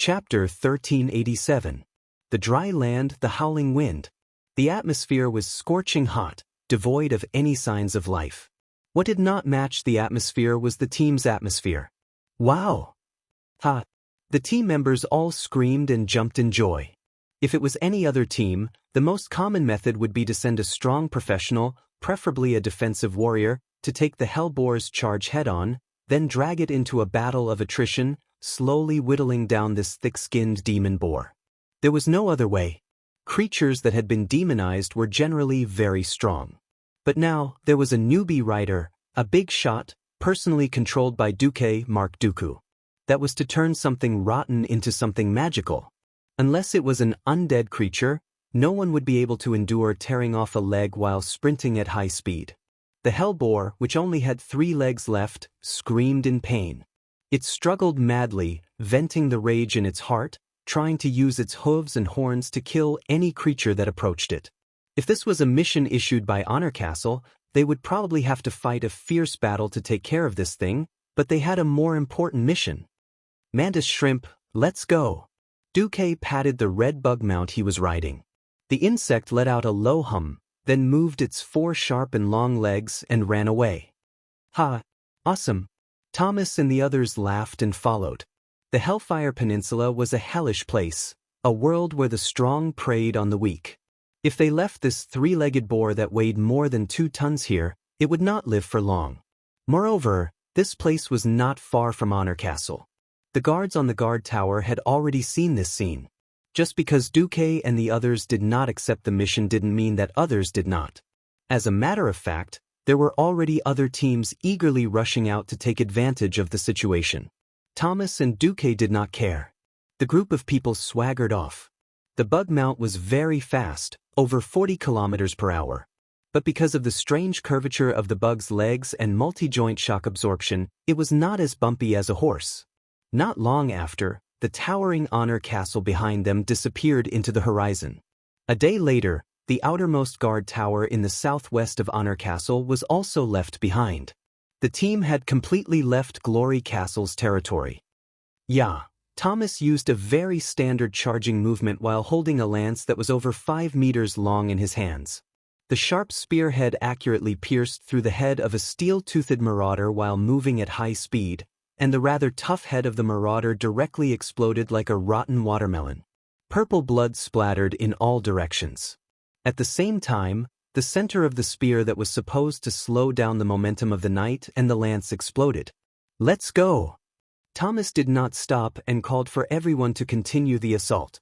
Chapter 1387. The Dry Land, the Howling Wind. The atmosphere was scorching hot, devoid of any signs of life. What did not match the atmosphere was the team's atmosphere. Wow! Ha! The team members all screamed and jumped in joy. If it was any other team, the most common method would be to send a strong professional, preferably a defensive warrior, to take the Hellboar's charge head-on, then drag it into a battle of attrition, slowly whittling down this thick-skinned demon boar. There was no other way. Creatures that had been demonized were generally very strong. But now, there was a newbie rider, a big shot, personally controlled by Duque Mark Dooku. That was to turn something rotten into something magical. Unless it was an undead creature, no one would be able to endure tearing off a leg while sprinting at high speed. The Hellboar, which only had 3 legs left, screamed in pain. It struggled madly, venting the rage in its heart, trying to use its hooves and horns to kill any creature that approached it. If this was a mission issued by Honor Castle, they would probably have to fight a fierce battle to take care of this thing, but they had a more important mission. Mantis Shrimp, let's go. Duque patted the red bug mount he was riding. The insect let out a low hum, then moved its 4 sharp and long legs and ran away. Ha! Awesome! Thomas and the others laughed and followed. The Hellfire Peninsula was a hellish place, a world where the strong preyed on the weak. If they left this 3-legged boar that weighed more than 2 tons here, it would not live for long. Moreover, this place was not far from Honor Castle. The guards on the guard tower had already seen this scene. Just because Duque and the others did not accept the mission didn't mean that others did not. As a matter of fact, there were already other teams eagerly rushing out to take advantage of the situation. Thomas and Duque did not care. The group of people swaggered off. The bug mount was very fast, over 40 kilometers per hour. But because of the strange curvature of the bug's legs and multi-joint shock absorption, it was not as bumpy as a horse. Not long after, the towering Honor Castle behind them disappeared into the horizon. A day later, the outermost guard tower in the southwest of Honor Castle was also left behind. The team had completely left Glory Castle's territory. Yeah, Thomas used a very standard charging movement while holding a lance that was over 5 meters long in his hands. The sharp spearhead accurately pierced through the head of a steel-toothed marauder while moving at high speed, and the rather tough head of the marauder directly exploded like a rotten watermelon. Purple blood splattered in all directions. At the same time, the center of the spear that was supposed to slow down the momentum of the knight and the lance exploded. Let's go! Thomas did not stop and called for everyone to continue the assault.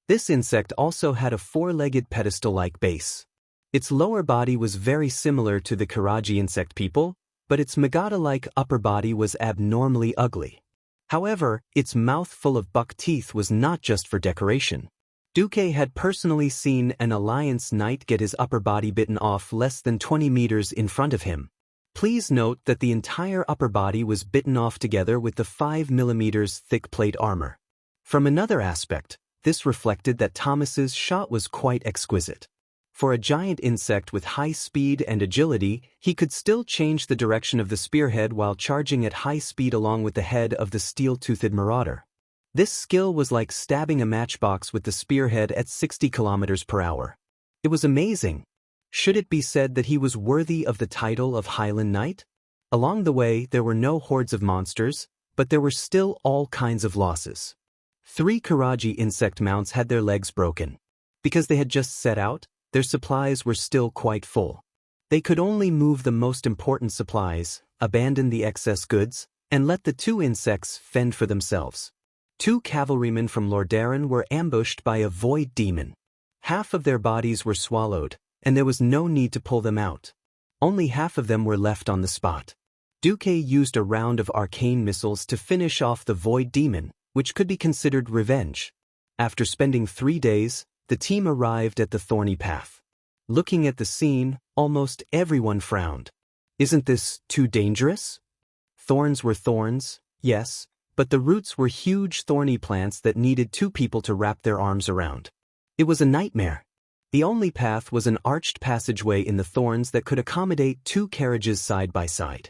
This insect also had a 4-legged pedestal-like base. Its lower body was very similar to the Karaji insect people, but its Megata-like upper body was abnormally ugly. However, its mouth full of buck teeth was not just for decoration. Duque had personally seen an Alliance knight get his upper body bitten off less than 20 meters in front of him. Please note that the entire upper body was bitten off together with the 5 millimeters thick plate armor. From another aspect, this reflected that Thomas's shot was quite exquisite. For a giant insect with high speed and agility, he could still change the direction of the spearhead while charging at high speed along with the head of the steel-toothed marauder. This skill was like stabbing a matchbox with the spearhead at 60 kilometers per hour. It was amazing. Should it be said that he was worthy of the title of Highland Knight? Along the way, there were no hordes of monsters, but there were still all kinds of losses. 3 Karaji insect mounts had their legs broken. Because they had just set out, their supplies were still quite full. They could only move the most important supplies, abandon the excess goods, and let the 2 insects fend for themselves. 2 cavalrymen from Lordaeron were ambushed by a void demon. Half of their bodies were swallowed, and there was no need to pull them out. Only half of them were left on the spot. Duque used a round of arcane missiles to finish off the void demon, which could be considered revenge. After spending 3 days, the team arrived at the thorny path. Looking at the scene, almost everyone frowned. Isn't this too dangerous? Thorns were thorns, yes, but the roots were huge thorny plants that needed 2 people to wrap their arms around. It was a nightmare. The only path was an arched passageway in the thorns that could accommodate 2 carriages side by side.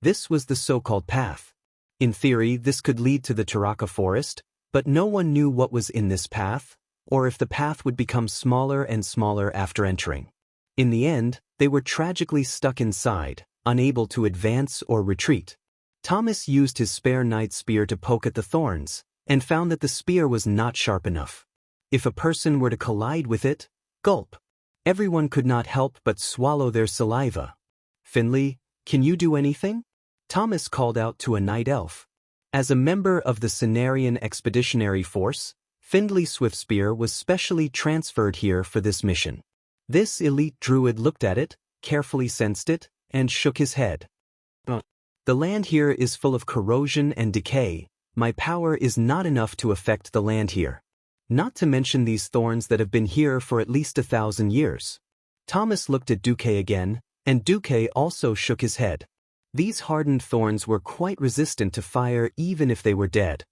This was the so-called path. In theory, this could lead to the Taraka forest, but no one knew what was in this path, or if the path would become smaller and smaller after entering. In the end, they were tragically stuck inside, unable to advance or retreat. Thomas used his spare knight spear to poke at the thorns, and found that the spear was not sharp enough. If a person were to collide with it, gulp. Everyone could not help but swallow their saliva. "Finley, can you do anything?" Thomas called out to a night elf. As a member of the Cenarian Expeditionary Force, Findley Swiftspear was specially transferred here for this mission. This elite druid looked at it, carefully sensed it, and shook his head. "The land here is full of corrosion and decay. My power is not enough to affect the land here. Not to mention these thorns that have been here for at least 1,000 years. Thomas looked at Duque again, and Duque also shook his head. These hardened thorns were quite resistant to fire even if they were dead.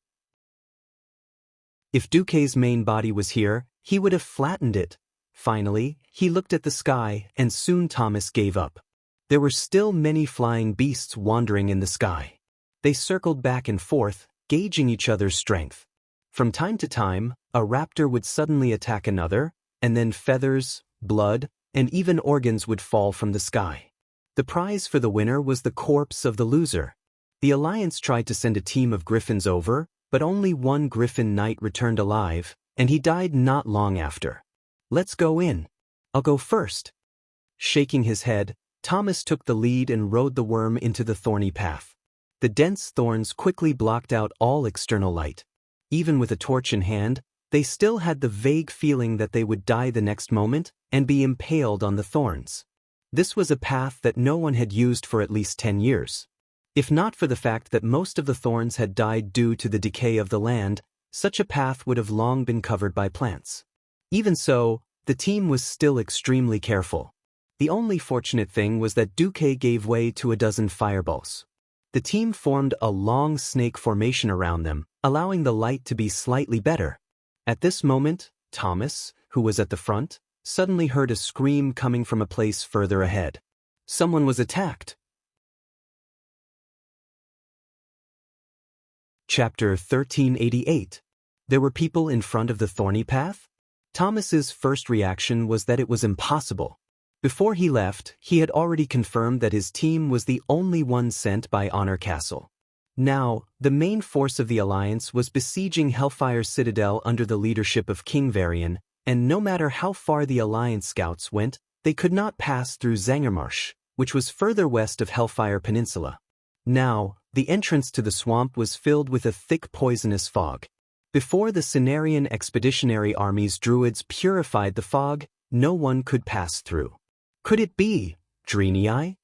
If Duque's main body was here, he would have flattened it. Finally, he looked at the sky, and soon Thomas gave up. There were still many flying beasts wandering in the sky. They circled back and forth, gauging each other's strength. From time to time, a raptor would suddenly attack another, and then feathers, blood, and even organs would fall from the sky. The prize for the winner was the corpse of the loser. The Alliance tried to send a team of griffins over, but only one griffin knight returned alive, and he died not long after. "Let's go in. I'll go first." Shaking his head, Thomas took the lead and rode the worm into the thorny path. The dense thorns quickly blocked out all external light. Even with a torch in hand, they still had the vague feeling that they would die the next moment and be impaled on the thorns. This was a path that no one had used for at least 10 years. If not for the fact that most of the thorns had died due to the decay of the land, such a path would have long been covered by plants. Even so, the team was still extremely careful. The only fortunate thing was that Duque gave way to a dozen fireballs. The team formed a long snake formation around them, allowing the light to be slightly better. At this moment, Thomas, who was at the front, suddenly heard a scream coming from a place further ahead. Someone was attacked. Chapter 1388. There were people in front of the thorny path? Thomas's first reaction was that it was impossible. Before he left, he had already confirmed that his team was the only one sent by Honor Castle. Now, the main force of the Alliance was besieging Hellfire Citadel under the leadership of King Varian, and no matter how far the Alliance scouts went, they could not pass through Zangermarsh, which was further west of Hellfire Peninsula. Now, the entrance to the swamp was filled with a thick poisonous fog. Before the Cenarian Expeditionary Army's druids purified the fog, no one could pass through. Could it be Drenii?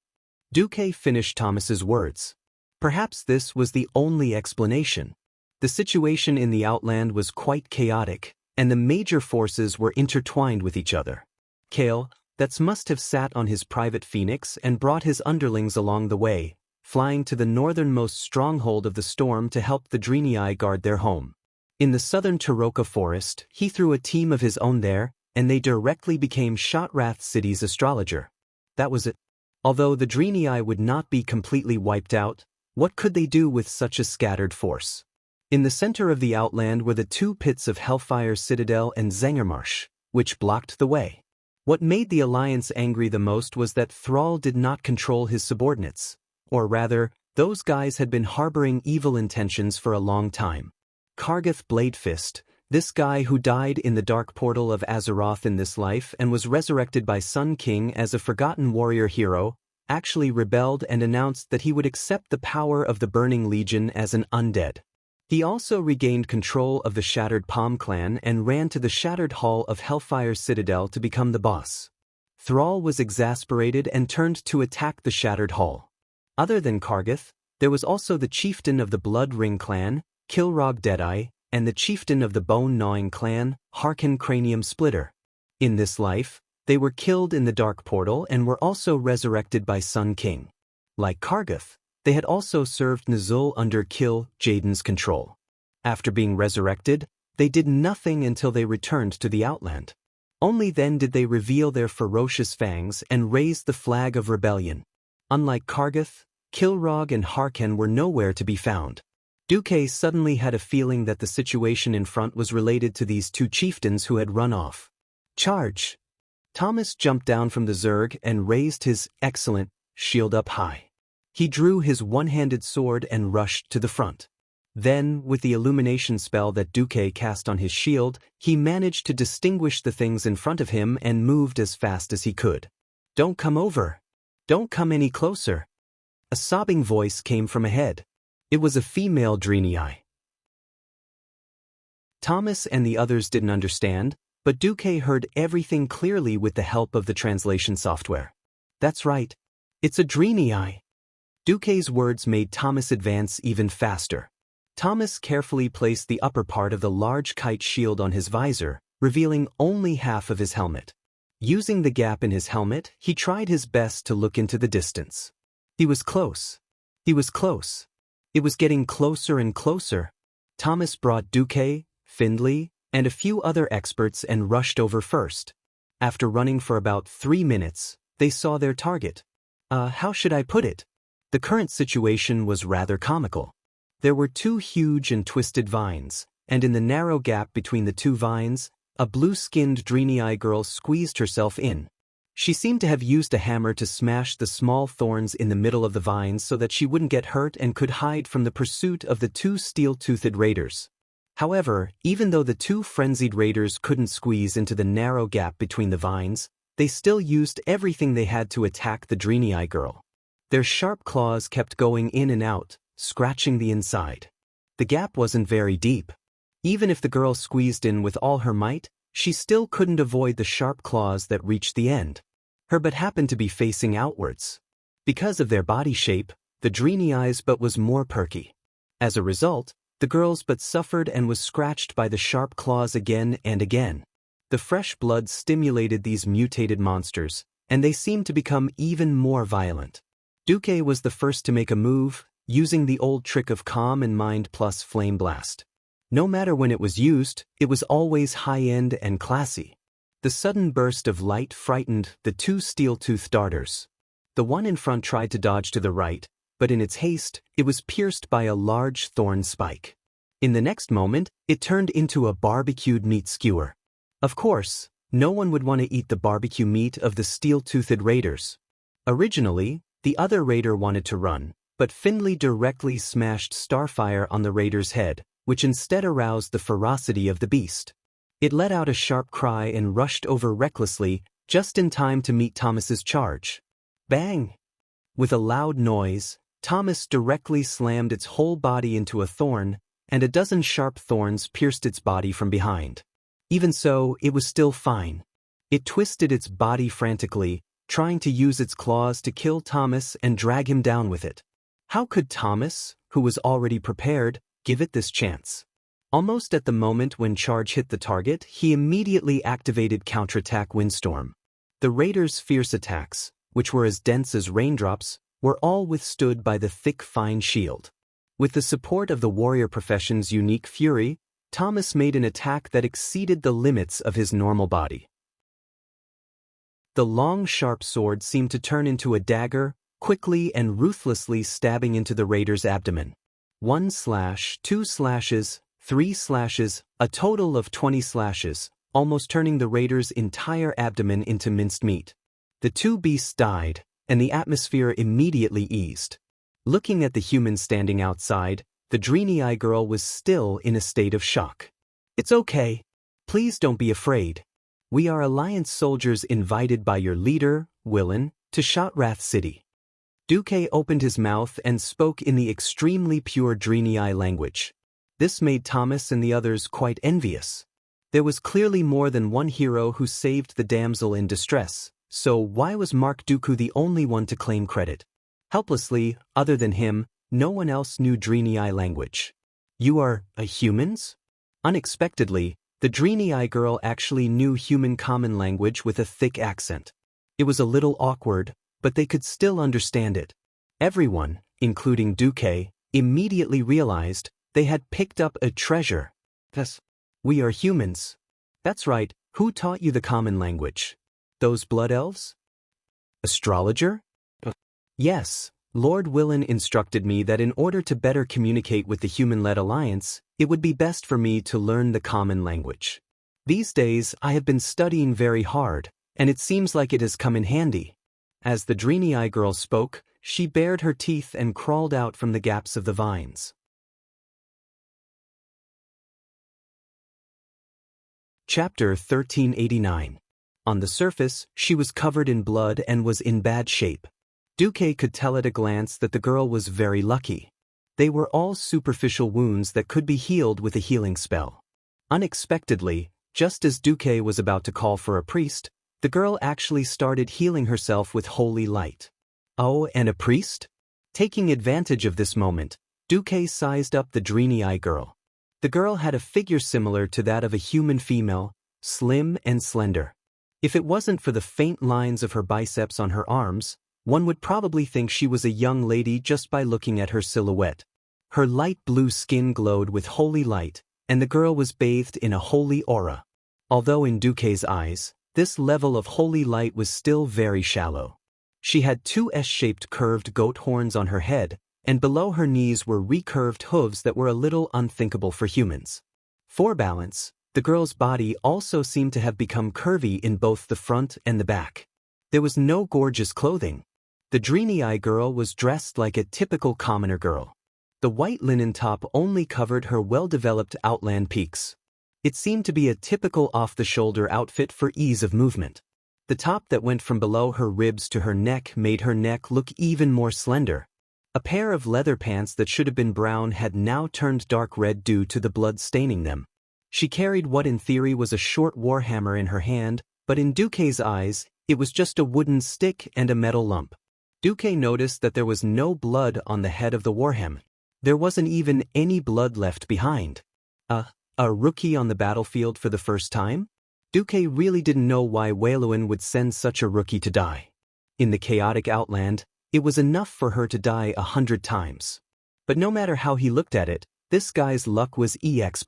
Duque finished Thomas's words. Perhaps this was the only explanation. The situation in the Outland was quite chaotic, and the major forces were intertwined with each other. Kale, that must have sat on his private phoenix and brought his underlings along the way, flying to the northernmost stronghold of the storm to help the Drenii guard their home. In the southern Taroka forest, he threw a team of his own there, and they directly became Shotrath City's astrologer. That was it. Although the Drenii would not be completely wiped out, what could they do with such a scattered force? In the center of the Outland were the two pits of Hellfire Citadel and Zangermarsh, which blocked the way. What made the Alliance angry the most was that Thrall did not control his subordinates. Or rather, those guys had been harboring evil intentions for a long time. Kargath Bladefist, this guy who died in the dark portal of Azeroth in this life and was resurrected by Sun King as a forgotten warrior hero, actually rebelled and announced that he would accept the power of the Burning Legion as an undead. He also regained control of the Shattered Palm clan and ran to the Shattered Hall of Hellfire Citadel to become the boss. Thrall was exasperated and turned to attack the Shattered Hall. Other than Kargath, there was also the chieftain of the Blood Ring clan, Kilrog Deadeye, and the chieftain of the Bone-Gnawing clan, Harkin Cranium Splitter. In this life, they were killed in the Dark Portal and were also resurrected by Sun King. Like Kargath, they had also served Nuzul under Kill Jaden's control. After being resurrected, they did nothing until they returned to the Outland. Only then did they reveal their ferocious fangs and raise the flag of rebellion. Unlike Kargath, Kilrog and Harkin were nowhere to be found. Duque suddenly had a feeling that the situation in front was related to these two chieftains who had run off. Charge! Thomas jumped down from the Zerg and raised his excellent shield up high. He drew his one-handed sword and rushed to the front. Then, with the illumination spell that Duque cast on his shield, he managed to distinguish the things in front of him and moved as fast as he could. Don't come over. Don't come any closer. A sobbing voice came from ahead. It was a female Draenei. Thomas and the others didn't understand, but Duque heard everything clearly with the help of the translation software. That's right. It's a Draenei. Duque's words made Thomas advance even faster. Thomas carefully placed the upper part of the large kite shield on his visor, revealing only half of his helmet. Using the gap in his helmet, he tried his best to look into the distance. He was close. He was close. It was getting closer and closer. Thomas brought Duque, Findlay, and a few other experts and rushed over first. After running for about 3 minutes, they saw their target. How should I put it? The current situation was rather comical. There were 2 huge and twisted vines, and in the narrow gap between the 2 vines, a blue-skinned Draenei girl squeezed herself in. She seemed to have used a hammer to smash the small thorns in the middle of the vines so that she wouldn't get hurt and could hide from the pursuit of the 2 steel-toothed raiders. However, even though the 2 frenzied raiders couldn't squeeze into the narrow gap between the vines, they still used everything they had to attack the Draenei girl. Their sharp claws kept going in and out, scratching the inside. The gap wasn't very deep. Even if the girl squeezed in with all her might, she still couldn't avoid the sharp claws that reached the end. Her butt happened to be facing outwards. Because of their body shape, the Draenei's butt was more perky. As a result, the girl's butt suffered and was scratched by the sharp claws again and again. The fresh blood stimulated these mutated monsters, and they seemed to become even more violent. Duque was the first to make a move, using the old trick of Calm and Mind plus Flame Blast. No matter when it was used, it was always high-end and classy. The sudden burst of light frightened the 2 steel-toothed darters. The one in front tried to dodge to the right, but in its haste, it was pierced by a large thorn spike. In the next moment, it turned into a barbecued meat skewer. Of course, no one would want to eat the barbecue meat of the steel-toothed raiders. Originally, the other raider wanted to run, but Findlay directly smashed Starfire on the raider's head, which instead aroused the ferocity of the beast. It let out a sharp cry and rushed over recklessly, just in time to meet Thomas's charge. Bang! With a loud noise, Thomas directly slammed its whole body into a thorn, and a dozen sharp thorns pierced its body from behind. Even so, it was still fine. It twisted its body frantically, trying to use its claws to kill Thomas and drag him down with it. How could Thomas, who was already prepared, give it this chance? Almost at the moment when Charge hit the target, he immediately activated Counterattack Windstorm. The raiders' fierce attacks, which were as dense as raindrops, were all withstood by the thick fine shield. With the support of the warrior profession's unique fury, Thomas made an attack that exceeded the limits of his normal body. The long sharp sword seemed to turn into a dagger, quickly and ruthlessly stabbing into the raider's abdomen. 1 slash, 2 slashes, 3 slashes, a total of 20 slashes, almost turning the raider's entire abdomen into minced meat. The 2 beasts died, and the atmosphere immediately eased. Looking at the humans standing outside, the Draenei girl was still in a state of shock. It's okay. Please don't be afraid. We are Alliance soldiers invited by your leader, Willin, to Shotrath City. Duque opened his mouth and spoke in the extremely pure Draenei language. This made Thomas and the others quite envious. There was clearly more than one hero who saved the damsel in distress, so why was Mark Dooku the only one to claim credit? Helplessly, other than him, no one else knew Draenei language. You are humans? Unexpectedly, the Draenei girl actually knew human common language with a thick accent. It was a little awkward, but they could still understand it. Everyone, including Duque, immediately realized they had picked up a treasure. Yes, we are humans. That's right, who taught you the common language? Those blood elves? Astrologer? Yes, Lord Willin instructed me that in order to better communicate with the human-led alliance, it would be best for me to learn the common language. These days, I have been studying very hard, and it seems like it has come in handy. As the Dreamy-Eye girl spoke, she bared her teeth and crawled out from the gaps of the vines. Chapter 1389. On the surface, she was covered in blood and was in bad shape. Duque could tell at a glance that the girl was very lucky. They were all superficial wounds that could be healed with a healing spell. Unexpectedly, just as Duque was about to call for a priest, the girl actually started healing herself with holy light. Oh, and a priest? Taking advantage of this moment, Duque sized up the Dreamy-Eye girl. The girl had a figure similar to that of a human female, slim and slender. If it wasn't for the faint lines of her biceps on her arms, one would probably think she was a young lady just by looking at her silhouette. Her light blue skin glowed with holy light, and the girl was bathed in a holy aura. Although in Duque's eyes, this level of holy light was still very shallow. She had two S-shaped curved goat horns on her head, and below her knees were recurved hooves that were a little unthinkable for humans. For balance, the girl's body also seemed to have become curvy in both the front and the back. There was no gorgeous clothing. The Dreamy-Eye girl was dressed like a typical commoner girl. The white linen top only covered her well-developed outland peaks. It seemed to be a typical off-the-shoulder outfit for ease of movement. The top that went from below her ribs to her neck made her neck look even more slender. A pair of leather pants that should have been brown had now turned dark red due to the blood staining them. She carried what in theory was a short warhammer in her hand, but in Duque's eyes, it was just a wooden stick and a metal lump. Duque noticed that there was no blood on the head of the warhammer. There wasn't even any blood left behind. A rookie on the battlefield for the first time? Duque really didn't know why Wayluin would send such a rookie to die. In the chaotic outland, it was enough for her to die 100 times. But no matter how he looked at it, this guy's luck was EX+.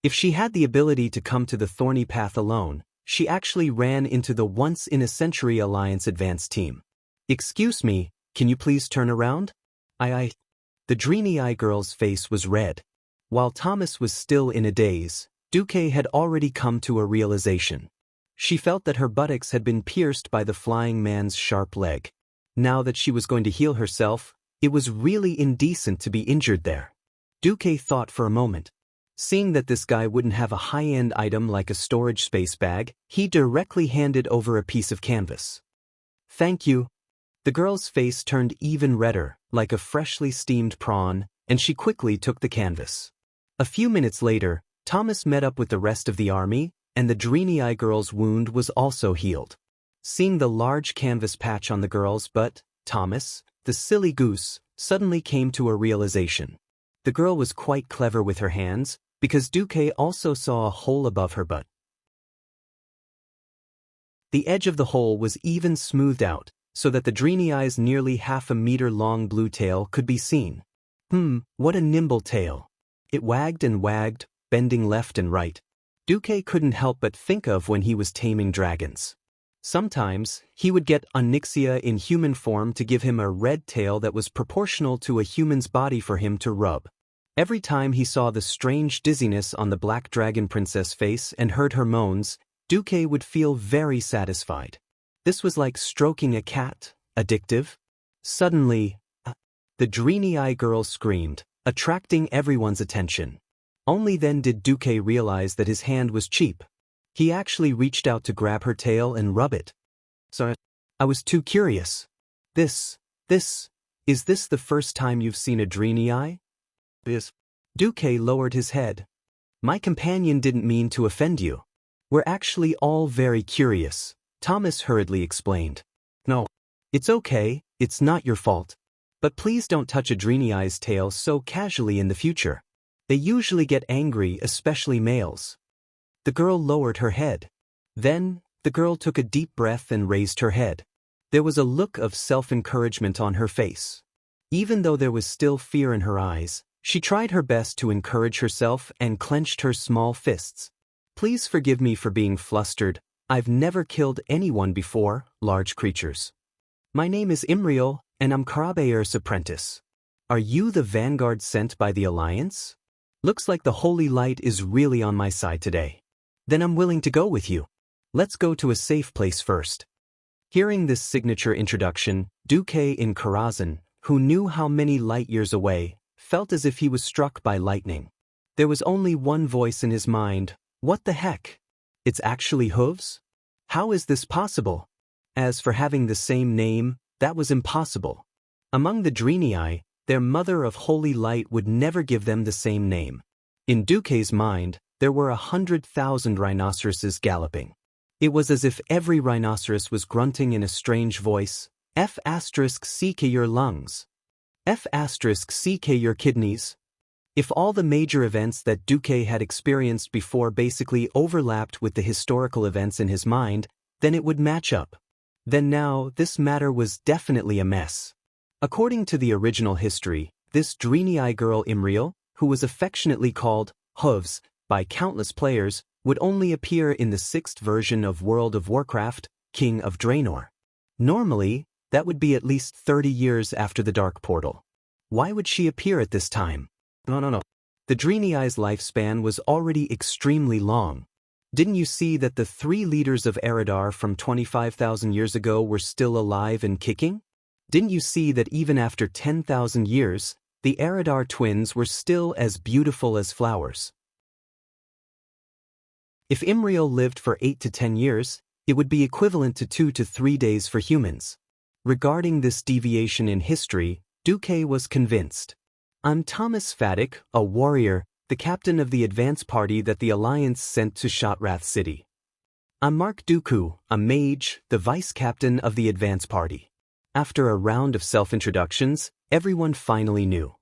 If she had the ability to come to the thorny path alone, she actually ran into the once-in-a-century Alliance advance team. "Excuse me, can you please turn around?" The Dreamy-Eye girl's face was red. While Thomas was still in a daze, Duque had already come to a realization. She felt that her buttocks had been pierced by the flying man's sharp leg. Now that she was going to heal herself, it was really indecent to be injured there. Duque thought for a moment. Seeing that this guy wouldn't have a high-end item like a storage space bag, he directly handed over a piece of canvas. "Thank you." The girl's face turned even redder, like a freshly steamed prawn, and she quickly took the canvas. A few minutes later, Thomas met up with the rest of the army, and the Dreamy-Eye girl's wound was also healed. Seeing the large canvas patch on the girl's butt, Thomas, the silly goose, suddenly came to a realization. The girl was quite clever with her hands, because Duque also saw a hole above her butt. The edge of the hole was even smoothed out, so that the Dreamy-Eye's nearly half-a-meter-long blue tail could be seen. What a nimble tail. It wagged and wagged, bending left and right. Duque couldn't help but think of when he was taming dragons. Sometimes, he would get Onyxia in human form to give him a red tail that was proportional to a human's body for him to rub. Every time he saw the strange dizziness on the black dragon princess face and heard her moans, Duque would feel very satisfied. This was like stroking a cat, addictive. Suddenly, the Dreamy-Eye girl screamed, attracting everyone's attention. Only then did Duque realize that his hand was cheap. He actually reached out to grab her tail and rub it. "So, I was too curious. Is this the first time you've seen a Dreamy-Eye?" Duque lowered his head. "My companion didn't mean to offend you. We're actually all very curious," Thomas hurriedly explained. "No, it's okay, it's not your fault. But please don't touch a Dreamy-Eye's tail so casually in the future. They usually get angry, especially males." The girl lowered her head. Then, the girl took a deep breath and raised her head. There was a look of self-encouragement on her face. Even though there was still fear in her eyes, she tried her best to encourage herself and clenched her small fists. "Please forgive me for being flustered. I've never killed anyone before, large creatures. My name is Immortal, and I'm Karabayer's apprentice. Are you the vanguard sent by the Alliance? Looks like the holy light is really on my side today. Then I'm willing to go with you. Let's go to a safe place first. Hearing this signature introduction, Duque in Karazhan, who knew how many light years away, felt as if he was struck by lightning. There was only one voice in his mind. What the heck? It's actually hooves? How is this possible? As for having the same name, that was impossible. Among the Drenii, their mother of holy light would never give them the same name. In Duque's mind, there were 100,000 rhinoceroses galloping. It was as if every rhinoceros was grunting in a strange voice, F***ck your lungs. F***ck your kidneys. If all the major events that Duque had experienced before basically overlapped with the historical events in his mind, then it would match up. Then now, this matter was definitely a mess. According to the original history, this Drenii girl Imriel, who was affectionately called Hooves by countless players, would only appear in the 6th version of World of Warcraft, King of Draenor. Normally, that would be at least 30 years after the Dark Portal. Why would she appear at this time? No. The Drenii's lifespan was already extremely long. Didn't you see that the 3 leaders of Eridar from 25,000 years ago were still alive and kicking? Didn't you see that even after 10,000 years, the Eridar twins were still as beautiful as flowers? If Imriel lived for 8 to 10 years, it would be equivalent to 2 to 3 days for humans. Regarding this deviation in history, Duque was convinced. I'm Thomas Faddick, a warrior, the captain of the advance party that the Alliance sent to Shotrath City. I'm Mark Dooku, a mage, the vice-captain of the advance party. After a round of self-introductions, everyone finally knew.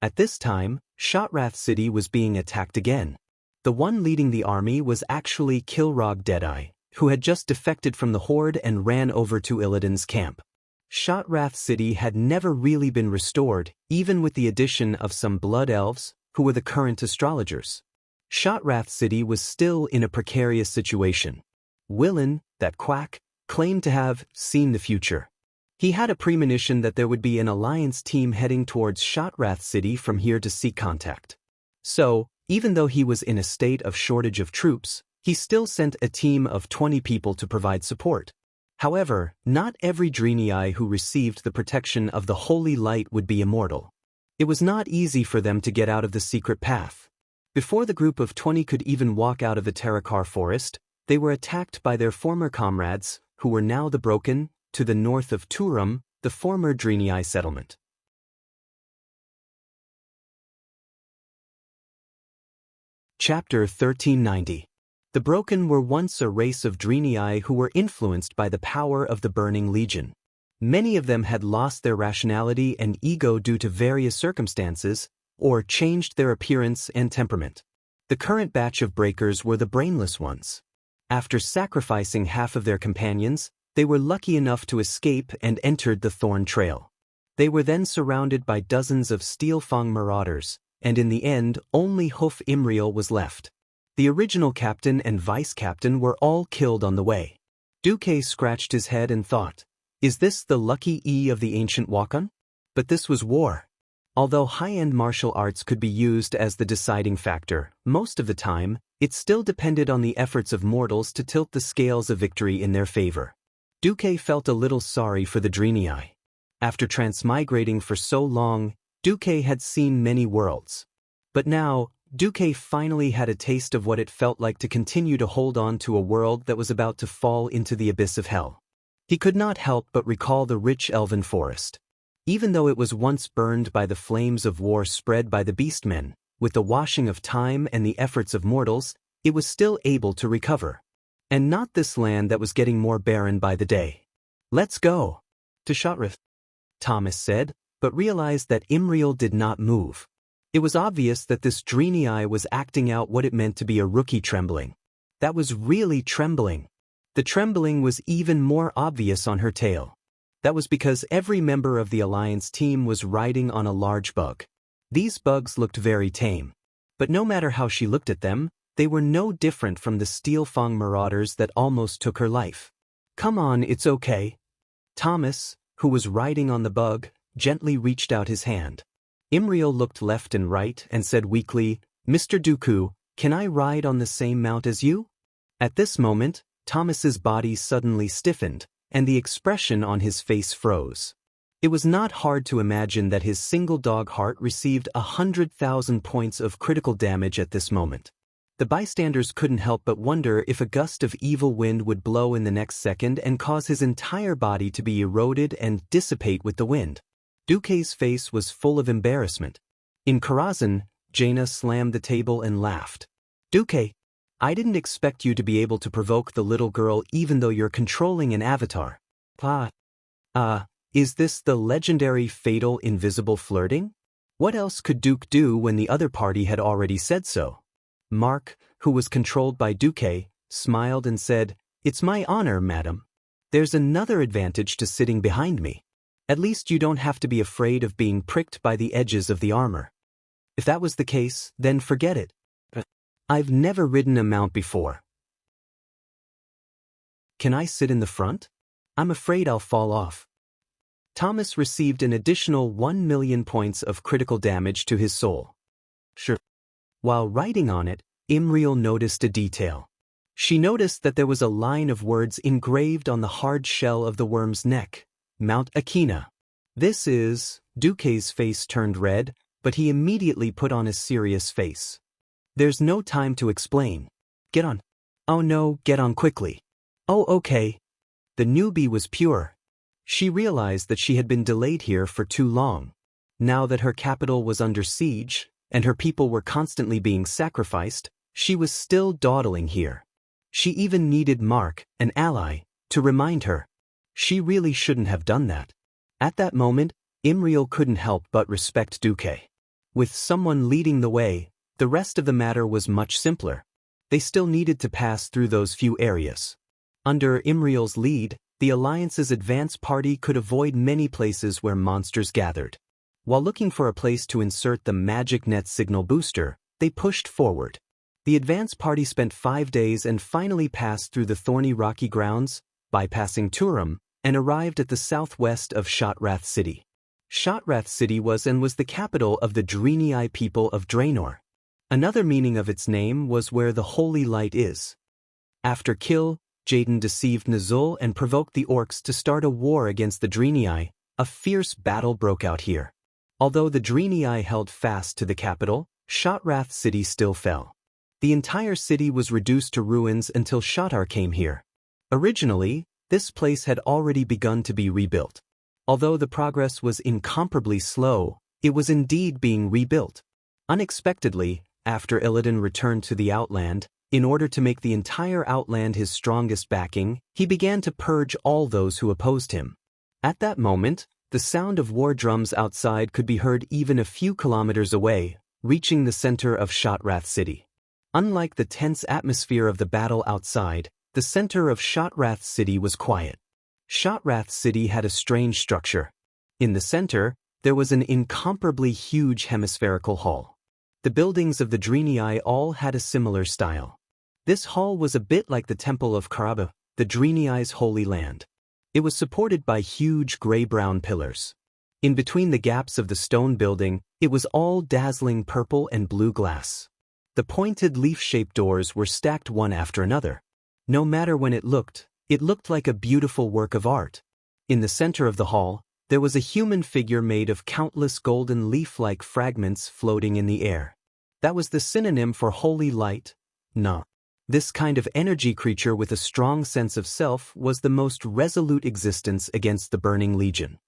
At this time, Shotrath City was being attacked again. The one leading the army was actually Kilrog Deadeye, who had just defected from the Horde and ran over to Illidan's camp. Shotrath City had never really been restored, even with the addition of some blood elves, who were the current astrologers. Shotrath City was still in a precarious situation. Willin, that quack, claimed to have seen the future. He had a premonition that there would be an Alliance team heading towards Shotrath City from here to seek contact. So, even though he was in a state of shortage of troops, he still sent a team of 20 people to provide support. However, not every Drenii who received the protection of the Holy Light would be immortal. It was not easy for them to get out of the secret path. Before the group of 20 could even walk out of the Terakar forest, they were attacked by their former comrades, who were now the Broken, to the north of Turum, the former Drenii settlement. Chapter 1390. The Broken were once a race of Drenii who were influenced by the power of the Burning Legion. Many of them had lost their rationality and ego due to various circumstances, or changed their appearance and temperament. The current batch of breakers were the brainless ones. After sacrificing half of their companions, they were lucky enough to escape and entered the Thorn Trail. They were then surrounded by dozens of Steelfang marauders, and in the end only Hoof Imriel was left. The original captain and vice-captain were all killed on the way. Duque scratched his head and thought, is this the lucky E of the ancient Wakon? But this was war. Although high-end martial arts could be used as the deciding factor, most of the time, it still depended on the efforts of mortals to tilt the scales of victory in their favor. Duque felt a little sorry for the Drenii. After transmigrating for so long, Duque had seen many worlds. But now, Duque finally had a taste of what it felt like to continue to hold on to a world that was about to fall into the abyss of hell. He could not help but recall the rich elven forest. Even though it was once burned by the flames of war spread by the beastmen, with the washing of time and the efforts of mortals, it was still able to recover. And not this land that was getting more barren by the day. Let's go. To Shotrath, Thomas said, but realized that Imriel did not move. It was obvious that this Drenii was acting out what it meant to be a rookie trembling. That was really trembling. The trembling was even more obvious on her tail. That was because every member of the Alliance team was riding on a large bug. These bugs looked very tame. But no matter how she looked at them, they were no different from the Steelfang marauders that almost took her life. Come on, it's okay. Thomas, who was riding on the bug, gently reached out his hand. Imriel looked left and right and said weakly, "Mr. Dooku, can I ride on the same mount as you?" At this moment, Thomas's body suddenly stiffened, and the expression on his face froze. It was not hard to imagine that his single dog heart received 100,000 points of critical damage at this moment. The bystanders couldn't help but wonder if a gust of evil wind would blow in the next second and cause his entire body to be eroded and dissipate with the wind. Duke's face was full of embarrassment. In Karazhan, Jaina slammed the table and laughed. "Duke, I didn't expect you to be able to provoke the little girl even though you're controlling an avatar." Is this the legendary fatal invisible flirting? What else could Duke do when the other party had already said so? Mark, who was controlled by Duke, smiled and said, "It's my honor, madam. There's another advantage to sitting behind me. At least you don't have to be afraid of being pricked by the edges of the armor." If that was the case, then forget it. I've never ridden a mount before. Can I sit in the front? I'm afraid I'll fall off. Thomas received an additional 1 million points of critical damage to his soul. Sure. While writing on it, Imriel noticed a detail. She noticed that there was a line of words engraved on the hard shell of the worm's neck, Mount Akina. This is... Duke's face turned red, but he immediately put on a serious face. "There's no time to explain. Get on." "Oh no, get on quickly." "Oh okay." The newbie was pure. She realized that she had been delayed here for too long. Now that her capital was under siege, and her people were constantly being sacrificed, she was still dawdling here. She even needed Mark, an ally, to remind her. She really shouldn't have done that. At that moment, Imriel couldn't help but respect Duke. With someone leading the way, the rest of the matter was much simpler. They still needed to pass through those few areas. Under Imriel's lead, the Alliance's advance party could avoid many places where monsters gathered. While looking for a place to insert the magic net signal booster, they pushed forward. The advance party spent 5 days and finally passed through the thorny rocky grounds, bypassing Turum, and arrived at the southwest of Shotrath City. Shotrath City was the capital of the Draenei people of Draenor. Another meaning of its name was where the holy light is. After Kill, Jaden deceived Nazul and provoked the orcs to start a war against the Draenei. A fierce battle broke out here. Although the Draenei held fast to the capital, Shotrath City still fell. The entire city was reduced to ruins until Shotar came here. Originally, this place had already begun to be rebuilt. Although the progress was incomparably slow, it was indeed being rebuilt. Unexpectedly, after Illidan returned to the Outland, in order to make the entire Outland his strongest backing, he began to purge all those who opposed him. At that moment, the sound of war drums outside could be heard even a few kilometers away, reaching the center of Shotrath City. Unlike the tense atmosphere of the battle outside, the center of Shotrath City was quiet. Shotrath City had a strange structure. In the center, there was an incomparably huge hemispherical hall. The buildings of the Draenei all had a similar style. This hall was a bit like the Temple of Karaba, the Draenei's holy land. It was supported by huge gray-brown pillars. In between the gaps of the stone building, it was all dazzling purple and blue glass. The pointed leaf-shaped doors were stacked one after another. No matter when it looked like a beautiful work of art. In the center of the hall, there was a human figure made of countless golden leaf-like fragments floating in the air. That was the synonym for holy light, Na. This kind of energy creature with a strong sense of self was the most resolute existence against the Burning Legion.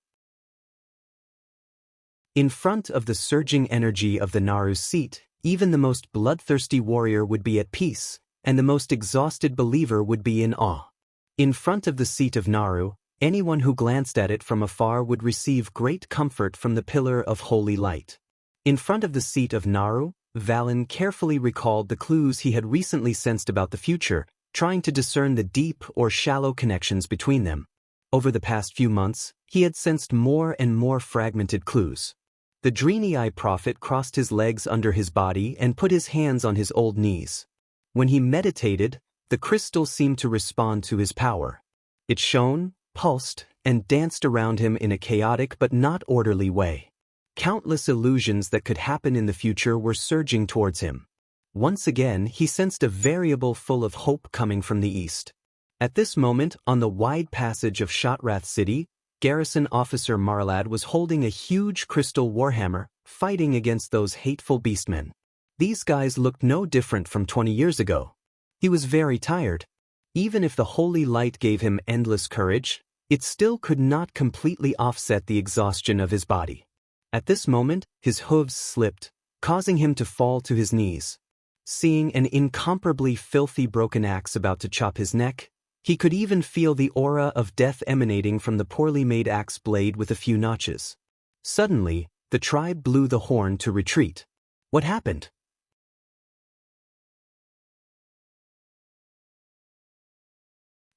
In front of the surging energy of the Naru's seat, even the most bloodthirsty warrior would be at peace, and the most exhausted believer would be in awe. In front of the seat of Naru, anyone who glanced at it from afar would receive great comfort from the pillar of holy light. In front of the seat of Naru, Valen carefully recalled the clues he had recently sensed about the future, trying to discern the deep or shallow connections between them. Over the past few months, he had sensed more and more fragmented clues. The Draenei prophet crossed his legs under his body and put his hands on his old knees. When he meditated, the crystal seemed to respond to his power. It shone, pulsed, and danced around him in a chaotic but not orderly way. Countless illusions that could happen in the future were surging towards him. Once again, he sensed a variable full of hope coming from the east. At this moment, on the wide passage of Shotrath City, Garrison Officer Marlad was holding a huge crystal warhammer, fighting against those hateful beastmen. These guys looked no different from 20 years ago. He was very tired. Even if the holy light gave him endless courage, it still could not completely offset the exhaustion of his body. At this moment, his hooves slipped, causing him to fall to his knees. Seeing an incomparably filthy broken axe about to chop his neck, he could even feel the aura of death emanating from the poorly made axe blade with a few notches. Suddenly, the tribe blew the horn to retreat. What happened?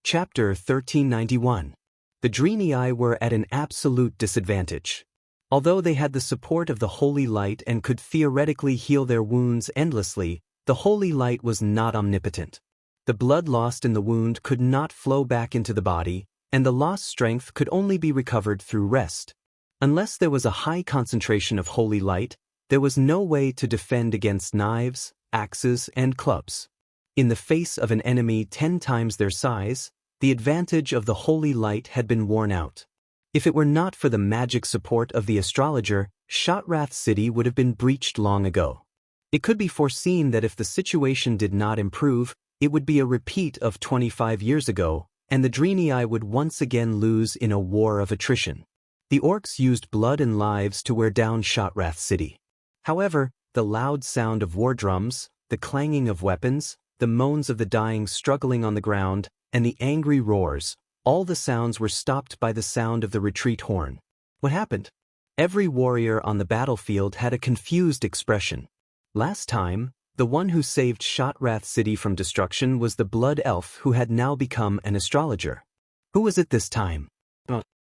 Chapter 1391. The Drenii were at an absolute disadvantage. Although they had the support of the Holy Light and could theoretically heal their wounds endlessly, the Holy Light was not omnipotent. The blood lost in the wound could not flow back into the body, and the lost strength could only be recovered through rest. Unless there was a high concentration of Holy Light, there was no way to defend against knives, axes, and clubs. In the face of an enemy 10 times their size, the advantage of the Holy Light had been worn out. If it were not for the magic support of the astrologer, Shotrath City would have been breached long ago. It could be foreseen that if the situation did not improve, it would be a repeat of 25 years ago, and the Drenii would once again lose in a war of attrition. The orcs used blood and lives to wear down Shotrath City. However, the loud sound of war drums, the clanging of weapons, the moans of the dying struggling on the ground, and the angry roars, all the sounds were stopped by the sound of the retreat horn. What happened? Every warrior on the battlefield had a confused expression. Last time, the one who saved Shotrath City from destruction was the blood elf who had now become an astrologer. Who was it this time?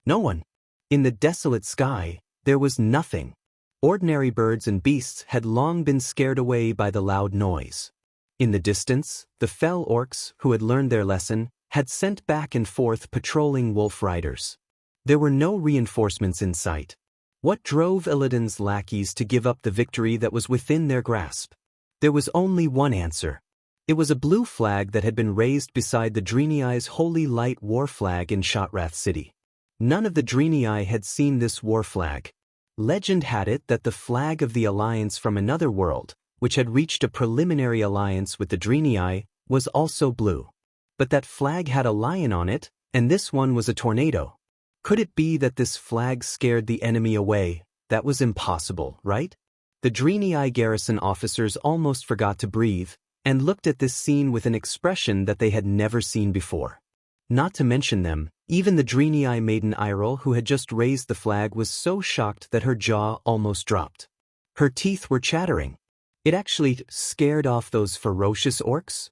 No one. In the desolate sky, there was nothing. Ordinary birds and beasts had long been scared away by the loud noise. In the distance, the fell orcs, who had learned their lesson, had sent back and forth patrolling wolf riders. There were no reinforcements in sight. What drove Illidan's lackeys to give up the victory that was within their grasp? There was only one answer. It was a blue flag that had been raised beside the Drenii's Holy Light war flag in Shotrath City. None of the Drenii had seen this war flag. Legend had it that the flag of the alliance from another world, which had reached a preliminary alliance with the Drenii, was also blue. But that flag had a lion on it, and this one was a tornado. Could it be that this flag scared the enemy away? That was impossible, right? The Drenii garrison officers almost forgot to breathe, and looked at this scene with an expression that they had never seen before. Not to mention them, even the Drenii maiden Irel who had just raised the flag was so shocked that her jaw almost dropped. Her teeth were chattering. It actually scared off those ferocious orcs.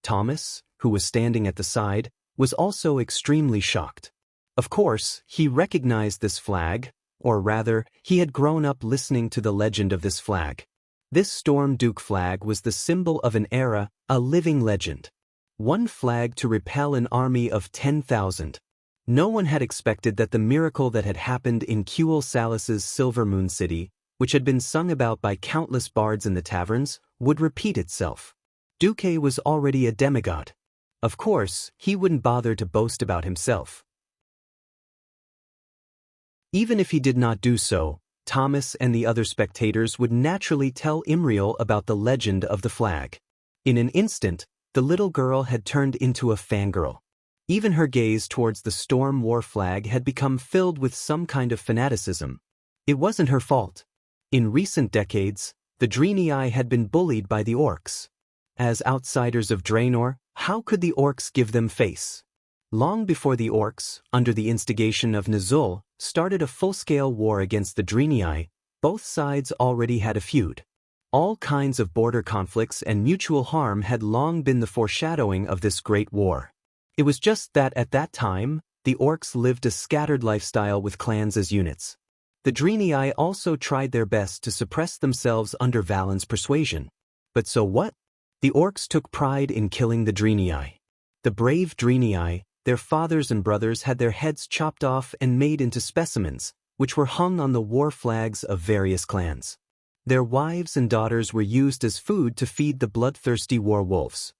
Thomas, who was standing at the side, was also extremely shocked. Of course, he recognized this flag, or rather, he had grown up listening to the legend of this flag. This Storm Duke flag was the symbol of an era, a living legend. One flag to repel an army of 10,000. No one had expected that the miracle that had happened in Kuel Salas's Silver Moon City, which had been sung about by countless bards in the taverns, would repeat itself. Duque was already a demigod. Of course, he wouldn't bother to boast about himself. Even if he did not do so, Thomas and the other spectators would naturally tell Imriel about the legend of the flag. In an instant, the little girl had turned into a fangirl. Even her gaze towards the Storm War flag had become filled with some kind of fanaticism. It wasn't her fault. In recent decades, the Drenii had been bullied by the orcs. As outsiders of Draenor, how could the orcs give them face? Long before the orcs, under the instigation of Nazul, started a full-scale war against the Drenii, both sides already had a feud. All kinds of border conflicts and mutual harm had long been the foreshadowing of this great war. It was just that at that time, the orcs lived a scattered lifestyle with clans as units. The Drenii also tried their best to suppress themselves under Valen's persuasion. But so what? The orcs took pride in killing the Drenii. The brave Drenii, their fathers and brothers had their heads chopped off and made into specimens, which were hung on the war flags of various clans. Their wives and daughters were used as food to feed the bloodthirsty war wolves.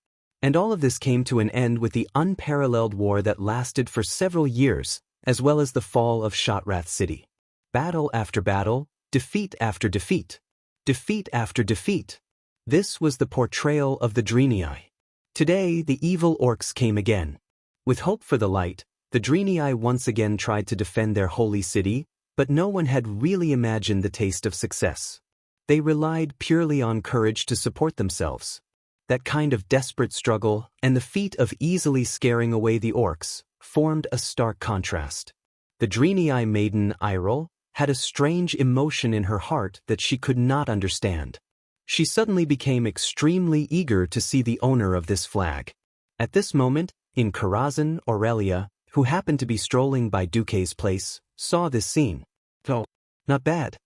And all of this came to an end with the unparalleled war that lasted for several years, as well as the fall of Shotrath City. Battle after battle, defeat after defeat. Defeat after defeat. This was the portrayal of the Draenei. Today, the evil orcs came again. With hope for the light, the Draenei once again tried to defend their holy city, but no one had really imagined the taste of success. They relied purely on courage to support themselves. That kind of desperate struggle, and the feat of easily scaring away the orcs, formed a stark contrast. The Draenei maiden, Iral, had a strange emotion in her heart that she could not understand. She suddenly became extremely eager to see the owner of this flag. At this moment, in Karazhan, Aurelia, who happened to be strolling by Duque's place, saw this scene. Oh, not bad.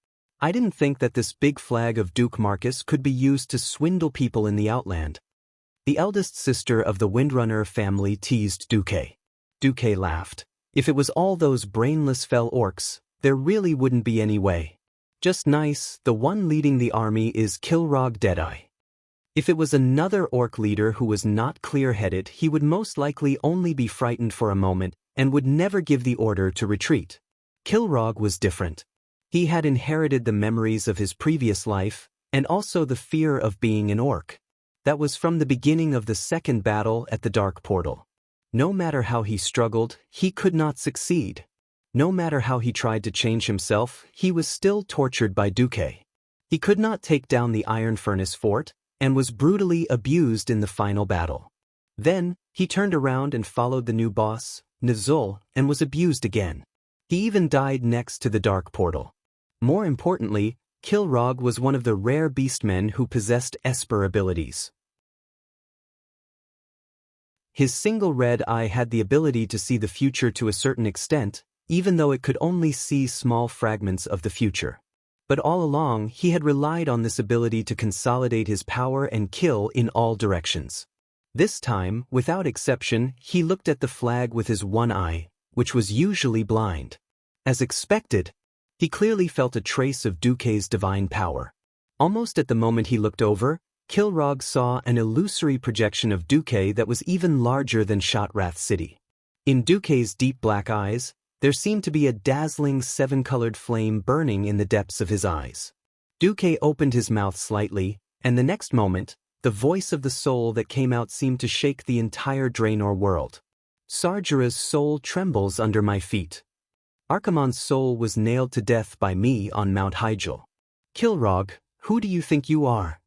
I didn't think that this big flag of Duke Marcus could be used to swindle people in the Outland. The eldest sister of the Windrunner family teased Duque. Duque laughed. If it was all those brainless fell orcs, there really wouldn't be any way. Just nice, the one leading the army is Kilrog Deadeye. If it was another orc leader who was not clear-headed, he would most likely only be frightened for a moment and would never give the order to retreat. Kilrog was different. He had inherited the memories of his previous life, and also the fear of being an orc. That was from the beginning of the second battle at the Dark Portal. No matter how he struggled, he could not succeed. No matter how he tried to change himself, he was still tortured by Duque. He could not take down the Iron Furnace Fort, and was brutally abused in the final battle. Then, he turned around and followed the new boss, Nizul, and was abused again. He even died next to the Dark Portal. More importantly, Kilrog was one of the rare beastmen who possessed Esper abilities. His single red eye had the ability to see the future to a certain extent, even though it could only see small fragments of the future. But all along, he had relied on this ability to consolidate his power and kill in all directions. This time, without exception, he looked at the flag with his one eye, which was usually blind. As expected, he clearly felt a trace of Duque's divine power. Almost at the moment he looked over, Kilrog saw an illusory projection of Duque that was even larger than Shotrath City. In Duque's deep black eyes, there seemed to be a dazzling seven-colored flame burning in the depths of his eyes. Duque opened his mouth slightly, and the next moment, the voice of the soul that came out seemed to shake the entire Draenor world. Sargera's soul trembles under my feet. Archimonde's soul was nailed to death by me on Mount Hyjal. Kilrog, who do you think you are?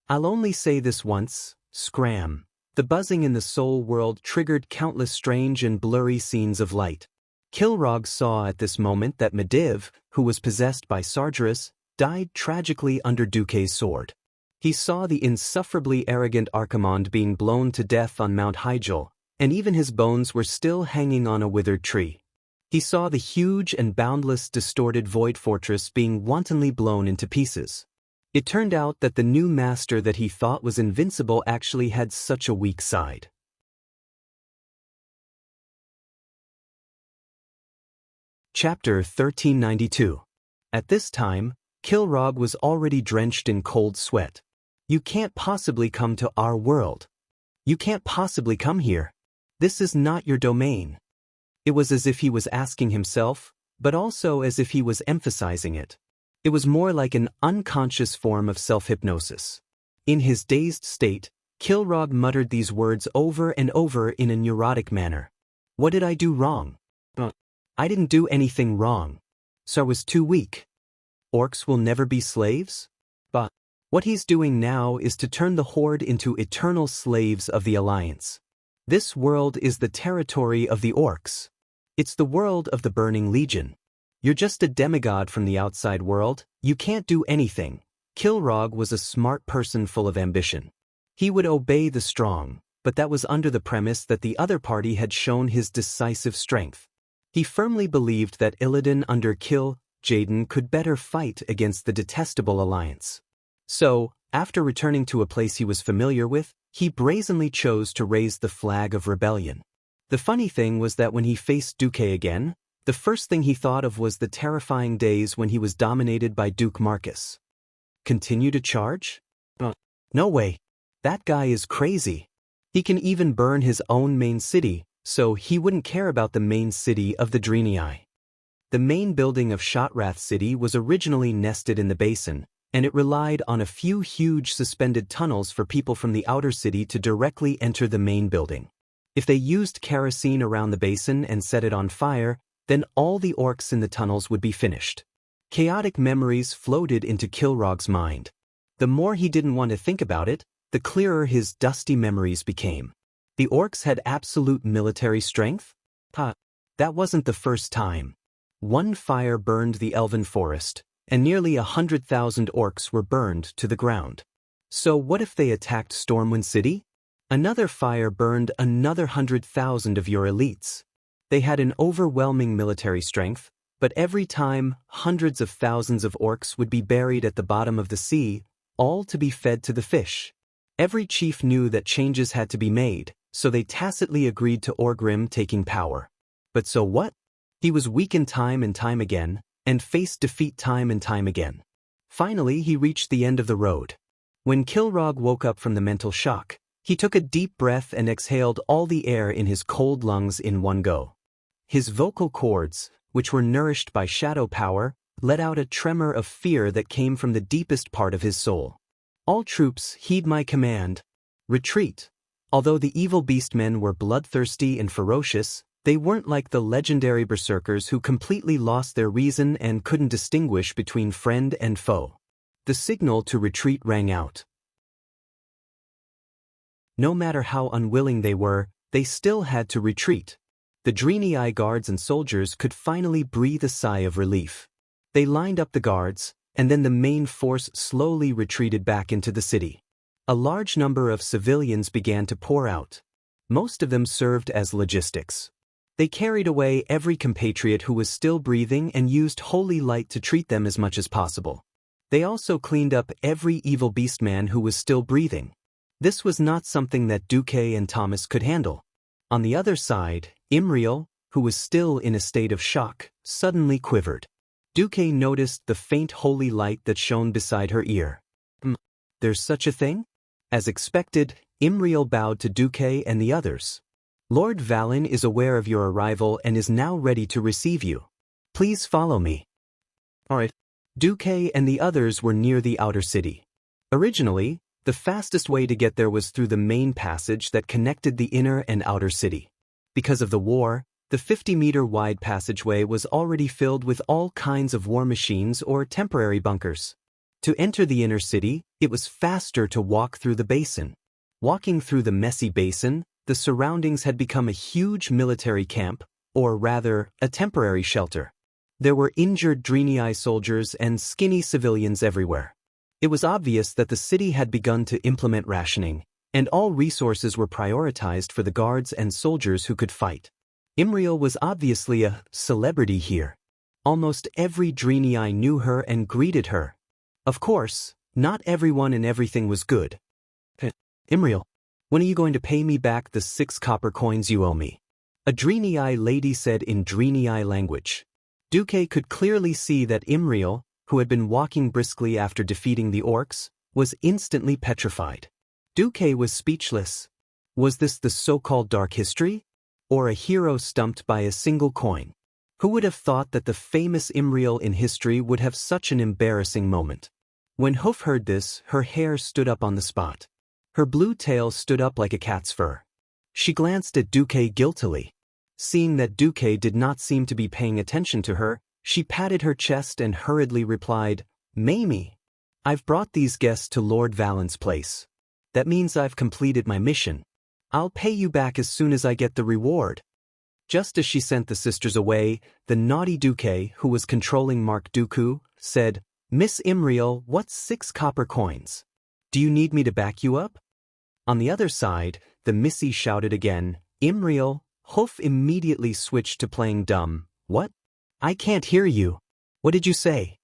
I'll only say this once, scram. The buzzing in the soul world triggered countless strange and blurry scenes of light. Kilrog saw at this moment that Medivh, who was possessed by Sargeras, died tragically under Duque's sword. He saw the insufferably arrogant Archimonde being blown to death on Mount Hyjal, and even his bones were still hanging on a withered tree. He saw the huge and boundless distorted Void Fortress being wantonly blown into pieces. It turned out that the new master that he thought was invincible actually had such a weak side. Chapter 1392. At this time, Kilrog was already drenched in cold sweat. You can't possibly come to our world. You can't possibly come here. This is not your domain. It was as if he was asking himself, but also as if he was emphasizing it. It was more like an unconscious form of self-hypnosis. In his dazed state, Kilrog muttered these words over and over in a neurotic manner. What did I do wrong? I didn't do anything wrong. Sar was too weak. Orcs will never be slaves? But what he's doing now is to turn the Horde into eternal slaves of the Alliance. This world is the territory of the orcs. It's the world of the Burning Legion. You're just a demigod from the outside world. You can't do anything. Kilrog was a smart person full of ambition. He would obey the strong, but that was under the premise that the other party had shown his decisive strength. He firmly believed that Illidan under Jaden could better fight against the detestable Alliance. So, after returning to a place he was familiar with, he brazenly chose to raise the flag of rebellion. The funny thing was that when he faced Duque again, the first thing he thought of was the terrifying days when he was dominated by Duke Marcus. Continue to charge? No way. That guy is crazy. He can even burn his own main city, so he wouldn't care about the main city of the Drenii. The main building of Shotrath City was originally nested in the basin, and it relied on a few huge suspended tunnels for people from the outer city to directly enter the main building. If they used kerosene around the basin and set it on fire, then all the orcs in the tunnels would be finished. Chaotic memories floated into Kilrog's mind. The more he didn't want to think about it, the clearer his dusty memories became. The orcs had absolute military strength? That wasn't the first time. One fire burned the elven forest, and nearly 100,000 orcs were burned to the ground. So what if they attacked Stormwind City? Another fire burned another 100,000 of your elites. They had an overwhelming military strength, but every time, hundreds of thousands of orcs would be buried at the bottom of the sea, all to be fed to the fish. Every chief knew that changes had to be made, so they tacitly agreed to Orgrim taking power. But so what? He was weakened time and time again, and faced defeat time and time again. Finally, he reached the end of the road. When Kilrog woke up from the mental shock, he took a deep breath and exhaled all the air in his cold lungs in one go. His vocal cords, which were nourished by shadow power, let out a tremor of fear that came from the deepest part of his soul. All troops, heed my command. Retreat. Although the evil beastmen were bloodthirsty and ferocious, they weren't like the legendary berserkers who completely lost their reason and couldn't distinguish between friend and foe. The signal to retreat rang out. No matter how unwilling they were, they still had to retreat. The Drenii guards and soldiers could finally breathe a sigh of relief. They lined up the guards, and then the main force slowly retreated back into the city. A large number of civilians began to pour out. Most of them served as logistics. They carried away every compatriot who was still breathing and used holy light to treat them as much as possible. They also cleaned up every evil beastman who was still breathing. This was not something that Duque and Thomas could handle. On the other side, Imriel, who was still in a state of shock, suddenly quivered. Duque noticed the faint holy light that shone beside her ear. There's such a thing? As expected, Imriel bowed to Duque and the others. Lord Valen is aware of your arrival and is now ready to receive you. Please follow me. Alright. Duque and the others were near the outer city. Originally, the fastest way to get there was through the main passage that connected the inner and outer city. Because of the war, the 50-meter-wide passageway was already filled with all kinds of war machines or temporary bunkers. To enter the inner city, it was faster to walk through the basin. Walking through the messy basin, the surroundings had become a huge military camp, or rather, a temporary shelter. There were injured Drenii soldiers and skinny civilians everywhere. It was obvious that the city had begun to implement rationing, and all resources were prioritized for the guards and soldiers who could fight. Imriel was obviously a celebrity here. Almost every Drenii knew her and greeted her. Of course, not everyone and everything was good. Imriel, when are you going to pay me back the 6 copper coins you owe me? A Drenii lady said in Drenii language. Duque could clearly see that Imriel, who had been walking briskly after defeating the orcs, was instantly petrified. Duque was speechless. Was this the so-called dark history? Or a hero stumped by a single coin? Who would have thought that the famous Imriel in history would have such an embarrassing moment? When Hoof heard this, her hair stood up on the spot. Her blue tail stood up like a cat's fur. She glanced at Duque guiltily. Seeing that Duque did not seem to be paying attention to her, she patted her chest and hurriedly replied, Mamie, I've brought these guests to Lord Valen's place. That means I've completed my mission. I'll pay you back as soon as I get the reward. Just as she sent the sisters away, the naughty Duque, who was controlling Mark Dooku, said, Miss Imriel, what's 6 copper coins? Do you need me to back you up? On the other side, the Missy shouted again, Imriel. Hoof immediately switched to playing dumb. What? I can't hear you. What did you say?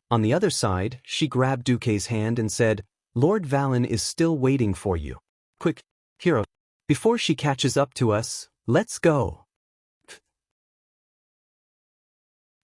On the other side, she grabbed Duque's hand and said, Lord Valen is still waiting for you. Quick, hero. Before she catches up to us, Let's go.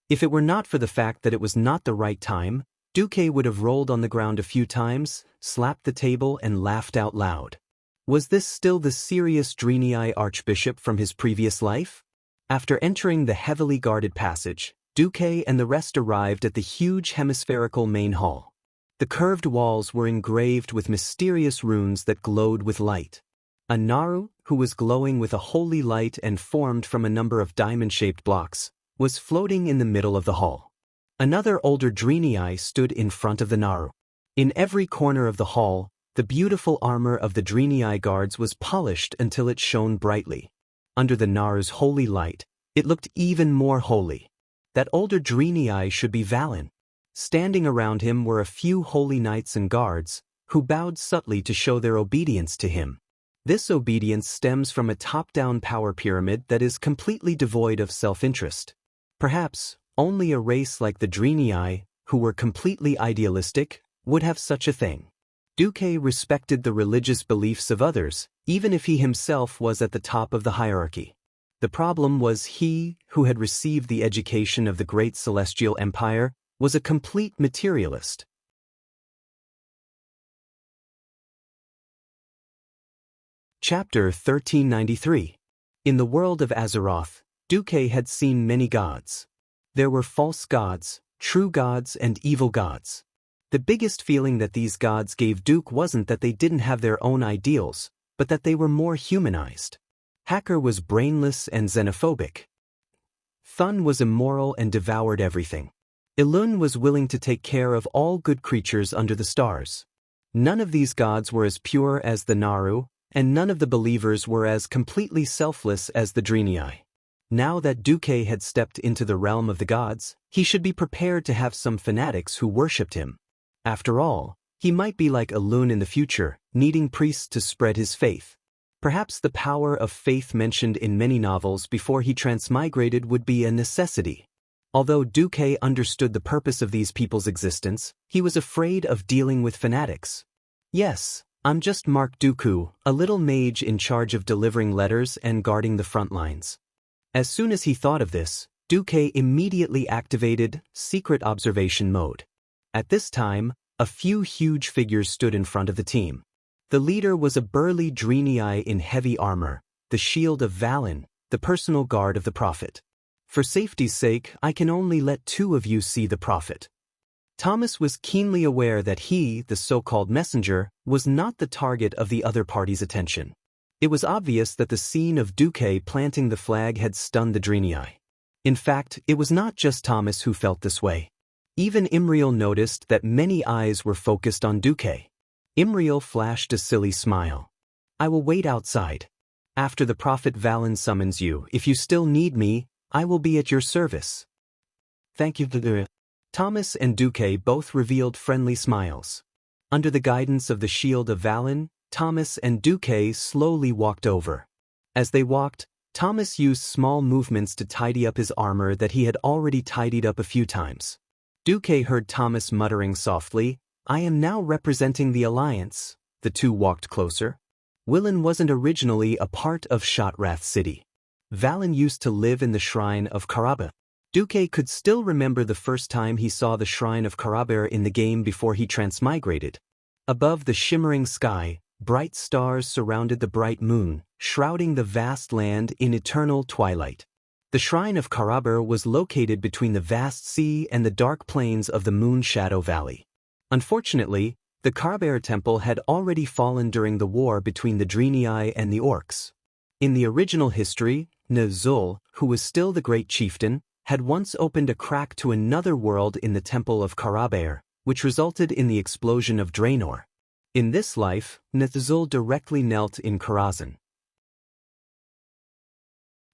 If it were not for the fact that it was not the right time, Duque would have rolled on the ground a few times, slapped the table and laughed out loud. Was this still the serious Drenii archbishop from his previous life? After entering the heavily guarded passage, Duque and the rest arrived at the huge hemispherical main hall. The curved walls were engraved with mysterious runes that glowed with light. A Naru, who was glowing with a holy light and formed from a number of diamond-shaped blocks, was floating in the middle of the hall. Another older Drenii stood in front of the Naru. In every corner of the hall, the beautiful armor of the Drenii guards was polished until it shone brightly. Under the Naru's holy light, it looked even more holy. That older Drenii should be Valin. Standing around him were a few holy knights and guards, who bowed subtly to show their obedience to him. This obedience stems from a top-down power pyramid that is completely devoid of self-interest. Perhaps, only a race like the Drenii, who were completely idealistic, would have such a thing. Duque respected the religious beliefs of others, even if he himself was at the top of the hierarchy. The problem was he, who had received the education of the great celestial empire, was a complete materialist. Chapter 1393. In the world of Azeroth, Duque had seen many gods. There were false gods, true gods, and evil gods. The biggest feeling that these gods gave Duque wasn't that they didn't have their own ideals, but that they were more humanized. Hacker was brainless and xenophobic. Thun was immoral and devoured everything. Ilun was willing to take care of all good creatures under the stars. None of these gods were as pure as the Naru, and none of the believers were as completely selfless as the Drenii. Now that Duque had stepped into the realm of the gods, he should be prepared to have some fanatics who worshipped him. After all, he might be like Ilun in the future, needing priests to spread his faith. Perhaps the power of faith mentioned in many novels before he transmigrated would be a necessity. Although Duque understood the purpose of these people's existence, he was afraid of dealing with fanatics. Yes, I'm just Mark Dooku, a little mage in charge of delivering letters and guarding the front lines. As soon as he thought of this, Duque immediately activated secret observation mode. At this time, a few huge figures stood in front of the team. The leader was a burly Drenii in heavy armor, the shield of Valin, the personal guard of the prophet. For safety's sake, I can only let two of you see the prophet. Thomas was keenly aware that he, the so-called messenger, was not the target of the other party's attention. It was obvious that the scene of Duque planting the flag had stunned the Drenii. In fact, it was not just Thomas who felt this way. Even Imriel noticed that many eyes were focused on Duque. Imriel flashed a silly smile. I will wait outside. After the prophet Valin summons you, if you still need me, I will be at your service. Thank you. Thomas and Duque both revealed friendly smiles. Under the guidance of the shield of Valin, Thomas and Duque slowly walked over. As they walked, Thomas used small movements to tidy up his armor that he had already tidied up a few times. Duque heard Thomas muttering softly, I am now representing the Alliance. The two walked closer. Willin wasn't originally a part of Shotrath City. Valin used to live in the shrine of Karaba. Duque could still remember the first time he saw the shrine of Karaber in the game before he transmigrated. Above the shimmering sky, bright stars surrounded the bright moon, shrouding the vast land in eternal twilight. The shrine of Karaber was located between the vast sea and the dark plains of the Moon Shadow Valley. Unfortunately, the Karaber temple had already fallen during the war between the Drenii and the Orcs. In the original history, Nazul, who was still the great chieftain, had once opened a crack to another world in the temple of Karaber, which resulted in the explosion of Draenor. In this life, Nazul directly knelt in Karazhan.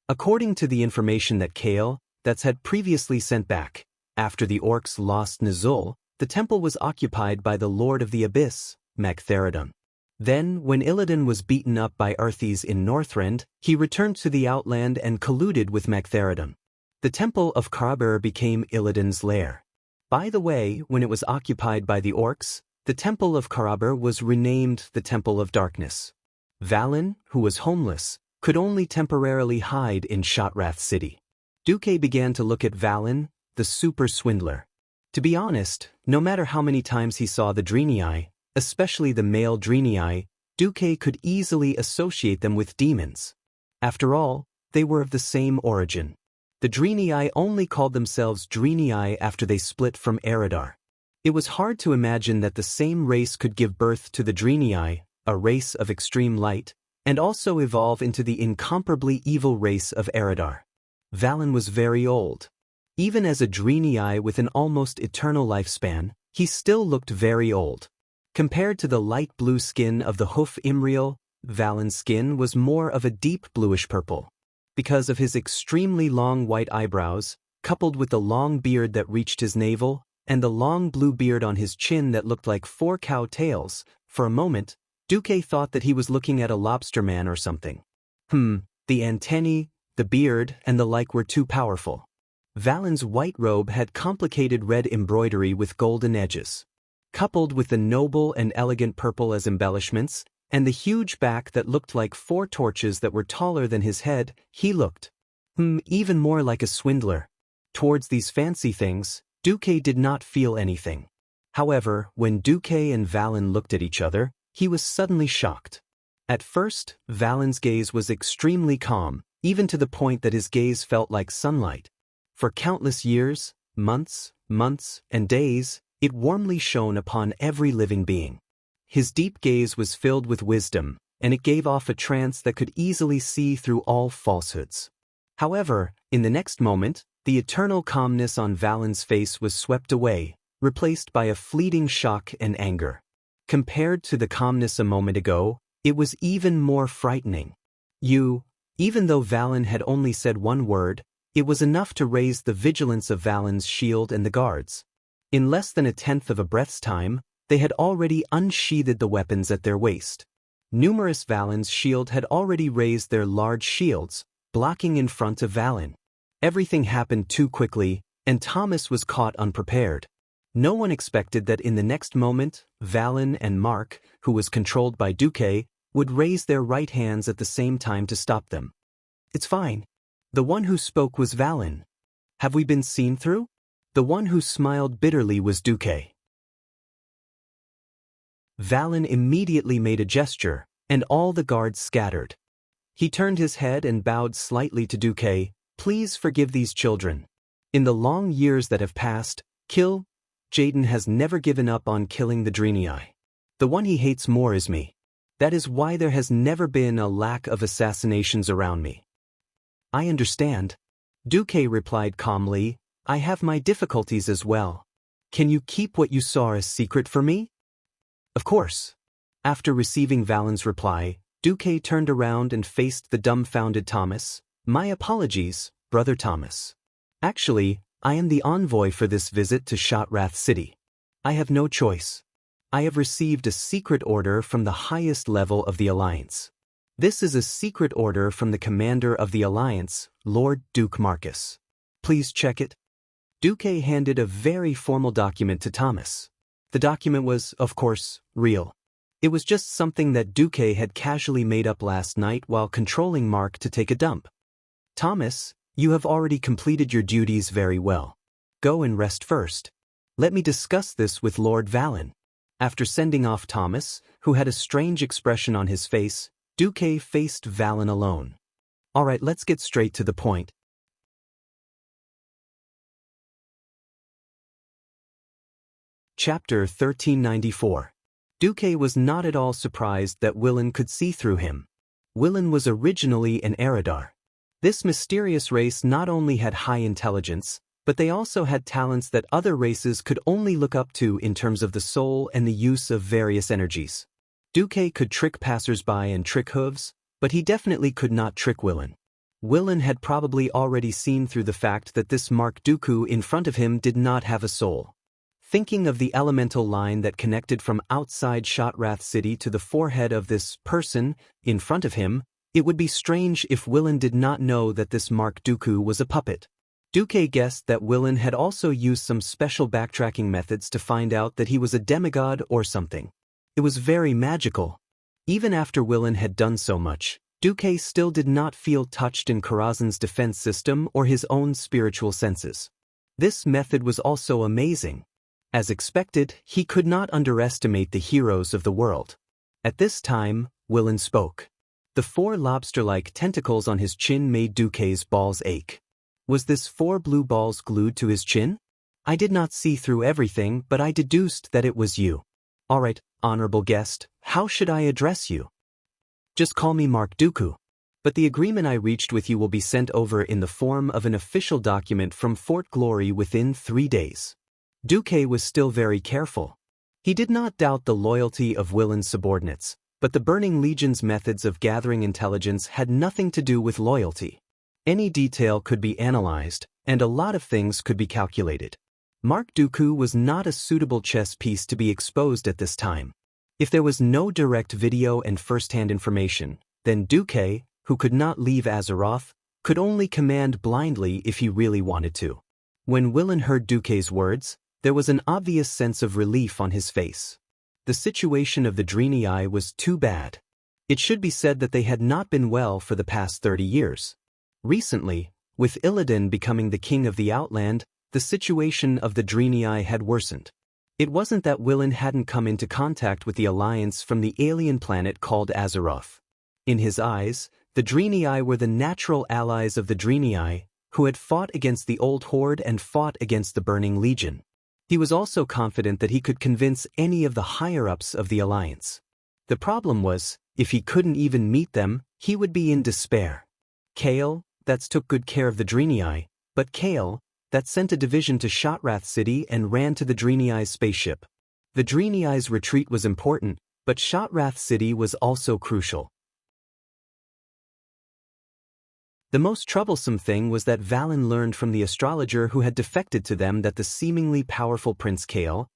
According to the information that Kale, that's had previously sent back, after the Orcs lost Nazul, the temple was occupied by the Lord of the Abyss, Magtheridon. Then, when Illidan was beaten up by Arthes in Northrend, he returned to the Outland and colluded with Magtheridon. The temple of Karaber became Illidan's lair. By the way, when it was occupied by the Orcs, the temple of Karaber was renamed the Temple of Darkness. Valin, who was homeless, could only temporarily hide in Shotrath City. Duque began to look at Valen, the super swindler. To be honest, no matter how many times he saw the Drenii, especially the male Drenii, Duque could easily associate them with demons. After all, they were of the same origin. The Drenii only called themselves Drenii after they split from Eridar. It was hard to imagine that the same race could give birth to the Drenii, a race of extreme light, and also evolve into the incomparably evil race of Eridar. Valen was very old. Even as a Drenii with an almost eternal lifespan, he still looked very old. Compared to the light blue skin of the Hoof Imriel, Valen's skin was more of a deep bluish purple. Because of his extremely long white eyebrows, coupled with the long beard that reached his navel, and the long blue beard on his chin that looked like 4 cow tails, for a moment, Duque thought that he was looking at a lobster man or something. The antennae, the beard, and the like were too powerful. Valen's white robe had complicated red embroidery with golden edges. Coupled with the noble and elegant purple as embellishments, and the huge back that looked like 4 torches that were taller than his head, he looked, even more like a swindler. Towards these fancy things, Duque did not feel anything. However, when Duque and Valen looked at each other, he was suddenly shocked. At first, Valen's gaze was extremely calm, even to the point that his gaze felt like sunlight. For countless years, months, and days, it warmly shone upon every living being. His deep gaze was filled with wisdom, and it gave off a trance that could easily see through all falsehoods. However, in the next moment, the eternal calmness on Valen's face was swept away, replaced by a fleeting shock and anger. Compared to the calmness a moment ago, it was even more frightening. Even though Valen had only said one word, it was enough to raise the vigilance of Valen's shield and the guards. In less than 1/10 of a breath's time, they had already unsheathed the weapons at their waist. Numerous Valen's shield had already raised their large shields, blocking in front of Valen. Everything happened too quickly, and Thomas was caught unprepared. No one expected that in the next moment, Valen and Mark, who was controlled by Duque, would raise their right hands at the same time to stop them. "It's fine." The one who spoke was Valen. "Have we been seen through?" The one who smiled bitterly was Duque. Valen immediately made a gesture, and all the guards scattered. He turned his head and bowed slightly to Duque. "Please forgive these children. In the long years that have passed, Jaden has never given up on killing the Drenii. The one he hates more is me. That is why there has never been a lack of assassinations around me." "I understand," Duque replied calmly. "I have my difficulties as well. Can you keep what you saw a secret for me?" "Of course." After receiving Valen's reply, Duque turned around and faced the dumbfounded Thomas. "My apologies, Brother Thomas. Actually, I am the envoy for this visit to Shotrath City. I have no choice. I have received a secret order from the highest level of the Alliance. This is a secret order from the commander of the Alliance, Lord Duke Marcus. Please check it." Duque handed a very formal document to Thomas. The document was, of course, real. It was just something that Duque had casually made up last night while controlling Mark to take a dump. "Thomas, you have already completed your duties very well. Go and rest first. Let me discuss this with Lord Valen." After sending off Thomas, who had a strange expression on his face, Duque faced Valen alone. "All right, let's get straight to the point." Chapter 1394. Duque was not at all surprised that Willen could see through him. Willen was originally an Eridar. This mysterious race not only had high intelligence, but they also had talents that other races could only look up to in terms of the soul and the use of various energies. Duque could trick passers-by and trick hooves, but he definitely could not trick Willen. Willen had probably already seen through the fact that this Mark Dooku in front of him did not have a soul. Thinking of the elemental line that connected from outside Shotrath City to the forehead of this person in front of him, it would be strange if Willen did not know that this Mark Dooku was a puppet. Duque guessed that Willen had also used some special backtracking methods to find out that he was a demigod or something. It was very magical. Even after Willen had done so much, Duque still did not feel touched in Karazhan's defense system or his own spiritual senses. This method was also amazing. As expected, he could not underestimate the heroes of the world. At this time, Willin spoke. The 4 lobster-like tentacles on his chin made Duque's balls ache. Was this 4 blue balls glued to his chin? I did not see through everything, but I deduced that it was you. Alright, honorable guest, how should I address you? Just call me Mark Dooku. But the agreement I reached with you will be sent over in the form of an official document from Fort Glory within 3 days. Duque was still very careful. He did not doubt the loyalty of Willin's subordinates, but the Burning Legion's methods of gathering intelligence had nothing to do with loyalty. Any detail could be analyzed, and a lot of things could be calculated. Mark Dooku was not a suitable chess piece to be exposed at this time. If there was no direct video and first-hand information, then Duque, who could not leave Azeroth, could only command blindly if he really wanted to. When Willin heard Duque's words, there was an obvious sense of relief on his face. The situation of the Draenei was too bad. It should be said that they had not been well for the past 30 years. Recently, with Illidan becoming the king of the Outland, the situation of the Draenei had worsened. It wasn't that Willin hadn't come into contact with the Alliance from the alien planet called Azeroth. In his eyes, the Draenei were the natural allies of the Draenei, who had fought against the Old Horde and fought against the Burning Legion. He was also confident that he could convince any of the higher-ups of the Alliance. The problem was, if he couldn't even meet them, he would be in despair. Kael, that's took good care of the Draenei, but Kael, that sent a division to Shotrath City and ran to the Draenei's spaceship. The Draenei's retreat was important, but Shotrath City was also crucial. The most troublesome thing was that Valen learned from the astrologer who had defected to them that the seemingly powerful Prince Kael,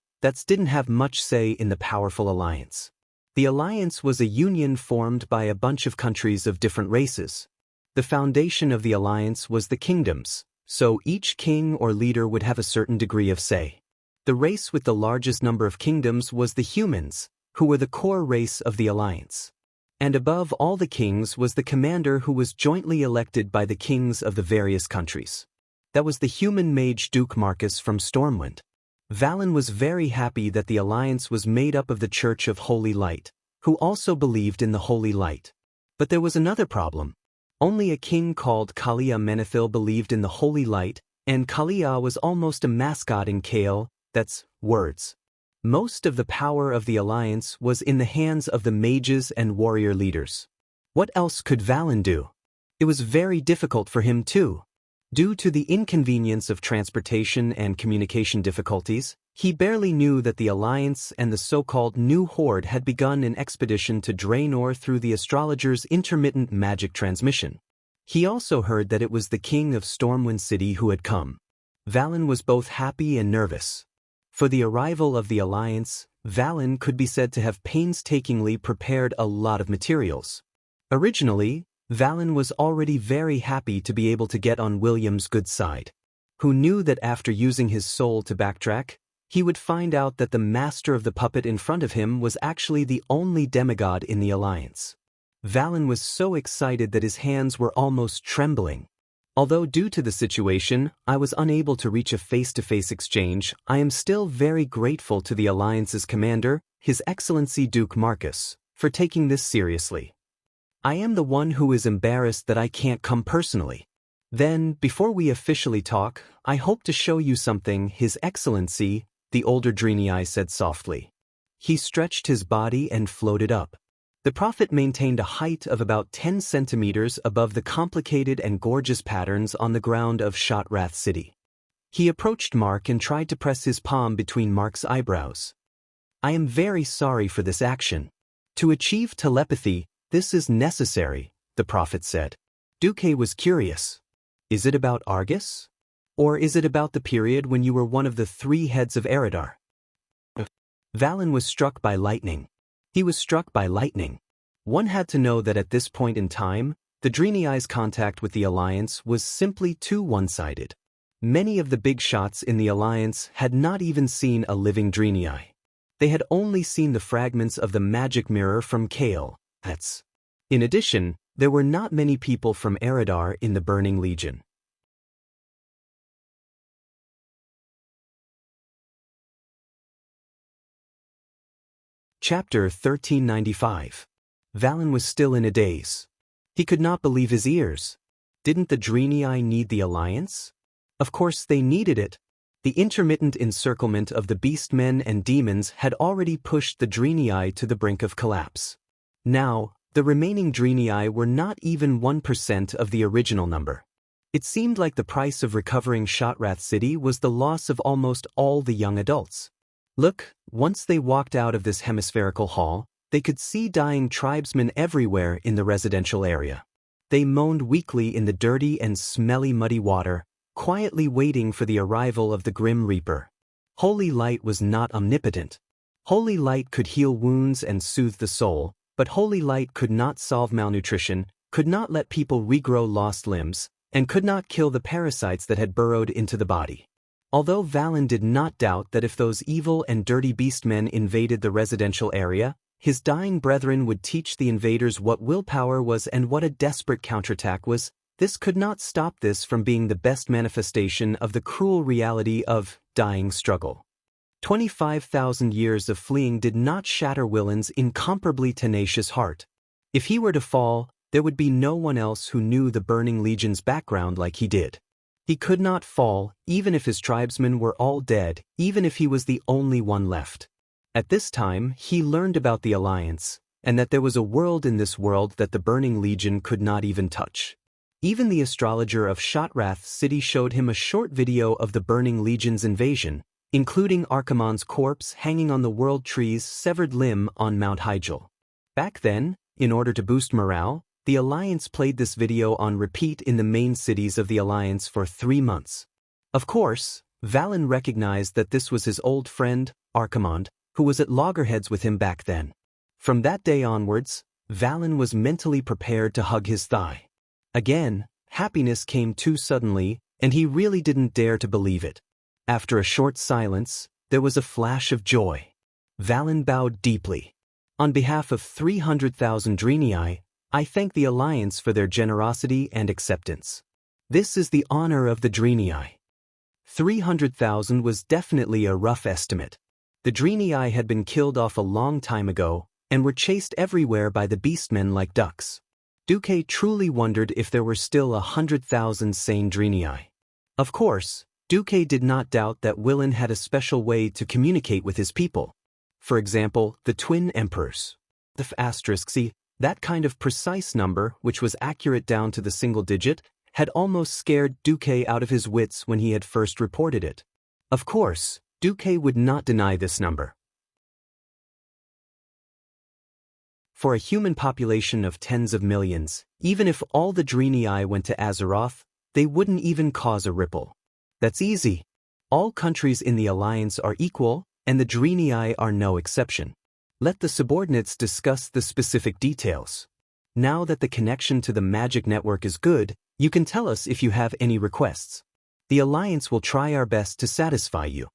didn't have much say in the powerful alliance. The alliance was a union formed by a bunch of countries of different races. The foundation of the alliance was the kingdoms, so each king or leader would have a certain degree of say. The race with the largest number of kingdoms was the humans, who were the core race of the alliance. And above all the kings was the commander who was jointly elected by the kings of the various countries. That was the human mage Duke Marcus from Stormwind. Valen was very happy that the alliance was made up of the Church of Holy Light, who also believed in the Holy Light. But there was another problem. Only a king called Kalia Menethil believed in the Holy Light, and Kalia was almost a mascot in Kael, that's words. Most of the power of the alliance was in the hands of the mages and warrior leaders. What else could Valen do? It was very difficult for him too. Due to the inconvenience of transportation and communication difficulties, he barely knew that the Alliance and the so-called New Horde had begun an expedition to Draenor through the astrologer's intermittent magic transmission. He also heard that it was the king of Stormwind City who had come. Valen was both happy and nervous. For the arrival of the Alliance, Valen could be said to have painstakingly prepared a lot of materials. Originally, Valen was already very happy to be able to get on William's good side. Who knew that after using his soul to backtrack, he would find out that the master of the puppet in front of him was actually the only demigod in the Alliance. Valen was so excited that his hands were almost trembling. Although due to the situation, I was unable to reach a face-to-face exchange, I am still very grateful to the Alliance's commander, His Excellency Duke Marcus, for taking this seriously. I am the one who is embarrassed that I can't come personally. Then, before we officially talk, I hope to show you something, His Excellency, the older Draenei said softly. He stretched his body and floated up. The prophet maintained a height of about 10 centimeters above the complicated and gorgeous patterns on the ground of Shotrath City. He approached Mark and tried to press his palm between Mark's eyebrows. I am very sorry for this action. To achieve telepathy, this is necessary, the prophet said. Duque was curious. Is it about Argus? Or is it about the period when you were one of the 3 heads of Eridar? Valen was struck by lightning. He was struck by lightning. One had to know that at this point in time, the Draenei's contact with the Alliance was simply too one-sided. Many of the big shots in the Alliance had not even seen a living Draenei. They had only seen the fragments of the magic mirror from Kael. In addition, There were not many people from Eridar in the Burning Legion. Chapter 1395. Valen was still in a daze. He could not believe his ears. Didn't the Draenei need the alliance? Of course they needed it. The intermittent encirclement of the beastmen and demons had already pushed the Draenei to the brink of collapse. Now, the remaining Draenei were not even 1% of the original number. It seemed like the price of recovering Shotrath City was the loss of almost all the young adults. Look, once they walked out of this hemispherical hall, they could see dying tribesmen everywhere in the residential area. They moaned weakly in the dirty and smelly muddy water, quietly waiting for the arrival of the Grim Reaper. Holy Light was not omnipotent. Holy Light could heal wounds and soothe the soul, but Holy Light could not solve malnutrition, could not let people regrow lost limbs, and could not kill the parasites that had burrowed into the body. Although Valen did not doubt that if those evil and dirty beastmen invaded the residential area, his dying brethren would teach the invaders what willpower was and what a desperate counterattack was, this could not stop this from being the best manifestation of the cruel reality of dying struggle. 25,000 years of fleeing did not shatter Willen's incomparably tenacious heart. If he were to fall, there would be no one else who knew the Burning Legion's background like he did. He could not fall, even if his tribesmen were all dead, even if he was the only one left. At this time, he learned about the Alliance, and that there was a world in this world that the Burning Legion could not even touch. Even the astrologer of Shotrath City showed him a short video of the Burning Legion's invasion, including Archimonde's corpse hanging on the World Tree's severed limb on Mount Hyjal. Back then, in order to boost morale, the Alliance played this video on repeat in the main cities of the Alliance for 3 months. Of course, Valen recognized that this was his old friend, Archimonde, who was at loggerheads with him back then. From that day onwards, Valen was mentally prepared to hug his thigh. Again, happiness came too suddenly, and he really didn't dare to believe it. After a short silence, there was a flash of joy. Valen bowed deeply. On behalf of 300,000 Draenei, I thank the Alliance for their generosity and acceptance. This is the honor of the Draenei. 300,000 was definitely a rough estimate. The Draenei had been killed off a long time ago, and were chased everywhere by the beastmen like ducks. Duque truly wondered if there were still 100,000 sane Draenei. Of course, Duque did not doubt that Willen had a special way to communicate with his people. For example, the twin emperors. That kind of precise number, which was accurate down to the single digit, had almost scared Duque out of his wits when he had first reported it. Of course, Duque would not deny this number. For a human population of tens of millions, even if all the Draenei went to Azeroth, they wouldn't even cause a ripple. That's easy. All countries in the Alliance are equal, and the Draenei are no exception. Let the subordinates discuss the specific details. Now that the connection to the magic network is good, you can tell us if you have any requests. The Alliance will try our best to satisfy you.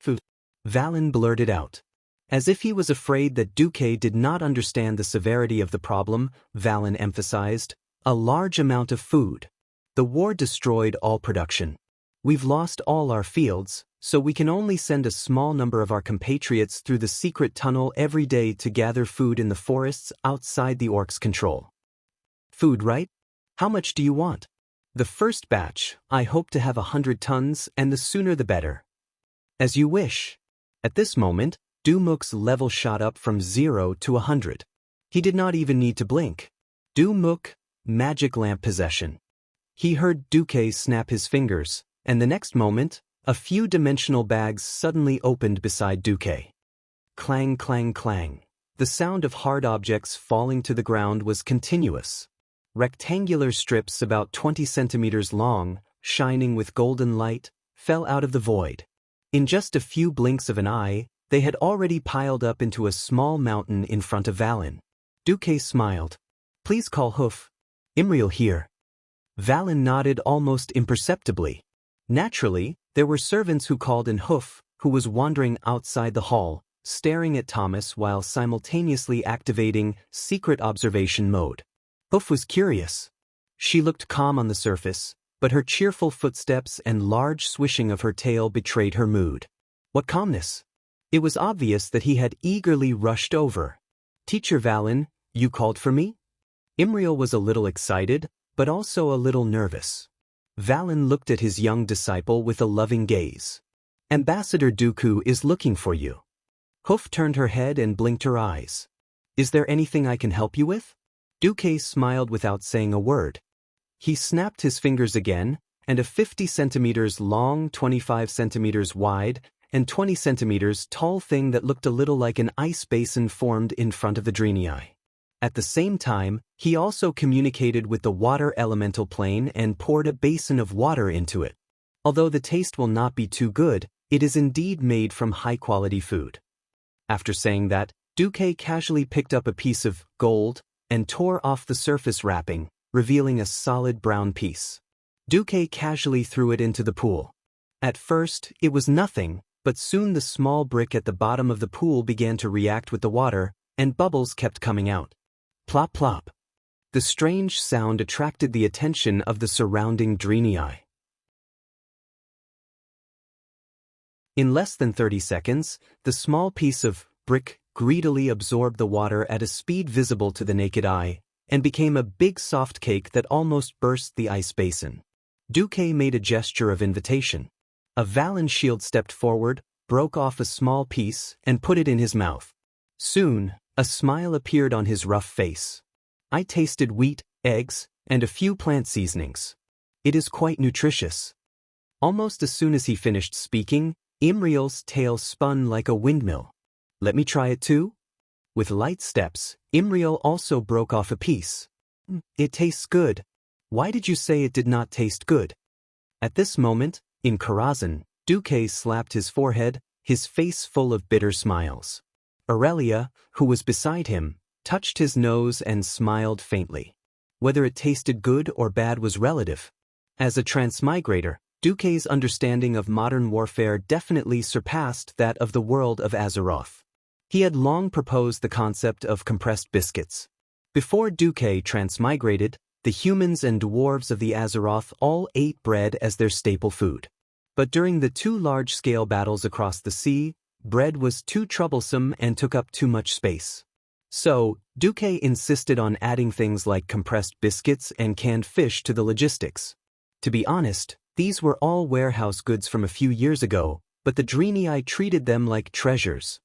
Food. Valen blurted out. As if he was afraid that Duque did not understand the severity of the problem, Valen emphasized, a large amount of food. The war destroyed all production. We've lost all our fields, so we can only send a small number of our compatriots through the secret tunnel every day to gather food in the forests outside the orcs' control. Food, right? How much do you want? The first batch, I hope to have 100 tons, and the sooner the better. As you wish. At this moment, Dumuk's level shot up from 0 to 100. He did not even need to blink. Dumuk, magic lamp possession. He heard Duque snap his fingers, and the next moment, a few dimensional bags suddenly opened beside Duque. Clang, clang, clang. The sound of hard objects falling to the ground was continuous. Rectangular strips about 20 centimeters long, shining with golden light, fell out of the void. In just a few blinks of an eye, they had already piled up into a small mountain in front of Valen. Duque smiled. Please call Hoof. Imriel here. Valen nodded almost imperceptibly. Naturally, there were servants who called in Hoof, who was wandering outside the hall, staring at Thomas while simultaneously activating secret observation mode. Hoof was curious. She looked calm on the surface, but her cheerful footsteps and large swishing of her tail betrayed her mood. What calmness! It was obvious that he had eagerly rushed over. "Teacher Valen, you called for me?" Imriel was a little excited, but also a little nervous. Valen looked at his young disciple with a loving gaze. "Ambassador Dooku is looking for you." Hoof turned her head and blinked her eyes. "Is there anything I can help you with?" Dooku smiled without saying a word. He snapped his fingers again, and a 50 centimeters long, 25 centimeters wide, and 20 centimeters tall thing that looked a little like an ice basin formed in front of the Drenii. At the same time, he also communicated with the water elemental plane and poured a basin of water into it. Although the taste will not be too good, it is indeed made from high-quality food. After saying that, Dooku casually picked up a piece of gold and tore off the surface wrapping, revealing a solid brown piece. Dooku casually threw it into the pool. At first, it was nothing, but soon the small brick at the bottom of the pool began to react with the water, and bubbles kept coming out. Plop plop. The strange sound attracted the attention of the surrounding Drenii. In less than 30 seconds, the small piece of brick greedily absorbed the water at a speed visible to the naked eye, and became a big soft cake that almost burst the ice basin. Dooku made a gesture of invitation. A Valen shield stepped forward, broke off a small piece, and put it in his mouth. Soon, a smile appeared on his rough face. "I tasted wheat, eggs, and a few plant seasonings. It is quite nutritious." Almost as soon as he finished speaking, Imriel's tail spun like a windmill. "Let me try it too?" With light steps, Imriel also broke off a piece. "It tastes good. Why did you say it did not taste good?" At this moment, in Karazhan, Dooku slapped his forehead, his face full of bitter smiles. Aurelia, who was beside him, touched his nose and smiled faintly. Whether it tasted good or bad was relative. As a transmigrator, Dooku's understanding of modern warfare definitely surpassed that of the world of Azeroth. He had long proposed the concept of compressed biscuits. Before Dooku transmigrated, the humans and dwarves of the Azeroth all ate bread as their staple food. But during the two large-scale battles across the sea, bread was too troublesome and took up too much space. So, Dooku insisted on adding things like compressed biscuits and canned fish to the logistics. To be honest, these were all warehouse goods from a few years ago, but the Drenii treated them like treasures.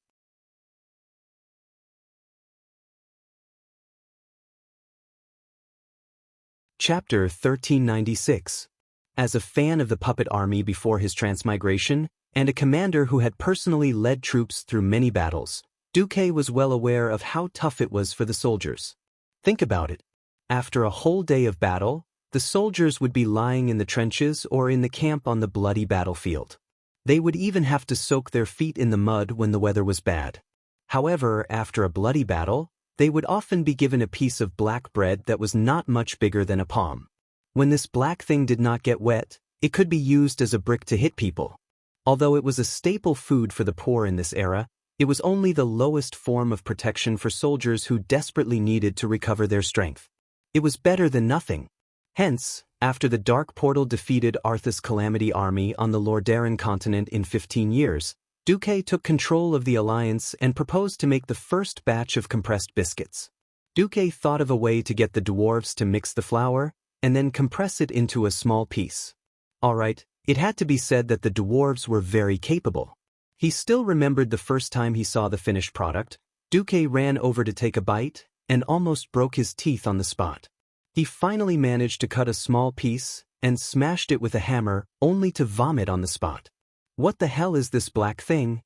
Chapter 1396. As a fan of the puppet army before his transmigration, and a commander who had personally led troops through many battles, Dooku was well aware of how tough it was for the soldiers. Think about it. After a whole day of battle, the soldiers would be lying in the trenches or in the camp on the bloody battlefield. They would even have to soak their feet in the mud when the weather was bad. However, after a bloody battle, they would often be given a piece of black bread that was not much bigger than a palm. When this black thing did not get wet, it could be used as a brick to hit people. Although it was a staple food for the poor in this era, it was only the lowest form of protection for soldiers who desperately needed to recover their strength. It was better than nothing. Hence, after the Dark Portal defeated Arthas' Calamity army on the Lordaeron continent in 15 years, Dooku took control of the alliance and proposed to make the first batch of compressed biscuits. Dooku thought of a way to get the dwarves to mix the flour, and then compress it into a small piece. Alright, it had to be said that the dwarves were very capable. He still remembered the first time he saw the finished product. Dooku ran over to take a bite, and almost broke his teeth on the spot. He finally managed to cut a small piece, and smashed it with a hammer, only to vomit on the spot. "What the hell is this black thing?"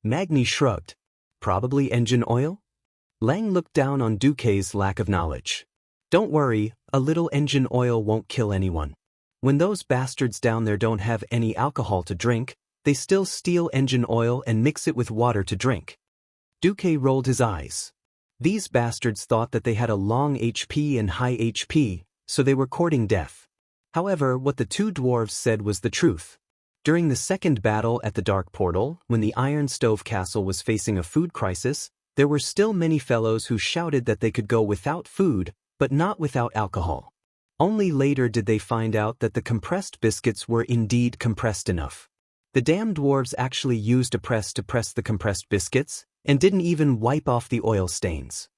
Magni shrugged. "Probably engine oil?" Lang looked down on Dooku's lack of knowledge. "Don't worry, a little engine oil won't kill anyone. When those bastards down there don't have any alcohol to drink, they still steal engine oil and mix it with water to drink." Dooku rolled his eyes. These bastards thought that they had a long HP and high HP, so they were courting death. However, what the two dwarves said was the truth. During the second battle at the Dark Portal, when the Iron Stove Castle was facing a food crisis, there were still many fellows who shouted that they could go without food, but not without alcohol. Only later did they find out that the compressed biscuits were indeed compressed enough. The damn dwarves actually used a press to press the compressed biscuits, and didn't even wipe off the oil stains.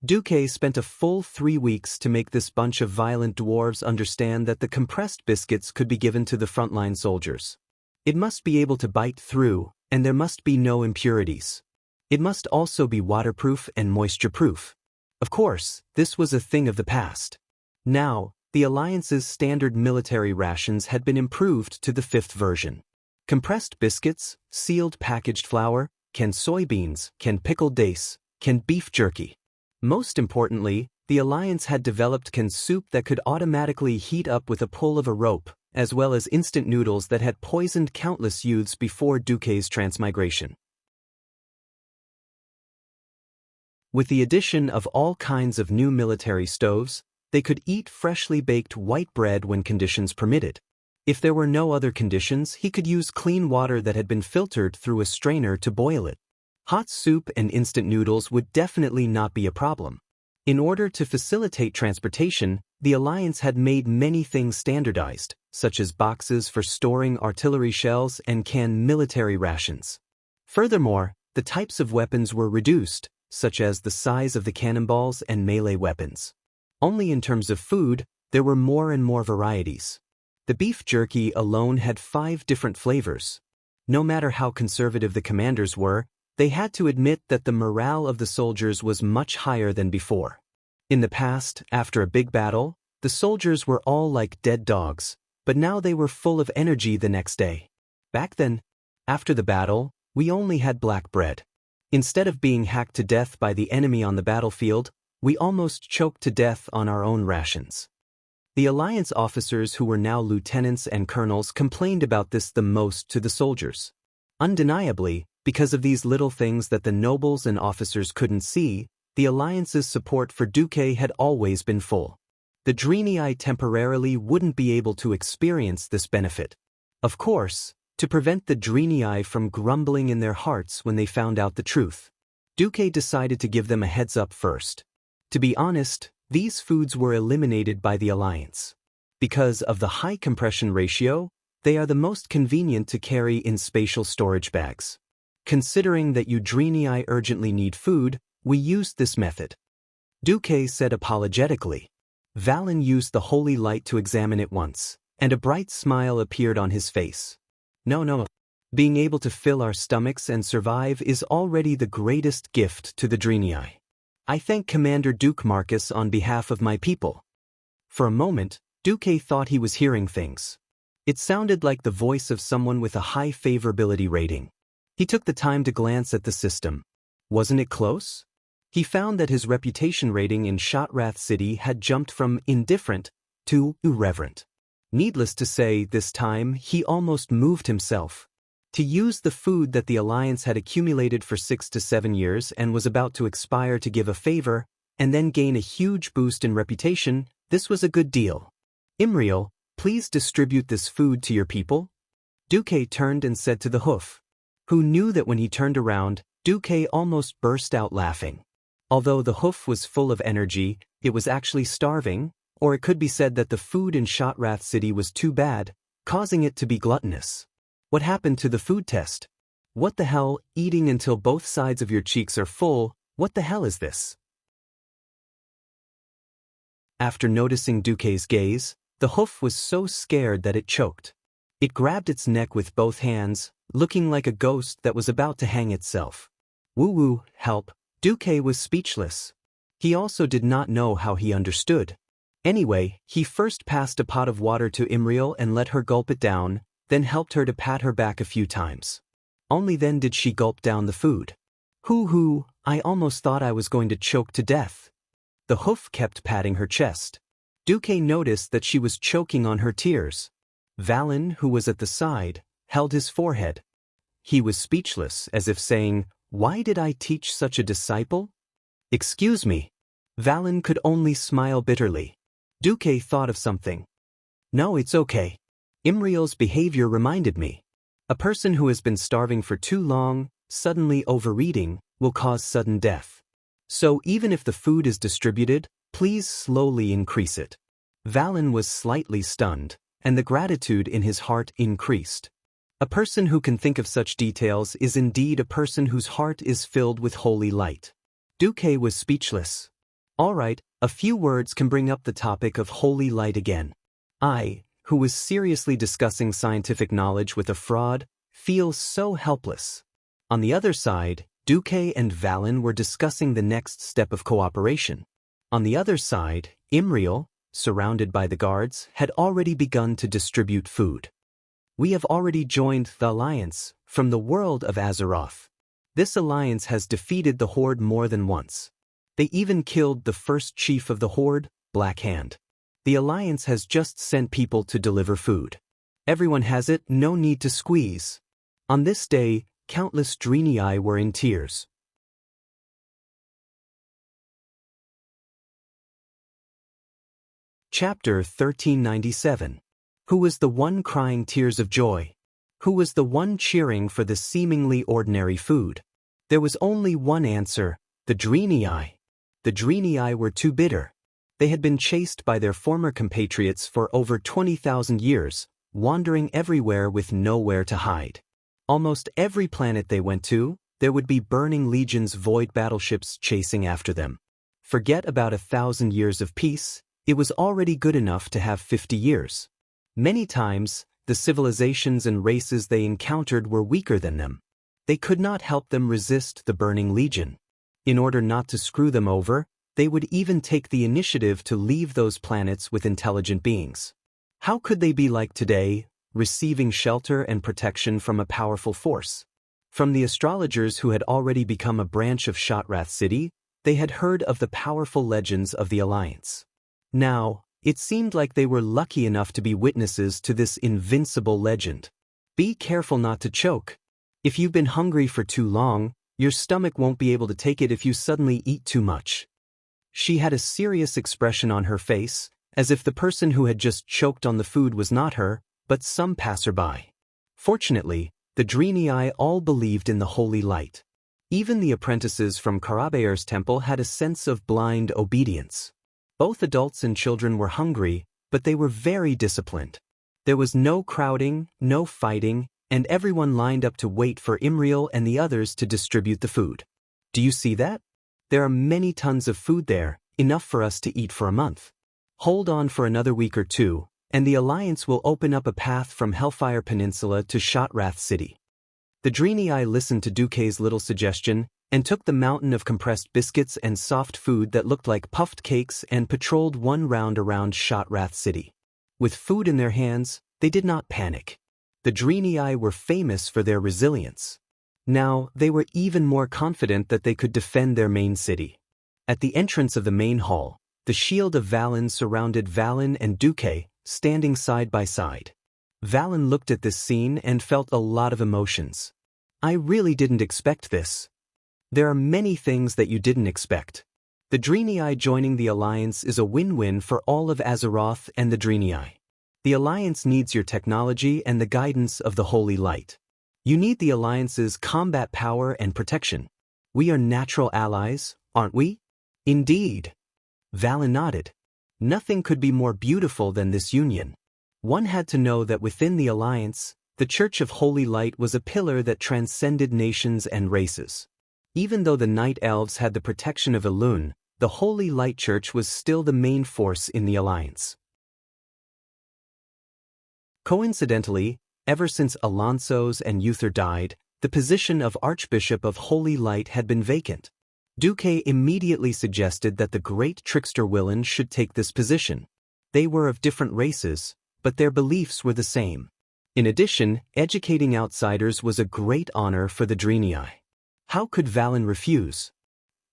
Duque spent a full 3 weeks to make this bunch of violent dwarves understand that the compressed biscuits could be given to the frontline soldiers. It must be able to bite through, and there must be no impurities. It must also be waterproof and moisture-proof. Of course, this was a thing of the past. Now, the Alliance's standard military rations had been improved to the 5th version. Compressed biscuits, sealed packaged flour, canned soybeans, canned pickled dace, canned beef jerky. Most importantly, the Alliance had developed canned soup that could automatically heat up with a pull of a rope, as well as instant noodles that had poisoned countless youths before Duque's transmigration. With the addition of all kinds of new military stoves, they could eat freshly baked white bread when conditions permitted. If there were no other conditions, he could use clean water that had been filtered through a strainer to boil it. Hot soup and instant noodles would definitely not be a problem. In order to facilitate transportation, the Alliance had made many things standardized, such as boxes for storing artillery shells and canned military rations. Furthermore, the types of weapons were reduced, such as the size of the cannonballs and melee weapons. Only in terms of food, there were more and more varieties. The beef jerky alone had 5 different flavors. No matter how conservative the commanders were, they had to admit that the morale of the soldiers was much higher than before. In the past, after a big battle, the soldiers were all like dead dogs, but now they were full of energy the next day. Back then, after the battle, we only had black bread. Instead of being hacked to death by the enemy on the battlefield, we almost choked to death on our own rations. The Alliance officers who were now lieutenants and colonels complained about this the most to the soldiers. Undeniably, because of these little things that the nobles and officers couldn't see, the Alliance's support for Duque had always been full. The Drenii temporarily wouldn't be able to experience this benefit. Of course, to prevent the Drenii from grumbling in their hearts when they found out the truth, Duque decided to give them a heads up first. To be honest, these foods were eliminated by the Alliance. Because of the high compression ratio, they are the most convenient to carry in spatial storage bags. Considering that you Drenii urgently need food, we used this method. Duque said apologetically. Valin used the holy light to examine it once, and a bright smile appeared on his face. No. Being able to fill our stomachs and survive is already the greatest gift to the Drenii. I thank Commander Duke Marcus on behalf of my people. For a moment, Duque thought he was hearing things. It sounded like the voice of someone with a high favorability rating. He took the time to glance at the system. Wasn't it close? He found that his reputation rating in Shotrath City had jumped from indifferent to irreverent. Needless to say, this time he almost moved himself. To use the food that the Alliance had accumulated for 6 to 7 years and was about to expire to give a favor, and then gain a huge boost in reputation, this was a good deal. Immortal, please distribute this food to your people. Duque turned and said to the hoof, who knew that when he turned around, Duque almost burst out laughing. Although the hoof was full of energy, it was actually starving, or it could be said that the food in Shotrath City was too bad, causing it to be gluttonous. What happened to the food test? What the hell, eating until both sides of your cheeks are full, what the hell is this? After noticing Duque's gaze, the hoof was so scared that it choked. It grabbed its neck with both hands, looking like a ghost that was about to hang itself. Woo-woo, help. Duque was speechless. He also did not know how he understood. Anyway, he first passed a pot of water to Immortal and let her gulp it down, then helped her to pat her back a few times. Only then did she gulp down the food. Hoo-hoo, I almost thought I was going to choke to death. The hoof kept patting her chest. Duque noticed that she was choking on her tears. Valin, who was at the side, held his forehead. He was speechless, as if saying, "Why did I teach such a disciple?" "Excuse me." Valin could only smile bitterly. Duque thought of something. "No, it's okay. Immortal's behavior reminded me. A person who has been starving for too long, suddenly overeating, will cause sudden death. So even if the food is distributed, Please slowly increase it. Valen was slightly stunned, and the gratitude in his heart increased. A person who can think of such details is indeed a person whose heart is filled with holy light. Duque was speechless. All right, a few words can bring up the topic of holy light again. I, who was seriously discussing scientific knowledge with a fraud, feel so helpless. On the other side, Duque and Valen were discussing the next step of cooperation. On the other side, Immortal, surrounded by the guards, had already begun to distribute food. We have already joined the alliance from the world of Azeroth. This alliance has defeated the Horde more than once. They even killed the first chief of the Horde, Black Hand. The alliance has just sent people to deliver food. Everyone has it, no need to squeeze. On this day, countless Draenei were in tears. Chapter 1397. Who was the one crying tears of joy? Who was the one cheering for the seemingly ordinary food? There was only one answer, the Draenei. The Draenei were too bitter. They had been chased by their former compatriots for over 20,000 years, wandering everywhere with nowhere to hide. Almost every planet they went to, there would be burning legions void battleships chasing after them. Forget about 1,000 years of peace, it was already good enough to have 50 years. Many times, the civilizations and races they encountered were weaker than them. They could not help them resist the burning legion. In order not to screw them over, they would even take the initiative to leave those planets with intelligent beings. How could they be like today, receiving shelter and protection from a powerful force? From the astrologers who had already become a branch of Shotrath City, they had heard of the powerful legends of the Alliance. Now, it seemed like they were lucky enough to be witnesses to this invincible legend. Be careful not to choke. If you've been hungry for too long, your stomach won't be able to take it if you suddenly eat too much. She had a serious expression on her face, as if the person who had just choked on the food was not her, but some passerby. Fortunately, the Draenei all believed in the holy light. Even the apprentices from Karabeir's temple had a sense of blind obedience. Both adults and children were hungry, but they were very disciplined. There was no crowding, no fighting, and everyone lined up to wait for Immortal and the others to distribute the food. Do you see that? There are many tons of food there, enough for us to eat for a month. Hold on for another week or two, and the Alliance will open up a path from Hellfire Peninsula to Shotrath City. The Draenei listened to Duque's little suggestion, and took the mountain of compressed biscuits and soft food that looked like puffed cakes and patrolled one round around Shotrath City. With food in their hands, they did not panic. The Draenei were famous for their resilience. Now, they were even more confident that they could defend their main city. At the entrance of the main hall, the shield of Valen surrounded Valen and Duque, standing side by side. Valen looked at this scene and felt a lot of emotions. I really didn't expect this. There are many things that you didn't expect. The Draenei joining the Alliance is a win-win for all of Azeroth and the Draenei. The Alliance needs your technology and the guidance of the Holy Light. You need the Alliance's combat power and protection. We are natural allies, aren't we? Indeed. Valen nodded. Nothing could be more beautiful than this union. One had to know that within the Alliance, the Church of Holy Light was a pillar that transcended nations and races. Even though the Night Elves had the protection of Elune, the Holy Light Church was still the main force in the Alliance. Coincidentally, ever since Alonso's and Uther died, the position of Archbishop of Holy Light had been vacant. Duque immediately suggested that the great trickster Willan should take this position. They were of different races, but their beliefs were the same. In addition, educating outsiders was a great honor for the Draenei. How could Valen refuse?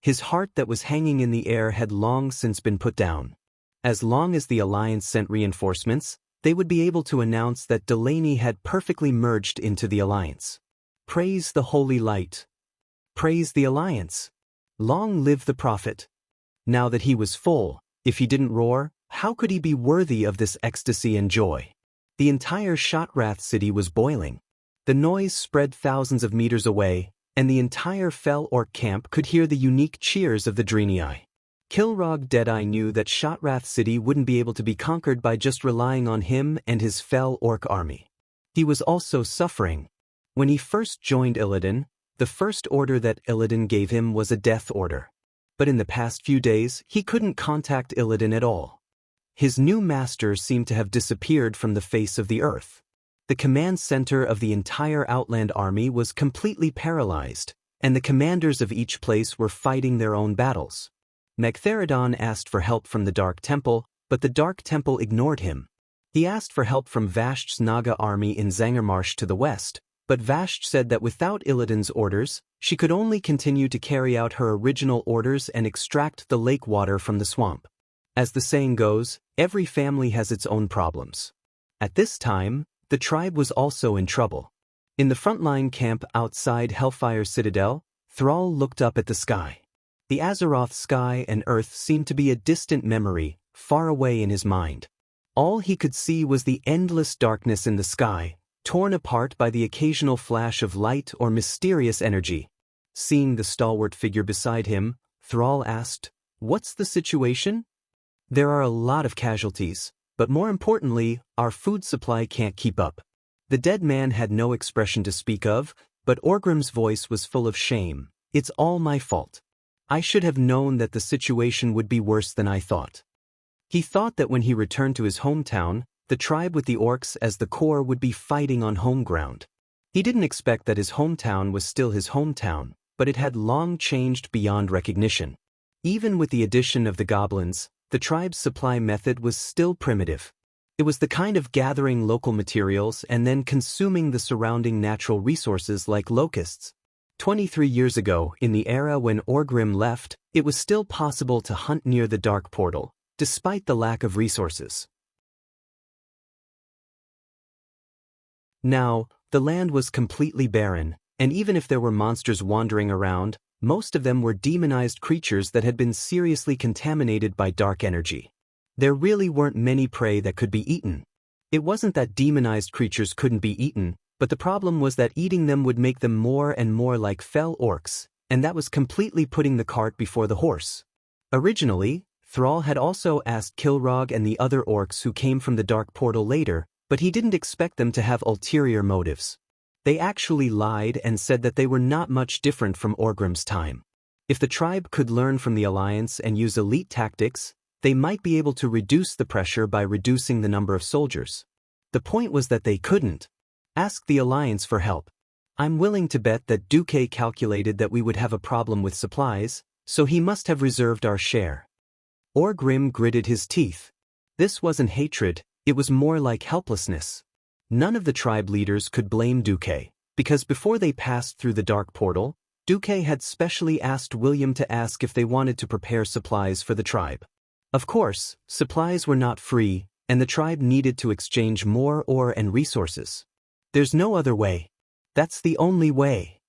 His heart that was hanging in the air had long since been put down. As long as the Alliance sent reinforcements, they would be able to announce that Delaney had perfectly merged into the Alliance. Praise the Holy Light. Praise the Alliance. Long live the Prophet. Now that he was full, if he didn't roar, how could he be worthy of this ecstasy and joy? The entire Shotrath City was boiling. The noise spread thousands of meters away, and the entire Fel Orc camp could hear the unique cheers of the Draenei. Kilrog Deadeye knew that Shotrath City wouldn't be able to be conquered by just relying on him and his fell orc army. He was also suffering. When he first joined Illidan, the first order that Illidan gave him was a death order. But in the past few days, he couldn't contact Illidan at all. His new master seemed to have disappeared from the face of the earth. The command center of the entire Outland army was completely paralyzed, and the commanders of each place were fighting their own battles. Megtheridon asked for help from the Dark Temple, but the Dark Temple ignored him. He asked for help from Vasht's Naga army in Zangarmarsh to the west, but Vasht said that without Illidan's orders, she could only continue to carry out her original orders and extract the lake water from the swamp. As the saying goes, every family has its own problems. At this time, the tribe was also in trouble. In the frontline camp outside Hellfire Citadel, Thrall looked up at the sky. The Azeroth sky and earth seemed to be a distant memory, far away in his mind. All he could see was the endless darkness in the sky, torn apart by the occasional flash of light or mysterious energy. Seeing the stalwart figure beside him, Thrall asked, "What's the situation?" "There are a lot of casualties, but more importantly, our food supply can't keep up." The dead man had no expression to speak of, but Orgrim's voice was full of shame. "It's all my fault. I should have known that the situation would be worse than I thought." He thought that when he returned to his hometown, the tribe with the orcs as the core would be fighting on home ground. He didn't expect that his hometown was still his hometown, but it had long changed beyond recognition. Even with the addition of the goblins, the tribe's supply method was still primitive. It was the kind of gathering local materials and then consuming the surrounding natural resources like locusts. 23 years ago, in the era when Orgrim left, it was still possible to hunt near the Dark Portal, despite the lack of resources. Now, the land was completely barren, and even if there were monsters wandering around, most of them were demonized creatures that had been seriously contaminated by dark energy. There really weren't many prey that could be eaten. It wasn't that demonized creatures couldn't be eaten, but the problem was that eating them would make them more and more like fell orcs, and that was completely putting the cart before the horse. Originally, Thrall had also asked Kilrog and the other orcs who came from the Dark Portal later, but he didn't expect them to have ulterior motives. They actually lied and said that they were not much different from Orgrim's time. If the tribe could learn from the Alliance and use elite tactics, they might be able to reduce the pressure by reducing the number of soldiers. The point was that they couldn't. Ask the Alliance for help. I'm willing to bet that Duque calculated that we would have a problem with supplies, so he must have reserved our share. Orgrim gritted his teeth. This wasn't hatred, it was more like helplessness. None of the tribe leaders could blame Duque, because before they passed through the Dark Portal, Duque had specially asked William to ask if they wanted to prepare supplies for the tribe. Of course, supplies were not free, and the tribe needed to exchange more ore and resources. There's no other way. That's the only way.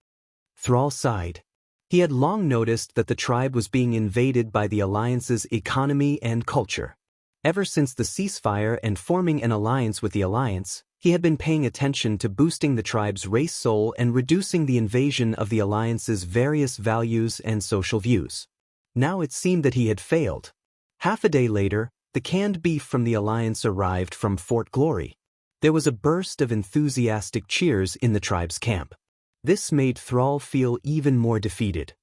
Thrall sighed. He had long noticed that the tribe was being invaded by the Alliance's economy and culture. Ever since the ceasefire and forming an alliance with the Alliance, he had been paying attention to boosting the tribe's race soul and reducing the invasion of the Alliance's various values and social views. Now it seemed that he had failed. Half a day later, the canned beef from the Alliance arrived from Fort Glory. There was a burst of enthusiastic cheers in the tribe's camp. This made Thrall feel even more defeated.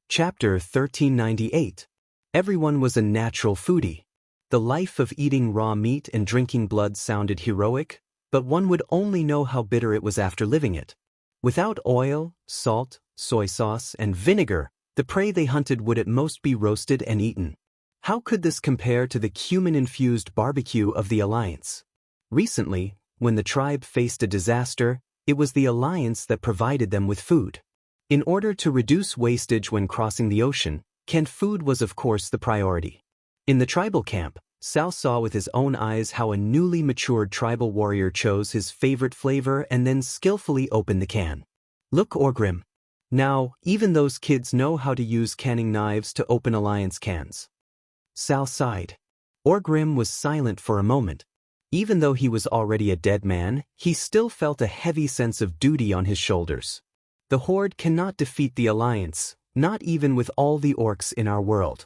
Chapter 1398. Everyone was a natural foodie. The life of eating raw meat and drinking blood sounded heroic, but one would only know how bitter it was after living it. Without oil, salt, soy sauce, and vinegar, the prey they hunted would at most be roasted and eaten. How could this compare to the cumin-infused barbecue of the Alliance? Recently, when the tribe faced a disaster, it was the Alliance that provided them with food. In order to reduce wastage when crossing the ocean, canned food was of course the priority. In the tribal camp, Sal saw with his own eyes how a newly matured tribal warrior chose his favorite flavor and then skillfully opened the can. Look, Orgrim. Now, even those kids know how to use canning knives to open Alliance cans. Sal sighed. Orgrim was silent for a moment. Even though he was already a dead man, he still felt a heavy sense of duty on his shoulders. The Horde cannot defeat the Alliance, not even with all the orcs in our world.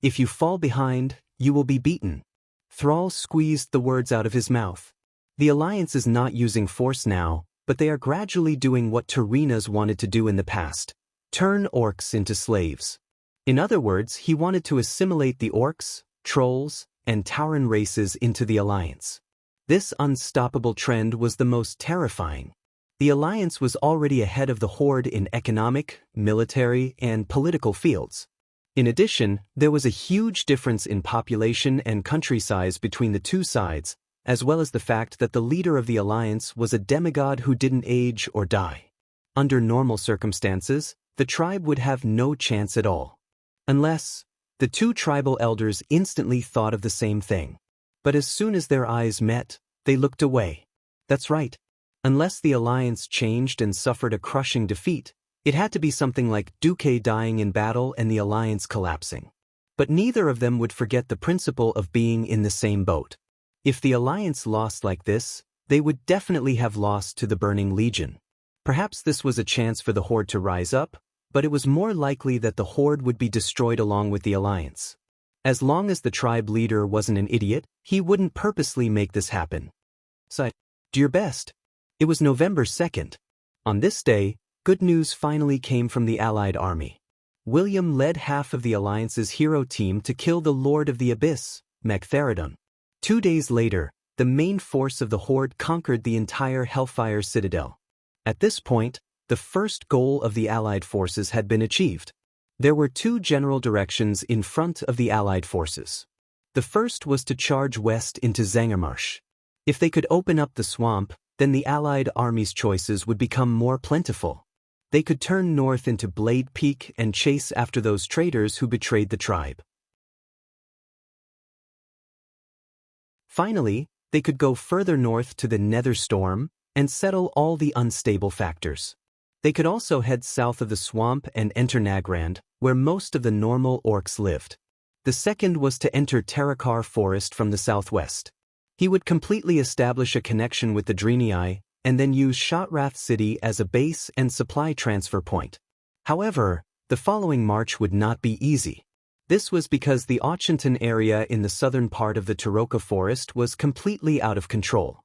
If you fall behind, you will be beaten. Thrall squeezed the words out of his mouth. The Alliance is not using force now, but they are gradually doing what Terenas wanted to do in the past: turn orcs into slaves. In other words, he wanted to assimilate the orcs, trolls, and Tauren races into the Alliance. This unstoppable trend was the most terrifying. The Alliance was already ahead of the Horde in economic, military, and political fields. In addition, there was a huge difference in population and country size between the two sides, as well as the fact that the leader of the Alliance was a demigod who didn't age or die. Under normal circumstances, the tribe would have no chance at all. Unless, the two tribal elders instantly thought of the same thing. But as soon as their eyes met, they looked away. That's right. Unless the Alliance changed and suffered a crushing defeat, it had to be something like Duque dying in battle and the Alliance collapsing. But neither of them would forget the principle of being in the same boat. If the Alliance lost like this, they would definitely have lost to the Burning Legion. Perhaps this was a chance for the Horde to rise up, but it was more likely that the Horde would be destroyed along with the Alliance. As long as the tribe leader wasn't an idiot, he wouldn't purposely make this happen. So, do your best. It was November 2nd. On this day, good news finally came from the Allied army. William led half of the Alliance's hero team to kill the Lord of the Abyss, Magtheridon. 2 days later, the main force of the Horde conquered the entire Hellfire Citadel. At this point, the first goal of the Allied forces had been achieved. There were two general directions in front of the Allied forces. The first was to charge west into Zangermarsh. If they could open up the swamp, then the Allied army's choices would become more plentiful. They could turn north into Blade Peak and chase after those traitors who betrayed the tribe. Finally, they could go further north to the Nether Storm and settle all the unstable factors. They could also head south of the swamp and enter Nagrand, where most of the normal orcs lived. The second was to enter Terakar Forest from the southwest. He would completely establish a connection with the Draenei, and then use Shotrath City as a base and supply transfer point. However, the following march would not be easy. This was because the Auchenton area in the southern part of the Teroka Forest was completely out of control.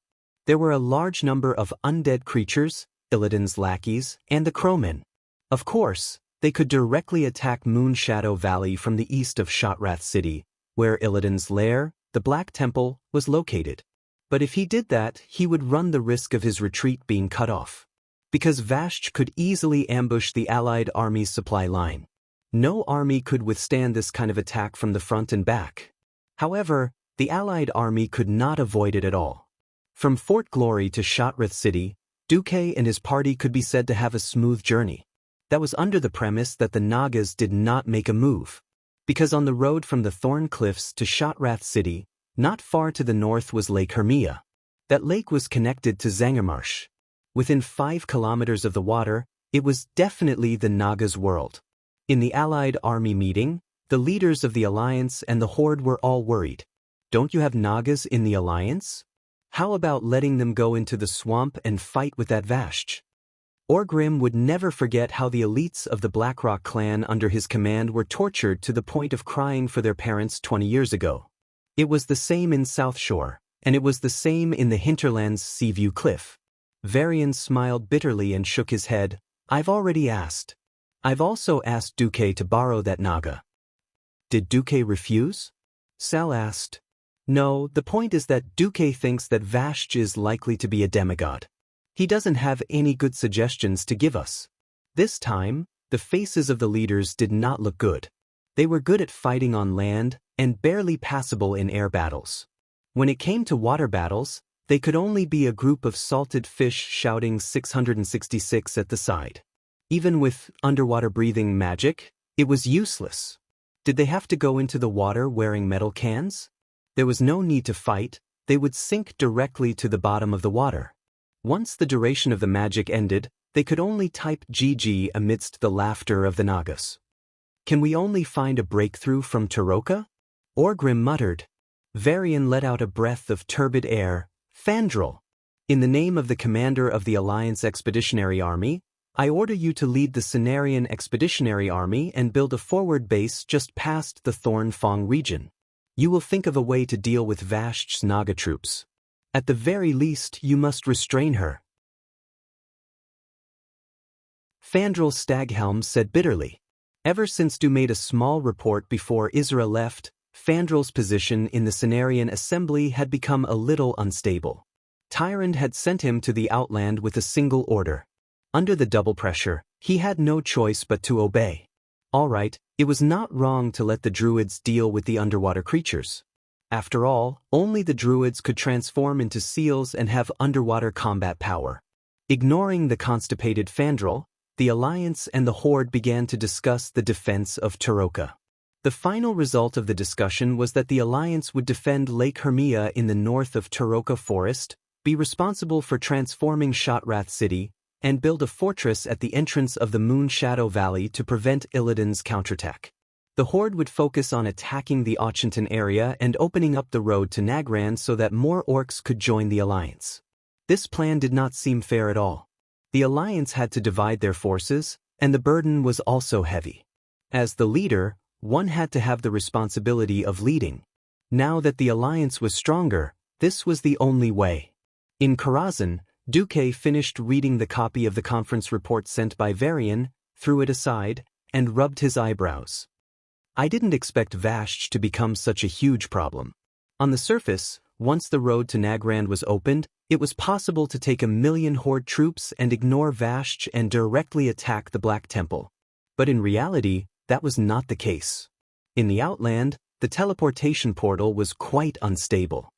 There were a large number of undead creatures, Illidan's lackeys, and the crowmen. Of course, they could directly attack Moonshadow Valley from the east of Shotrath City, where Illidan's lair, the Black Temple, was located. But if he did that, he would run the risk of his retreat being cut off. Because Vashj could easily ambush the Allied army's supply line. No army could withstand this kind of attack from the front and back. However, the Allied army could not avoid it at all. From Fort Glory to Shotrath City, Duque and his party could be said to have a smooth journey. That was under the premise that the Nagas did not make a move. Because on the road from the Thorn Cliffs to Shotrath City, not far to the north was Lake Hermia. That lake was connected to Zangermarsh. Within 5 kilometers of the water, it was definitely the Nagas' world. In the Allied army meeting, the leaders of the Alliance and the Horde were all worried. Don't you have Nagas in the Alliance? How about letting them go into the swamp and fight with that Vashj? Orgrim would never forget how the elites of the Blackrock clan under his command were tortured to the point of crying for their parents 20 years ago. It was the same in South Shore, and it was the same in the Hinterlands Seaview Cliff. Varian smiled bitterly and shook his head. I've already asked. I've also asked Duque to borrow that Naga. Did Duque refuse? Sal asked. No, the point is that Duque thinks that Vashj is likely to be a demigod. He doesn't have any good suggestions to give us. This time, the faces of the leaders did not look good. They were good at fighting on land and barely passable in air battles. When it came to water battles, they could only be a group of salted fish shouting 666 at the side. Even with underwater breathing magic, it was useless. Did they have to go into the water wearing metal cans? There was no need to fight, they would sink directly to the bottom of the water. Once the duration of the magic ended, they could only type GG amidst the laughter of the Nagas. Can we only find a breakthrough from Teroka? Orgrim muttered. Varian let out a breath of turbid air. Fandral. In the name of the commander of the Alliance Expeditionary Army, I order you to lead the Cenarian Expeditionary Army and build a forward base just past the Thorn Fong region. You will think of a way to deal with Vashch's Naga troops. At the very least, you must restrain her." Fandral Staghelm said bitterly. Ever since Du made a small report before Isra left, Fandral's position in the Cenarian Assembly had become a little unstable. Tyrande had sent him to the Outland with a single order. Under the double pressure, he had no choice but to obey. All right, it was not wrong to let the Druids deal with the underwater creatures. After all, only the Druids could transform into seals and have underwater combat power. Ignoring the constipated Fandral, the Alliance and the Horde began to discuss the defense of Taroka. The final result of the discussion was that the Alliance would defend Lake Hermia in the north of Taroka Forest, be responsible for transforming Shotrath City, and build a fortress at the entrance of the Moon Shadow Valley to prevent Illidan's counterattack. The Horde would focus on attacking the Auchinton area and opening up the road to Nagran so that more orcs could join the Alliance. This plan did not seem fair at all. The Alliance had to divide their forces, and the burden was also heavy. As the leader, one had to have the responsibility of leading. Now that the Alliance was stronger, this was the only way. In Karazhan, Duque finished reading the copy of the conference report sent by Varian, threw it aside, and rubbed his eyebrows. I didn't expect Vashch to become such a huge problem. On the surface, once the road to Nagrand was opened, it was possible to take 1,000,000 Horde troops and ignore Vashch and directly attack the Black Temple. But in reality, that was not the case. In the Outland, the teleportation portal was quite unstable.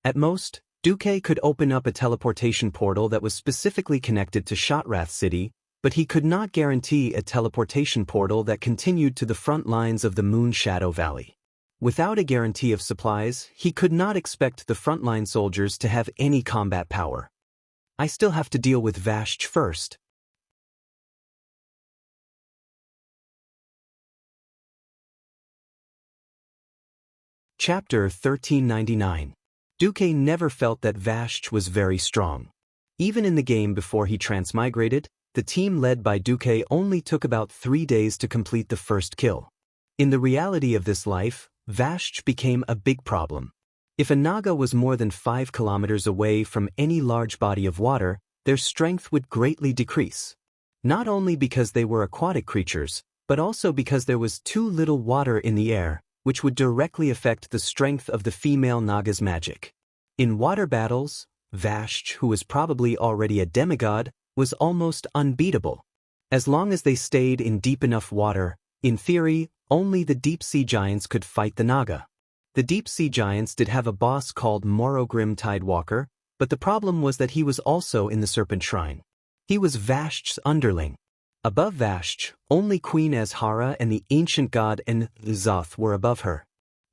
At most, Duque could open up a teleportation portal that was specifically connected to Shotrath City, but he could not guarantee a teleportation portal that continued to the front lines of the Moon Shadow Valley. Without a guarantee of supplies, he could not expect the frontline soldiers to have any combat power. I still have to deal with Vashch first. Chapter 1399. Duque never felt that Vashch was very strong. Even in the game before he transmigrated, the team led by Duque only took about 3 days to complete the first kill. In the reality of this life, Vashch became a big problem. If a Naga was more than 5 kilometers away from any large body of water, their strength would greatly decrease. Not only because they were aquatic creatures, but also because there was too little water in the air, which would directly affect the strength of the female Naga's magic. In water battles, Vashch, who was probably already a demigod, was almost unbeatable. As long as they stayed in deep enough water, in theory, only the deep-sea giants could fight the Naga. The deep-sea giants did have a boss called Morogrim Tidewalker, but the problem was that he was also in the Serpent Shrine. He was Vashch's underling. Above Vashch, only Queen Azhara and the ancient god Enzoth were above her.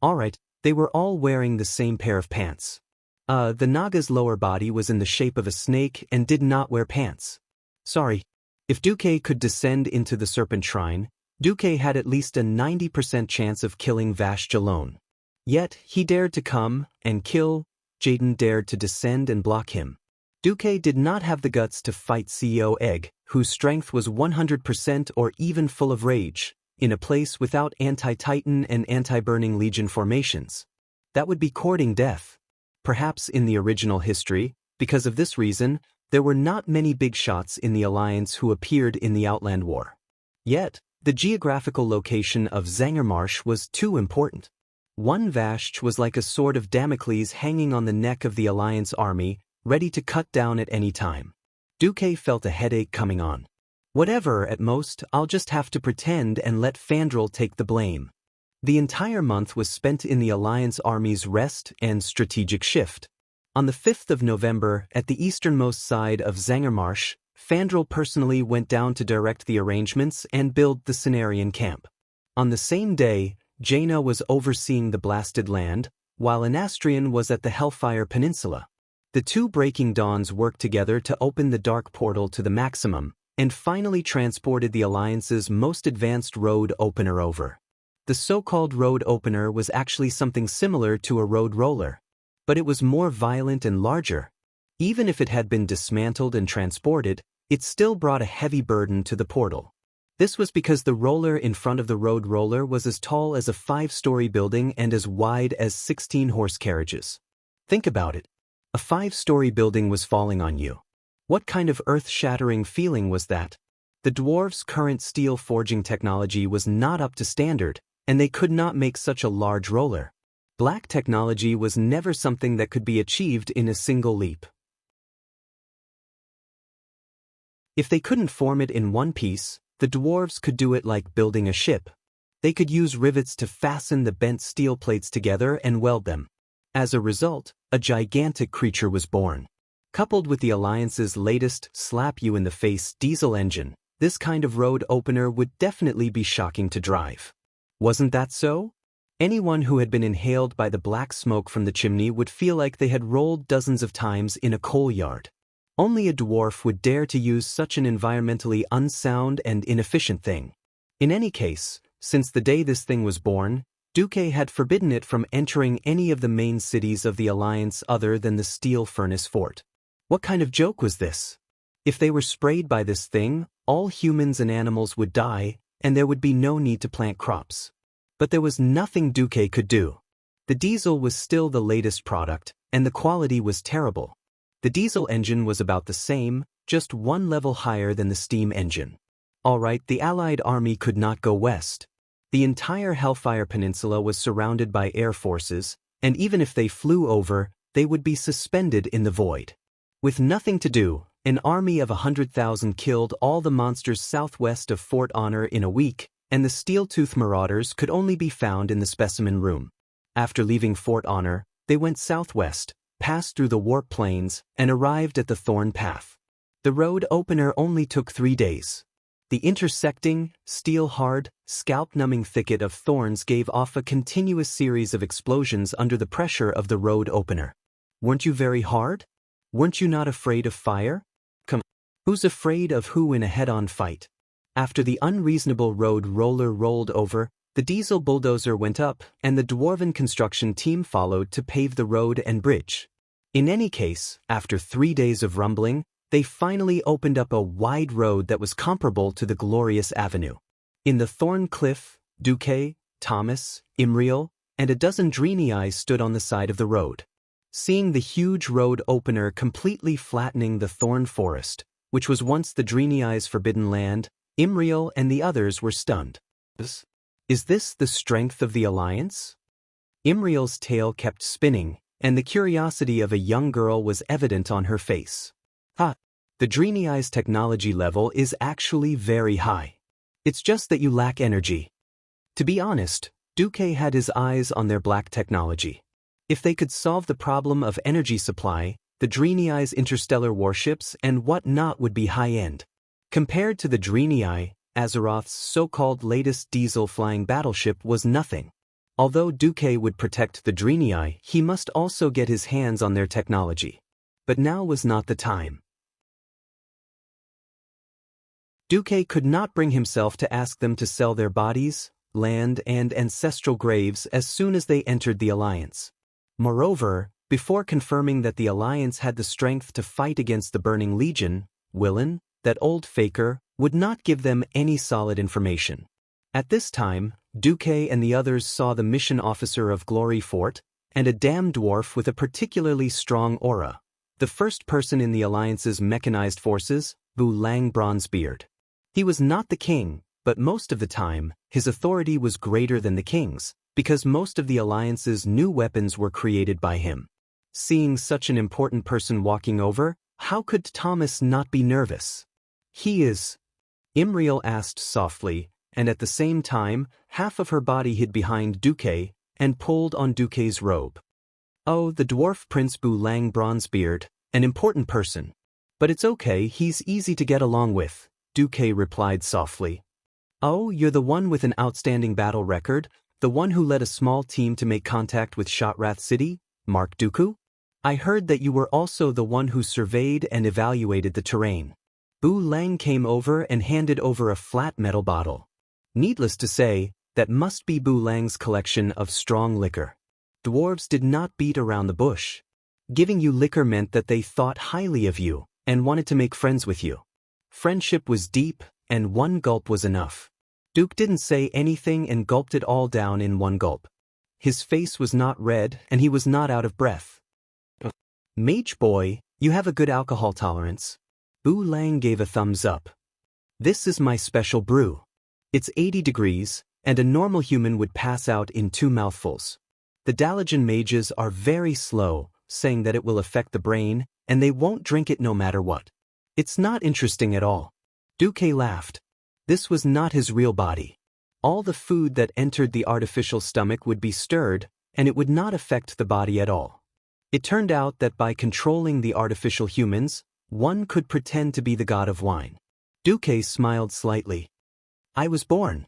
Alright, they were all wearing the same pair of pants. The Naga's lower body was in the shape of a snake and did not wear pants. Sorry. If Duque could descend into the Serpent Shrine, Duque had at least a 90% chance of killing Vashch alone. Yet, he dared to come and kill. Jaden dared to descend and block him. Duque did not have the guts to fight CEO Egg, whose strength was 100% or even full of rage, in a place without anti-Titan and anti-Burning Legion formations. That would be courting death. Perhaps in the original history, because of this reason, there were not many big shots in the Alliance who appeared in the Outland War. Yet, the geographical location of Zangermarsh was too important. One Vashch was like a sword of Damocles hanging on the neck of the Alliance army, ready to cut down at any time. Duque felt a headache coming on. Whatever, at most, I'll just have to pretend and let Fandral take the blame. The entire month was spent in the Alliance Army's rest and strategic shift. On the 5th of November, at the easternmost side of Zangermarsh, Fandral personally went down to direct the arrangements and build the Cenarian camp. On the same day, Jaina was overseeing the blasted land, while Anastrian was at the Hellfire Peninsula. The two Breaking Dawns worked together to open the Dark Portal to the maximum, and finally transported the Alliance's most advanced road opener over. The so-called road opener was actually something similar to a road roller, but it was more violent and larger. Even if it had been dismantled and transported, it still brought a heavy burden to the portal. This was because the roller in front of the road roller was as tall as a 5-story building and as wide as 16 horse carriages. Think about it. A 5-story building was falling on you. What kind of earth-shattering feeling was that? The dwarves' current steel forging technology was not up to standard, and they could not make such a large roller. Black technology was never something that could be achieved in a single leap. If they couldn't form it in one piece, the dwarves could do it like building a ship. They could use rivets to fasten the bent steel plates together and weld them. As a result, a gigantic creature was born. Coupled with the Alliance's latest slap-you-in-the-face diesel engine, this kind of road opener would definitely be shocking to drive. Wasn't that so? Anyone who had been inhaled by the black smoke from the chimney would feel like they had rolled dozens of times in a coal yard. Only a dwarf would dare to use such an environmentally unsound and inefficient thing. In any case, since the day this thing was born, Duque had forbidden it from entering any of the main cities of the Alliance other than the steel furnace fort. What kind of joke was this? If they were sprayed by this thing, all humans and animals would die, and there would be no need to plant crops. But there was nothing Duque could do. The diesel was still the latest product, and the quality was terrible. The diesel engine was about the same, just one level higher than the steam engine. Alright, the Allied army could not go west. The entire Hellfire Peninsula was surrounded by air forces, and even if they flew over, they would be suspended in the void. With nothing to do, an army of 100,000 killed all the monsters southwest of Fort Honor in a week, and the steel-tooth marauders could only be found in the specimen room. After leaving Fort Honor, they went southwest, passed through the warp plains, and arrived at the Thorn Path. The road opener only took 3 days. The intersecting, steel-hard, scalp-numbing thicket of thorns gave off a continuous series of explosions under the pressure of the road opener. Weren't you very hard? Weren't you not afraid of fire? Come, who's afraid of who in a head-on fight? After the unreasonable road roller rolled over, the diesel bulldozer went up, and the dwarven construction team followed to pave the road and bridge. In any case, after 3 days of rumbling, they finally opened up a wide road that was comparable to the glorious avenue. In the Thorn Cliff, Duque, Thomas, Imriel, and a dozen Dreenii stood on the side of the road. Seeing the huge road opener completely flattening the thorn forest, which was once the Dreenii's forbidden land, Imriel and the others were stunned. Is this the strength of the Alliance? Imriel's tail kept spinning, and the curiosity of a young girl was evident on her face. The Dreenii's technology level is actually very high. It's just that you lack energy. To be honest, Duque had his eyes on their black technology. If they could solve the problem of energy supply, the Dreenii's interstellar warships and whatnot would be high-end. Compared to the Dreenii, Azeroth's so-called latest diesel-flying battleship was nothing. Although Duque would protect the Dreenii, he must also get his hands on their technology. But now was not the time. Duque could not bring himself to ask them to sell their bodies, land, and ancestral graves as soon as they entered the Alliance. Moreover, before confirming that the Alliance had the strength to fight against the Burning Legion, Willen, that old faker, would not give them any solid information. At this time, Duque and the others saw the mission officer of Glory Fort, and a damn dwarf with a particularly strong aura. The first person in the Alliance's mechanized forces, Wulang Bronzebeard. He was not the king, but most of the time, his authority was greater than the king's, because most of the Alliance's new weapons were created by him. Seeing such an important person walking over, how could Thomas not be nervous? He is, Imriel asked softly, and at the same time, half of her body hid behind Duque and pulled on Duque's robe. Oh, the dwarf Prince Wulang Bronzebeard, an important person. But it's okay, he's easy to get along with, Duque replied softly. Oh, you're the one with an outstanding battle record, the one who led a small team to make contact with Shotrath City, Mark Dooku? I heard that you were also the one who surveyed and evaluated the terrain. Wulang came over and handed over a flat metal bottle. Needless to say, that must be Wulang's collection of strong liquor. Dwarves did not beat around the bush. Giving you liquor meant that they thought highly of you and wanted to make friends with you. Friendship was deep, and one gulp was enough. Duke didn't say anything and gulped it all down in one gulp. His face was not red, and he was not out of breath. Mage boy, you have a good alcohol tolerance. Bu Lang gave a thumbs up. This is my special brew. It's 80 degrees, and a normal human would pass out in 2 mouthfuls. The Dalijan mages are very slow, saying that it will affect the brain, and they won't drink it no matter what. It's not interesting at all. Duque laughed. This was not his real body. All the food that entered the artificial stomach would be stirred, and it would not affect the body at all. It turned out that by controlling the artificial humans, one could pretend to be the god of wine. Duque smiled slightly. I was born.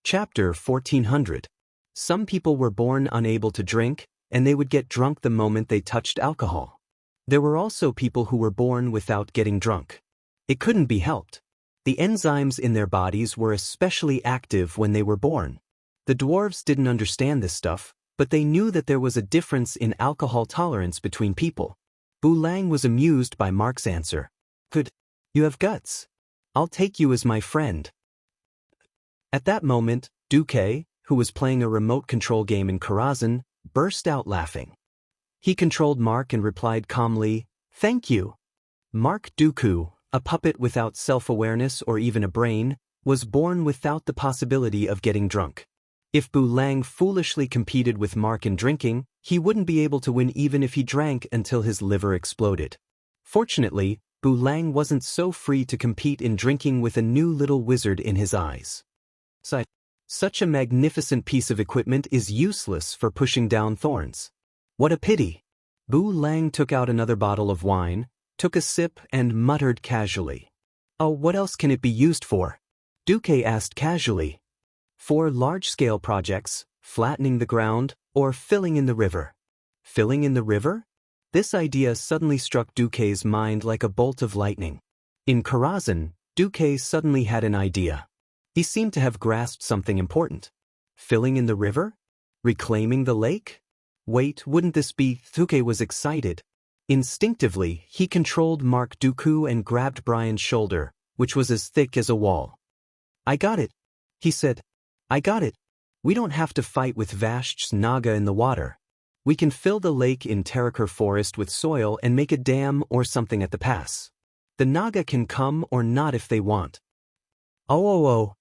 Chapter 1400. Some people were born unable to drink, and they would get drunk the moment they touched alcohol. There were also people who were born without getting drunk. It couldn't be helped. The enzymes in their bodies were especially active when they were born. The dwarves didn't understand this stuff, but they knew that there was a difference in alcohol tolerance between people. Bu Lang was amused by Mark's answer. Good. You have guts. I'll take you as my friend. At that moment, Duque, who was playing a remote control game in Karazhan, burst out laughing. He controlled Mark and replied calmly, Thank you. Mark Dooku, a puppet without self-awareness or even a brain, was born without the possibility of getting drunk. If Bu Lang foolishly competed with Mark in drinking, he wouldn't be able to win even if he drank until his liver exploded. Fortunately, Bu Lang wasn't so free to compete in drinking with a new little wizard in his eyes. Such a magnificent piece of equipment is useless for pushing down thorns. What a pity. Bu Lang took out another bottle of wine, took a sip and muttered casually. Oh, what else can it be used for? Duque asked casually. For large-scale projects, flattening the ground, or filling in the river. Filling in the river? This idea suddenly struck Duque's mind like a bolt of lightning. In Karazhan, Duque suddenly had an idea. He seemed to have grasped something important. Filling in the river? Reclaiming the lake? Wait, wouldn't this be? Duque was excited. Instinctively, he controlled Mark Dooku and grabbed Brian's shoulder, which was as thick as a wall. I got it, he said. I got it. We don't have to fight with Vashch's Naga in the water. We can fill the lake in Terakar forest with soil and make a dam or something at the pass. The Naga can come or not if they want. Oh.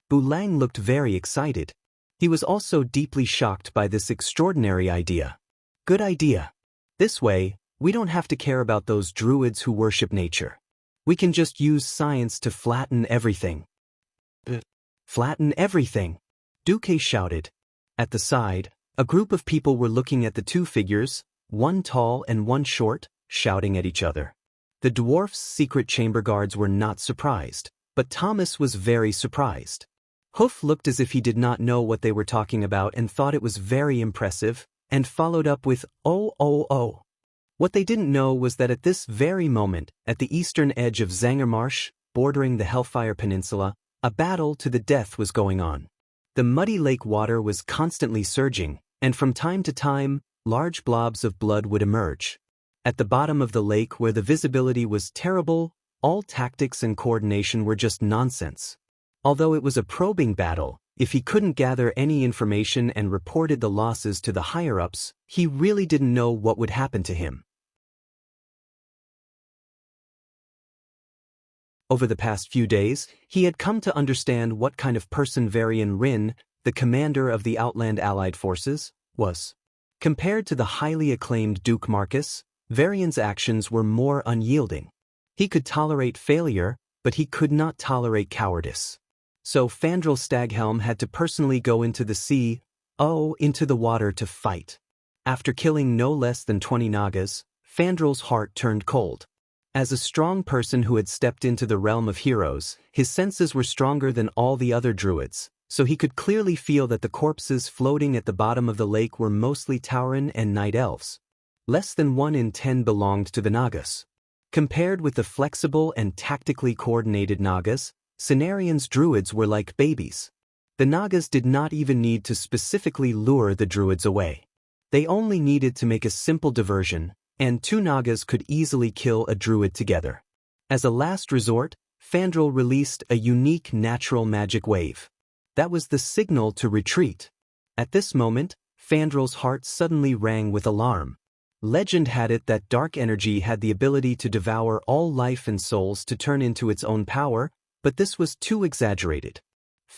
Bu Lang looked very excited. He was also deeply shocked by this extraordinary idea. Good idea. This way, we don't have to care about those druids who worship nature. We can just use science to flatten everything. Flatten everything, Duque shouted. At the side, a group of people were looking at the two figures, one tall and one short, shouting at each other. The dwarf's secret chamber guards were not surprised, but Thomas was very surprised. Hoof looked as if he did not know what they were talking about and thought it was very impressive, and followed up with, oh. What they didn't know was that at this very moment, at the eastern edge of Zangermarsh, bordering the Hellfire Peninsula, a battle to the death was going on. The muddy lake water was constantly surging, and from time to time, large blobs of blood would emerge. At the bottom of the lake where the visibility was terrible, all tactics and coordination were just nonsense. Although it was a probing battle, if he couldn't gather any information and reported the losses to the higher-ups, he really didn't know what would happen to him. Over the past few days, he had come to understand what kind of person Varian Rin, the commander of the Outland Allied Forces, was. Compared to the highly acclaimed Duke Marcus, Varian's actions were more unyielding. He could tolerate failure, but he could not tolerate cowardice. So Fandral Staghelm had to personally go into the sea, into the water to fight. After killing no less than 20 Nagas, Fandral's heart turned cold. As a strong person who had stepped into the realm of heroes, his senses were stronger than all the other druids, so he could clearly feel that the corpses floating at the bottom of the lake were mostly Tauren and Night Elves. Less than 1 in 10 belonged to the Nagas. Compared with the flexible and tactically coordinated Nagas, Cenarian's druids were like babies. The Nagas did not even need to specifically lure the druids away. They only needed to make a simple diversion, and 2 Nagas could easily kill a druid together. As a last resort, Fandral released a unique natural magic wave. That was the signal to retreat. At this moment, Fandral's heart suddenly rang with alarm. Legend had it that dark energy had the ability to devour all life and souls to turn into its own power, but this was too exaggerated.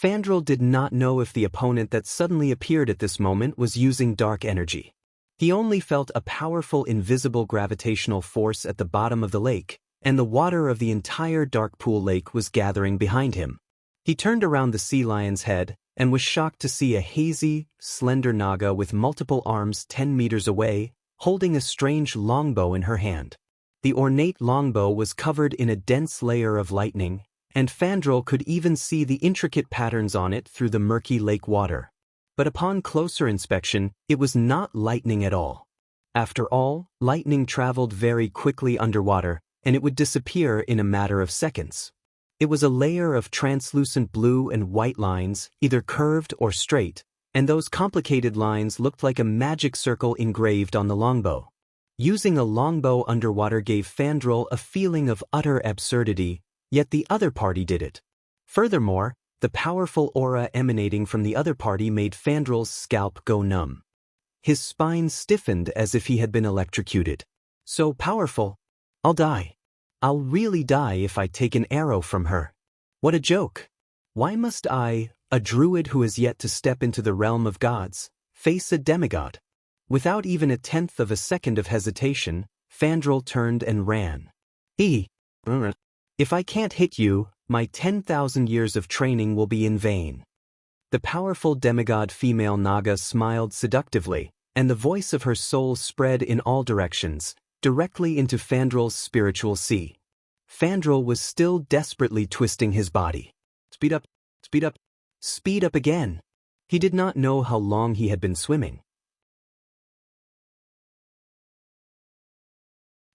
Fandral did not know if the opponent that suddenly appeared at this moment was using dark energy. He only felt a powerful invisible gravitational force at the bottom of the lake, and the water of the entire dark pool lake was gathering behind him. He turned around the sea lion's head, and was shocked to see a hazy, slender Naga with multiple arms 10 meters away, holding a strange longbow in her hand. The ornate longbow was covered in a dense layer of lightning, and Fandral could even see the intricate patterns on it through the murky lake water. But upon closer inspection, it was not lightning at all. After all, lightning traveled very quickly underwater, and it would disappear in a matter of seconds. It was a layer of translucent blue and white lines, either curved or straight, and those complicated lines looked like a magic circle engraved on the longbow. Using a longbow underwater gave Fandral a feeling of utter absurdity, yet the other party did it. Furthermore, the powerful aura emanating from the other party made Fandral's scalp go numb. His spine stiffened as if he had been electrocuted. So powerful. I'll die. I'll really die if I take an arrow from her. What a joke. Why must I, a druid who has yet to step into the realm of gods, face a demigod? Without even a tenth of a second of hesitation, Fandral turned and ran. If I can't hit you, my 10,000 years of training will be in vain. The powerful demigod female Naga smiled seductively, and the voice of her soul spread in all directions, directly into Fandral's spiritual sea. Fandral was still desperately twisting his body. Speed up, speed up, speed up again. He did not know how long he had been swimming.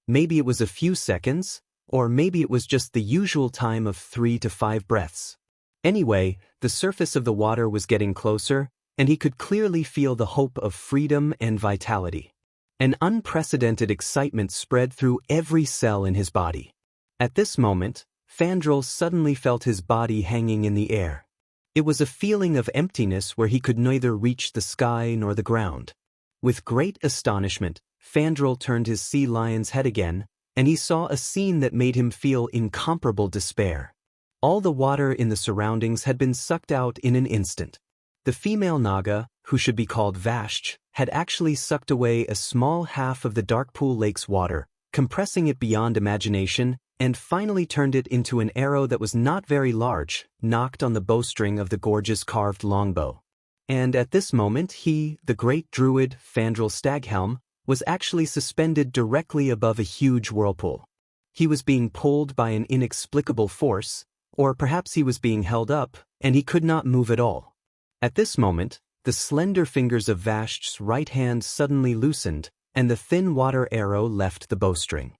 Maybe it was a few seconds, or maybe it was just the usual time of 3 to 5 breaths. Anyway, the surface of the water was getting closer, and he could clearly feel the hope of freedom and vitality. An unprecedented excitement spread through every cell in his body. At this moment, Fandral suddenly felt his body hanging in the air. It was a feeling of emptiness where he could neither reach the sky nor the ground. With great astonishment, Fandral turned his sea lion's head again, and he saw a scene that made him feel incomparable despair. All the water in the surroundings had been sucked out in an instant. The female Naga, who should be called Vasht, had actually sucked away a small half of the dark pool lake's water, compressing it beyond imagination, and finally turned it into an arrow that was not very large, knocked on the bowstring of the gorgeous carved longbow. And at this moment he, the great druid Fandral Staghelm, was actually suspended directly above a huge whirlpool. He was being pulled by an inexplicable force, or perhaps he was being held up, and he could not move at all. At this moment, the slender fingers of Vasht's right hand suddenly loosened, and the thin water arrow left the bowstring.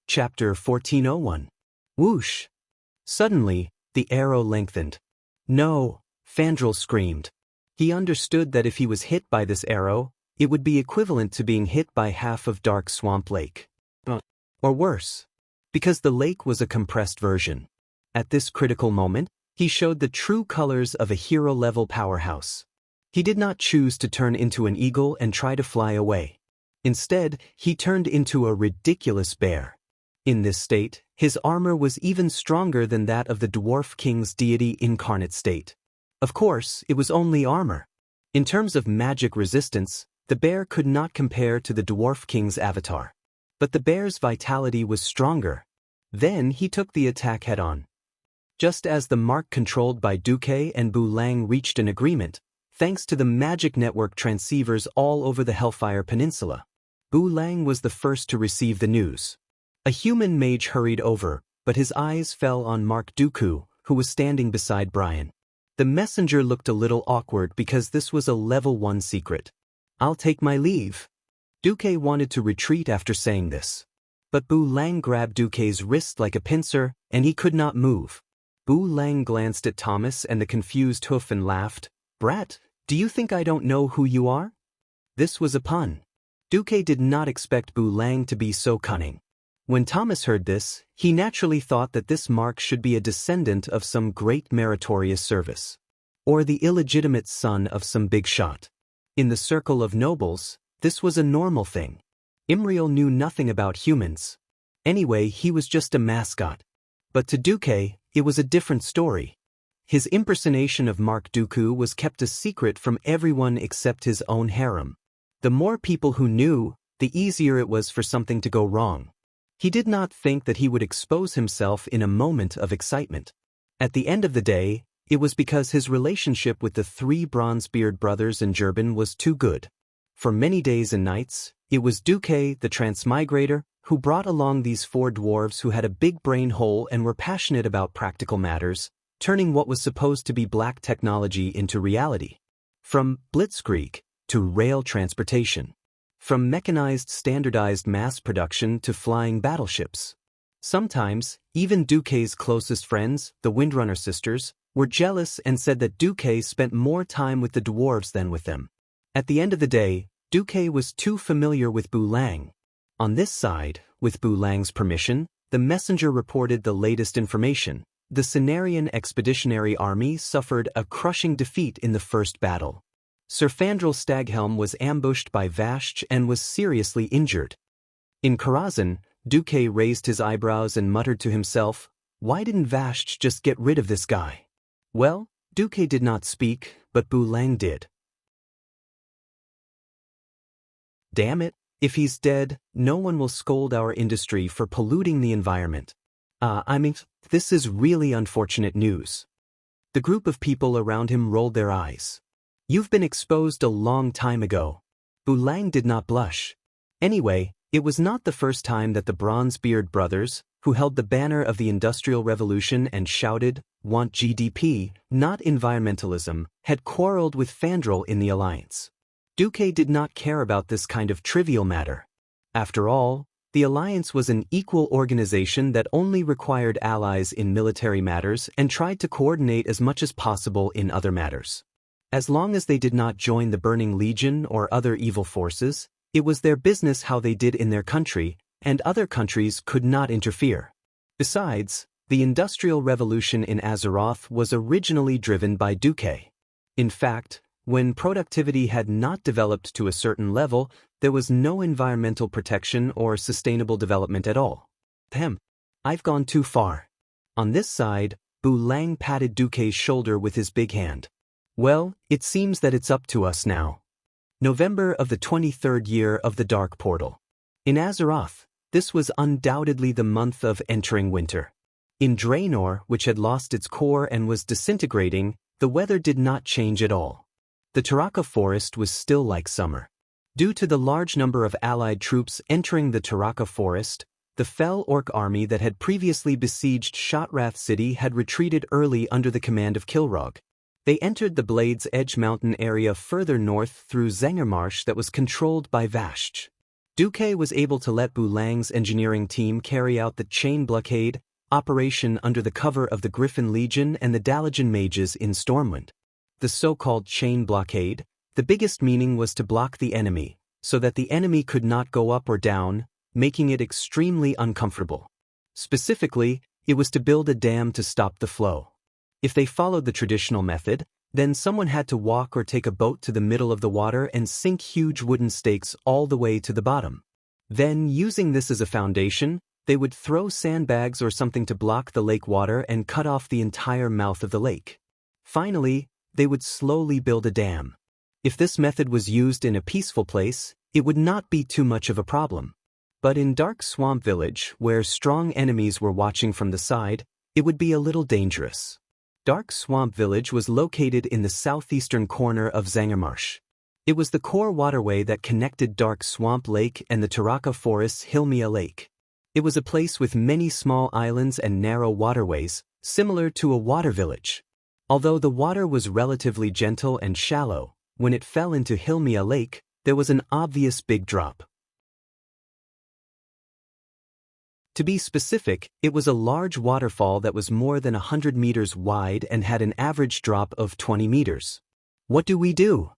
Chapter 1401. Whoosh! Suddenly, the arrow lengthened. No, Fandral screamed. He understood that if he was hit by this arrow, it would be equivalent to being hit by half of Dark Swamp Lake. Or worse. Because the lake was a compressed version. At this critical moment, he showed the true colors of a hero-level powerhouse. He did not choose to turn into an eagle and try to fly away. Instead, he turned into a ridiculous bear. In this state, his armor was even stronger than that of the Dwarf King's deity incarnate state. Of course, it was only armor. In terms of magic resistance, the bear could not compare to the Dwarf King's avatar. But the bear's vitality was stronger. Then he took the attack head-on. Just as the mark controlled by Duque and Bu Lang reached an agreement, thanks to the magic network transceivers all over the Hellfire Peninsula, Bu Lang was the first to receive the news. A human mage hurried over, but his eyes fell on Mark Dooku, who was standing beside Brian. The messenger looked a little awkward because this was a level 1 secret. "I'll take my leave." Duque wanted to retreat after saying this. But Bu Lang grabbed Duque's wrist like a pincer, and he could not move. Bu Lang glanced at Thomas and the confused Hoof and laughed. "Brat, do you think I don't know who you are?" This was a pun. Duque did not expect Bu Lang to be so cunning. When Thomas heard this, he naturally thought that this mark should be a descendant of some great meritorious service, or the illegitimate son of some big shot. In the circle of nobles, this was a normal thing. Imriel knew nothing about humans. Anyway, he was just a mascot. But to Duque, it was a different story. His impersonation of Mark Dooku was kept a secret from everyone except his own harem. The more people who knew, the easier it was for something to go wrong. He did not think that he would expose himself in a moment of excitement. At the end of the day, it was because his relationship with the 3 Bronzebeard brothers in Durban was too good. For many days and nights, it was Duque, the transmigrator, who brought along these 4 dwarves who had a big brain hole and were passionate about practical matters, turning what was supposed to be black technology into reality. From blitzkrieg to rail transportation. From mechanized standardized mass production to flying battleships. Sometimes, even Duque's closest friends, the Windrunner sisters, were jealous and said that Duque spent more time with the dwarves than with them. At the end of the day, Duque was too familiar with Bu Lang. On this side, with Bu Lang's permission, the messenger reported the latest information. The Cenarian Expeditionary Army suffered a crushing defeat in the first battle. Sir Fandral Staghelm was ambushed by Vashch and was seriously injured. In Karazhan, Duque raised his eyebrows and muttered to himself, "Why didn't Vashch just get rid of this guy?" Well, Duque did not speak, but Bu Lang did. "Damn it, if he's dead, no one will scold our industry for polluting the environment. This is really unfortunate news." The group of people around him rolled their eyes. "You've been exposed a long time ago." Bu Lang did not blush. Anyway, it was not the first time that the Bronzebeard brothers, who held the banner of the Industrial Revolution and shouted, "Want GDP, not environmentalism," had quarreled with Fandral in the alliance. Duque did not care about this kind of trivial matter. After all, the alliance was an equal organization that only required allies in military matters and tried to coordinate as much as possible in other matters. As long as they did not join the Burning Legion or other evil forces, it was their business how they did in their country, and other countries could not interfere. Besides, the Industrial Revolution in Azeroth was originally driven by Duque. In fact, when productivity had not developed to a certain level, there was no environmental protection or sustainable development at all. I've gone too far. On this side, Bu Lang patted Duque's shoulder with his big hand. "Well, it seems that it's up to us now." November of the 23rd year of the Dark Portal. In Azeroth, this was undoubtedly the month of entering winter. In Draenor, which had lost its core and was disintegrating, the weather did not change at all. The Taraka forest was still like summer. Due to the large number of allied troops entering the Taraka forest, the Fel Orc army that had previously besieged Shotrath City had retreated early under the command of Kilrog. They entered the Blade's Edge mountain area further north through Zengermarsh that was controlled by Vashch. Duque was able to let Bu Lang's engineering team carry out the chain blockade operation under the cover of the Griffin Legion and the Dalajan mages in Stormwind. The so-called chain blockade, the biggest meaning was to block the enemy, so that the enemy could not go up or down, making it extremely uncomfortable. Specifically, it was to build a dam to stop the flow. If they followed the traditional method, then someone had to walk or take a boat to the middle of the water and sink huge wooden stakes all the way to the bottom. Then, using this as a foundation, they would throw sandbags or something to block the lake water and cut off the entire mouth of the lake. Finally, they would slowly build a dam. If this method was used in a peaceful place, it would not be too much of a problem. But in Dark Swamp Village, where strong enemies were watching from the side, it would be a little dangerous. Dark Swamp Village was located in the southeastern corner of Zangermarsh. It was the core waterway that connected Dark Swamp Lake and the Taraka Forest's Hilmia Lake. It was a place with many small islands and narrow waterways, similar to a water village. Although the water was relatively gentle and shallow, when it fell into Hilmia Lake, there was an obvious big drop. To be specific, it was a large waterfall that was more than 100 meters wide and had an average drop of 20 meters. What do we do?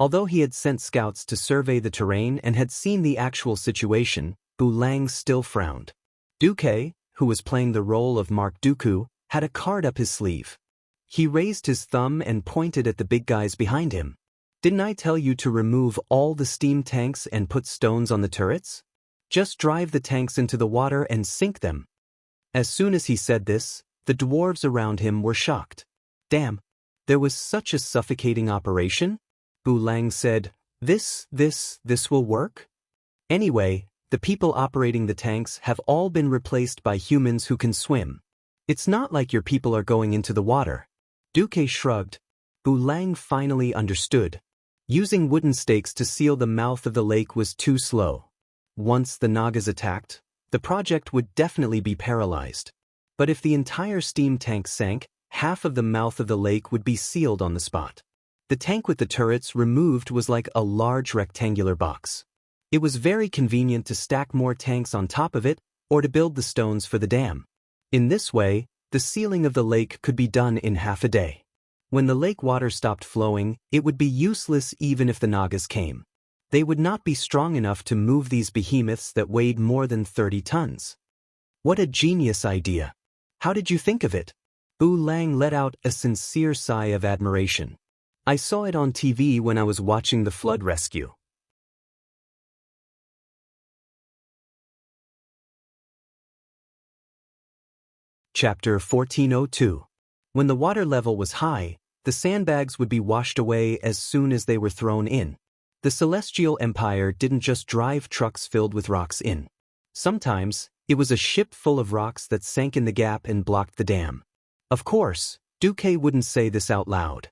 Although he had sent scouts to survey the terrain and had seen the actual situation, Bu Lang still frowned. Duque, who was playing the role of Mark Dooku, had a card up his sleeve. He raised his thumb and pointed at the big guys behind him. Didn't I tell you to remove all the steam tanks and put stones on the turrets? Just drive the tanks into the water and sink them. As soon as he said this, the dwarves around him were shocked. Damn, there was such a suffocating operation? Bu Lang said, This will work? Anyway, the people operating the tanks have all been replaced by humans who can swim. It's not like your people are going into the water. Duque shrugged. Bu Lang finally understood. Using wooden stakes to seal the mouth of the lake was too slow. Once the Nagas attacked, the project would definitely be paralyzed. But if the entire steam tank sank, half of the mouth of the lake would be sealed on the spot. The tank with the turrets removed was like a large rectangular box. It was very convenient to stack more tanks on top of it or to build the stones for the dam. In this way, the sealing of the lake could be done in half a day. When the lake water stopped flowing, it would be useless even if the Nagas came. They would not be strong enough to move these behemoths that weighed more than 30 tons. What a genius idea! How did you think of it? Bu Lang let out a sincere sigh of admiration. I saw it on TV when I was watching the flood rescue. Chapter 1402. When the water level was high, the sandbags would be washed away as soon as they were thrown in. The Celestial Empire didn't just drive trucks filled with rocks in. Sometimes, it was a ship full of rocks that sank in the gap and blocked the dam. Of course, Duque wouldn't say this out loud.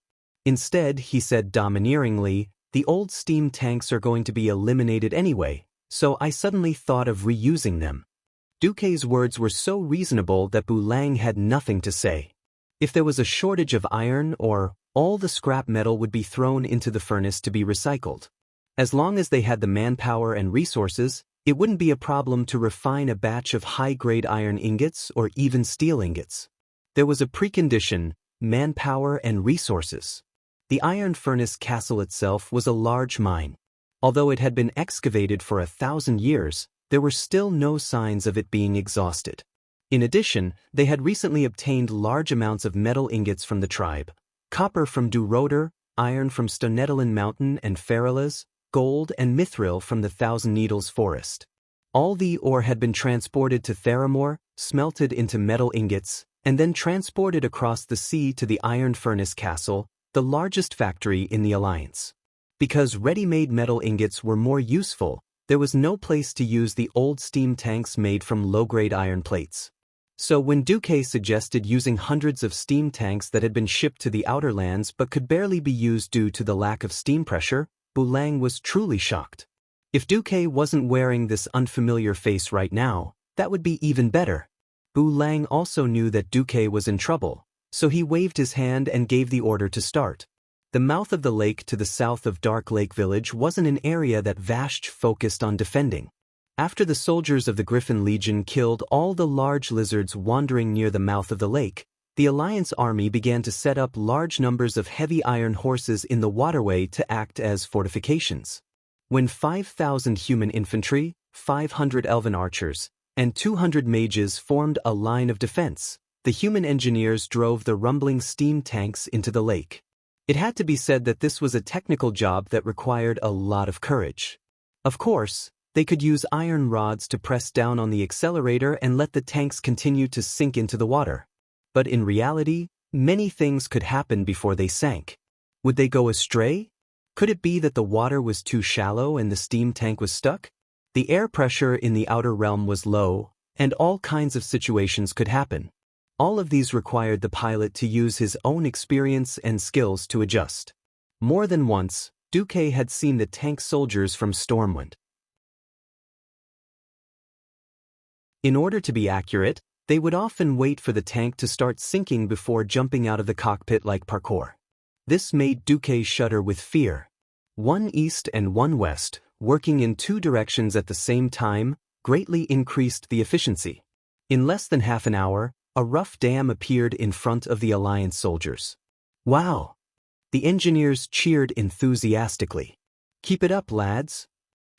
Instead, he said domineeringly, the old steam tanks are going to be eliminated anyway, so I suddenly thought of reusing them. Duque's words were so reasonable that Bu Lang had nothing to say. If there was a shortage of iron or all the scrap metal would be thrown into the furnace to be recycled. As long as they had the manpower and resources, it wouldn't be a problem to refine a batch of high-grade iron ingots or even steel ingots. There was a precondition: manpower and resources. The iron furnace castle itself was a large mine. Although it had been excavated for 1,000 years, there were still no signs of it being exhausted. In addition, they had recently obtained large amounts of metal ingots from the tribe, copper from Duroder, iron from Stonedalin Mountain and Feralas, gold and mithril from the Thousand Needles Forest. All the ore had been transported to Theramore, smelted into metal ingots, and then transported across the sea to the Iron Furnace Castle, the largest factory in the Alliance. Because ready-made metal ingots were more useful, there was no place to use the old steam tanks made from low-grade iron plates. So when Duque suggested using hundreds of steam tanks that had been shipped to the outer lands but could barely be used due to the lack of steam pressure, Bu Lang was truly shocked. If Duque wasn't wearing this unfamiliar face right now, that would be even better. Bu Lang also knew that Duque was in trouble, so he waved his hand and gave the order to start. The mouth of the lake to the south of Dark Lake Village wasn't an area that Vashj focused on defending. After the soldiers of the Griffin Legion killed all the large lizards wandering near the mouth of the lake, the Alliance army began to set up large numbers of heavy iron horses in the waterway to act as fortifications. When 5,000 human infantry, 500 elven archers, and 200 mages formed a line of defense, the human engineers drove the rumbling steam tanks into the lake. It had to be said that this was a technical job that required a lot of courage. Of course, they could use iron rods to press down on the accelerator and let the tanks continue to sink into the water. But in reality, many things could happen before they sank. Would they go astray? Could it be that the water was too shallow and the steam tank was stuck? The air pressure in the outer realm was low, and all kinds of situations could happen. All of these required the pilot to use his own experience and skills to adjust. More than once, Duque had seen the tank soldiers from Stormwind. In order to be accurate, they would often wait for the tank to start sinking before jumping out of the cockpit like parkour. This made Duque shudder with fear. One east and one west, working in two directions at the same time, greatly increased the efficiency. In less than half an hour, a rough dam appeared in front of the Alliance soldiers. Wow! The engineers cheered enthusiastically. Keep it up, lads!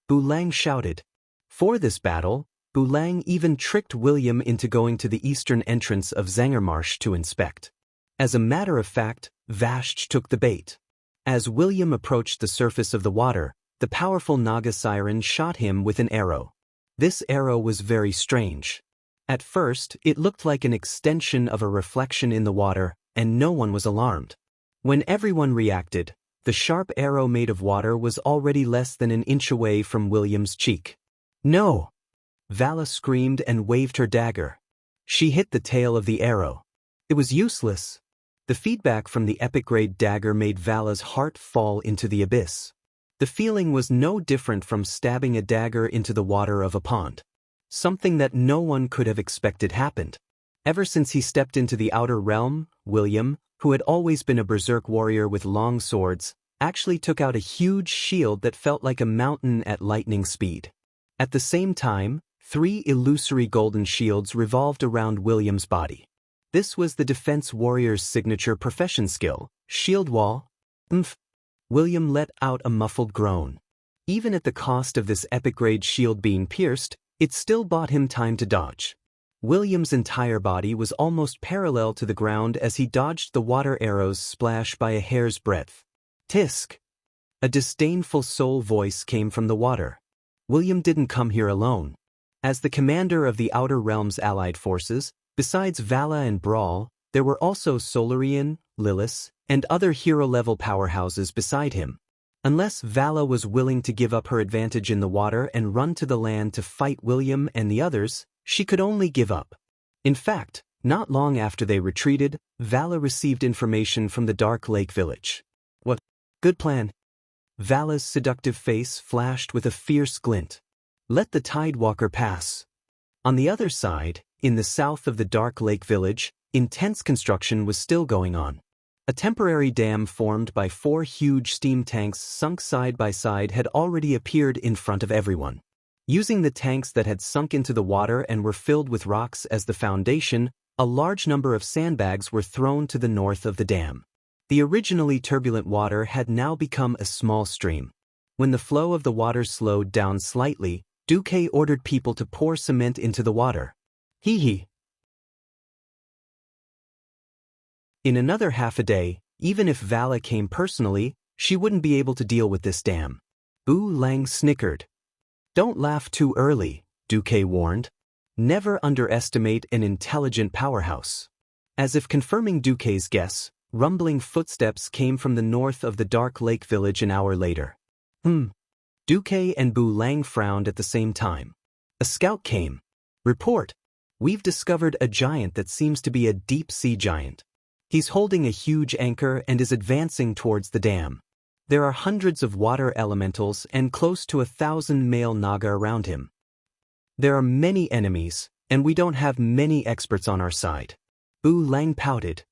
Bulang shouted. For this battle, Bulang even tricked William into going to the eastern entrance of Zangermarsh to inspect. As a matter of fact, Vashj took the bait. As William approached the surface of the water, the powerful Naga siren shot him with an arrow. This arrow was very strange. At first, it looked like an extension of a reflection in the water, and no one was alarmed. When everyone reacted, the sharp arrow made of water was already less than an inch away from William's cheek. No! Vala screamed and waved her dagger. She hit the tail of the arrow. It was useless. The feedback from the epic-grade dagger made Vala's heart fall into the abyss. The feeling was no different from stabbing a dagger into the water of a pond. Something that no one could have expected happened. Ever since he stepped into the outer realm, William, who had always been a berserk warrior with long swords, actually took out a huge shield that felt like a mountain at lightning speed. At the same time, 3 illusory golden shields revolved around William's body. This was the defense warrior's signature profession skill, shield wall. William let out a muffled groan. Even at the cost of this epic-grade shield being pierced, it still bought him time to dodge. William's entire body was almost parallel to the ground as he dodged the water arrows splash by a hair's breadth. Tisk! A disdainful soul voice came from the water. William didn't come here alone. As the commander of the Outer Realm's allied forces, besides Vala and Brawl, there were also Solarian, Lilith, and other hero-level powerhouses beside him. Unless Vala was willing to give up her advantage in the water and run to the land to fight William and the others, she could only give up. In fact, not long after they retreated, Vala received information from the Dark Lake village. What? Good plan. Vala's seductive face flashed with a fierce glint. Let the Tidewalker pass. On the other side, in the south of the Dark Lake village, intense construction was still going on. A temporary dam formed by 4 huge steam tanks sunk side by side had already appeared in front of everyone. Using the tanks that had sunk into the water and were filled with rocks as the foundation, a large number of sandbags were thrown to the north of the dam. The originally turbulent water had now become a small stream. When the flow of the water slowed down slightly, Duque ordered people to pour cement into the water. Hee. In another half a day, even if Vala came personally, she wouldn't be able to deal with this dam. Bu Lang snickered. Don't laugh too early, Duque warned. Never underestimate an intelligent powerhouse. As if confirming Duque's guess, rumbling footsteps came from the north of the Dark Lake village an hour later. Duque and Bu Lang frowned at the same time. A scout came. Report. We've discovered a giant that seems to be a deep-sea giant. He's holding a huge anchor and is advancing towards the dam. There are hundreds of water elementals and close to 1,000 male Naga around him. There are many enemies, and we don't have many experts on our side. Bu Lang pouted.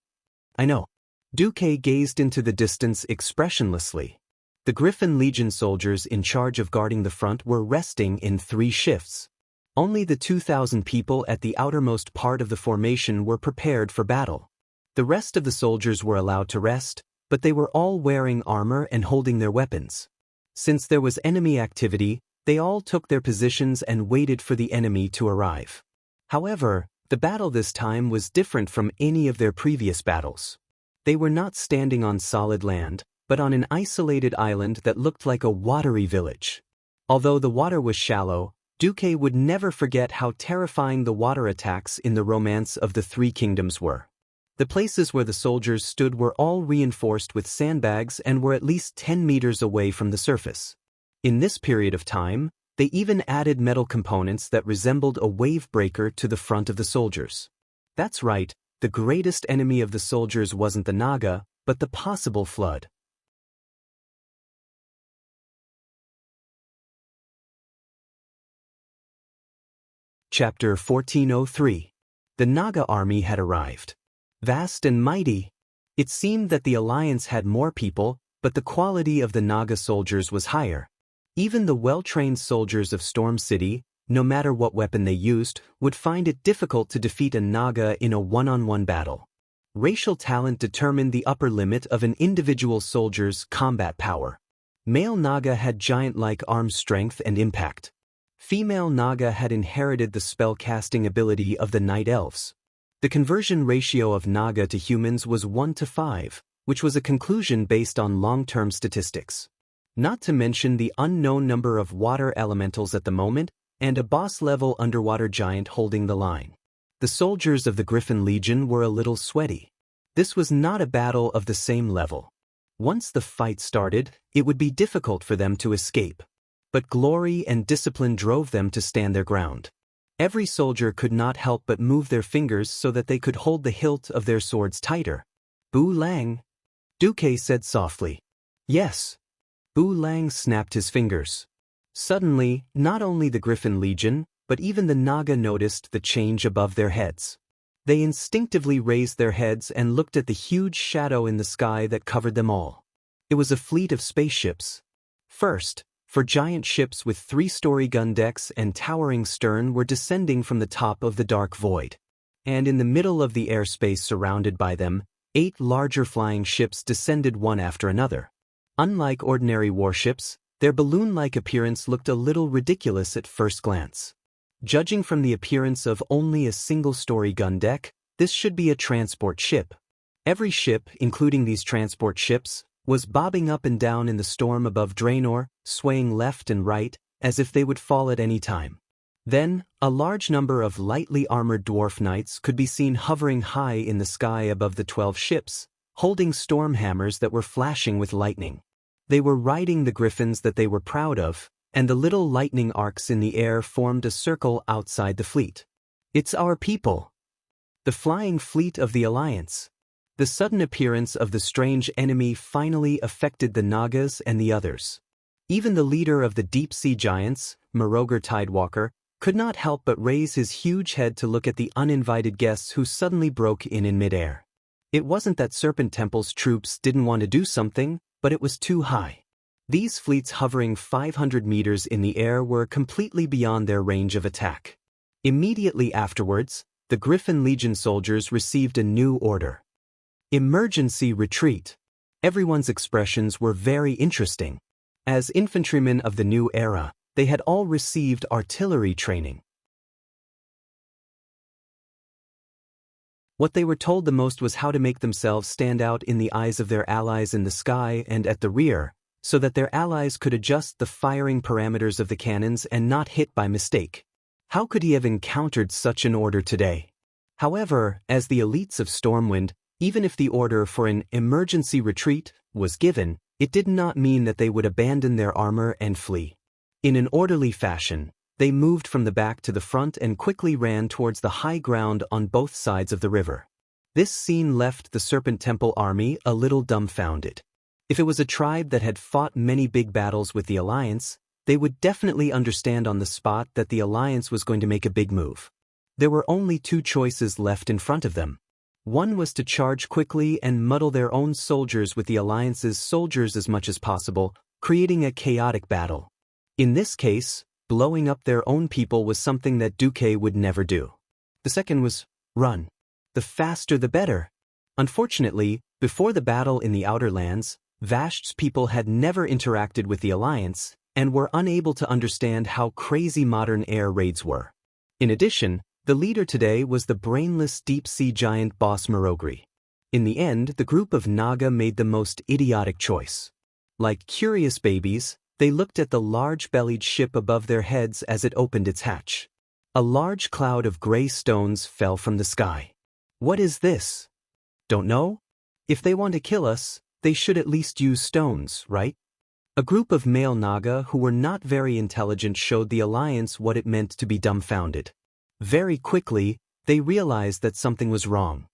I know. Duque gazed into the distance expressionlessly. The Griffin Legion soldiers in charge of guarding the front were resting in 3 shifts. Only the 2,000 people at the outermost part of the formation were prepared for battle. The rest of the soldiers were allowed to rest, but they were all wearing armor and holding their weapons. Since there was enemy activity, they all took their positions and waited for the enemy to arrive. However, the battle this time was different from any of their previous battles. They were not standing on solid land, but on an isolated island that looked like a watery village. Although the water was shallow, Duque would never forget how terrifying the water attacks in the Romance of the 3 Kingdoms were. The places where the soldiers stood were all reinforced with sandbags and were at least 10 meters away from the surface. In this period of time, they even added metal components that resembled a wave breaker to the front of the soldiers. That's right, the greatest enemy of the soldiers wasn't the Naga, but the possible flood. Chapter 1403. The Naga army had arrived. Vast and mighty. It seemed that the Alliance had more people, but the quality of the Naga soldiers was higher. Even the well-trained soldiers of Storm City, no matter what weapon they used, would find it difficult to defeat a Naga in a one-on-one battle. Racial talent determined the upper limit of an individual soldier's combat power. Male Naga had giant-like arm strength and impact. Female Naga had inherited the spell-casting ability of the Night Elves. The conversion ratio of Naga to humans was 1:5, which was a conclusion based on long-term statistics. Not to mention the unknown number of water elementals at the moment, and a boss-level underwater giant holding the line. The soldiers of the Griffin Legion were a little sweaty. This was not a battle of the same level. Once the fight started, it would be difficult for them to escape. But glory and discipline drove them to stand their ground. Every soldier could not help but move their fingers so that they could hold the hilt of their swords tighter. Bu Lang, Duque said softly. Yes. Bu Lang snapped his fingers. Suddenly, not only the Griffin Legion, but even the Naga noticed the change above their heads. They instinctively raised their heads and looked at the huge shadow in the sky that covered them all. It was a fleet of spaceships. First, for giant ships with 3-story gun decks and towering stern were descending from the top of the dark void. And in the middle of the airspace surrounded by them, 8 larger flying ships descended one after another. Unlike ordinary warships, their balloon-like appearance looked a little ridiculous at first glance. Judging from the appearance of only a single-story gun deck, this should be a transport ship. Every ship, including these transport ships, was bobbing up and down in the storm above Draenor, swaying left and right, as if they would fall at any time. Then, a large number of lightly armored dwarf knights could be seen hovering high in the sky above the 12 ships, holding storm hammers that were flashing with lightning. They were riding the griffins that they were proud of, and the little lightning arcs in the air formed a circle outside the fleet. It's our people. The flying fleet of the Alliance. The sudden appearance of the strange enemy finally affected the Nagas and the others. Even the leader of the deep-sea giants, Meroger Tidewalker, could not help but raise his huge head to look at the uninvited guests who suddenly broke in midair. It wasn't that Serpent Temple's troops didn't want to do something, but it was too high. These fleets hovering 500 meters in the air were completely beyond their range of attack. Immediately afterwards, the Griffin Legion soldiers received a new order. Emergency retreat. Everyone's expressions were very interesting. As infantrymen of the new era, they had all received artillery training. What they were told the most was how to make themselves stand out in the eyes of their allies in the sky and at the rear, so that their allies could adjust the firing parameters of the cannons and not hit by mistake. How could he have encountered such an order today? However, as the elites of Stormwind, even if the order for an emergency retreat was given, it did not mean that they would abandon their armor and flee. In an orderly fashion, they moved from the back to the front and quickly ran towards the high ground on both sides of the river. This scene left the Serpent Temple army a little dumbfounded. If it was a tribe that had fought many big battles with the Alliance, they would definitely understand on the spot that the Alliance was going to make a big move. There were only 2 choices left in front of them. One was to charge quickly and muddle their own soldiers with the Alliance's soldiers as much as possible, creating a chaotic battle. In this case, blowing up their own people was something that Duque would never do. The second was run. The faster the better. Unfortunately, before the battle in the Outer Lands, Vasht's people had never interacted with the Alliance and were unable to understand how crazy modern air raids were. In addition, the leader today was the brainless deep-sea giant boss Merogri. In the end, the group of Naga made the most idiotic choice. Like curious babies, they looked at the large-bellied ship above their heads as it opened its hatch. A large cloud of gray stones fell from the sky. What is this? Don't know? If they want to kill us, they should at least use stones, right? A group of male Naga who were not very intelligent showed the Alliance what it meant to be dumbfounded. Very quickly, they realized that something was wrong.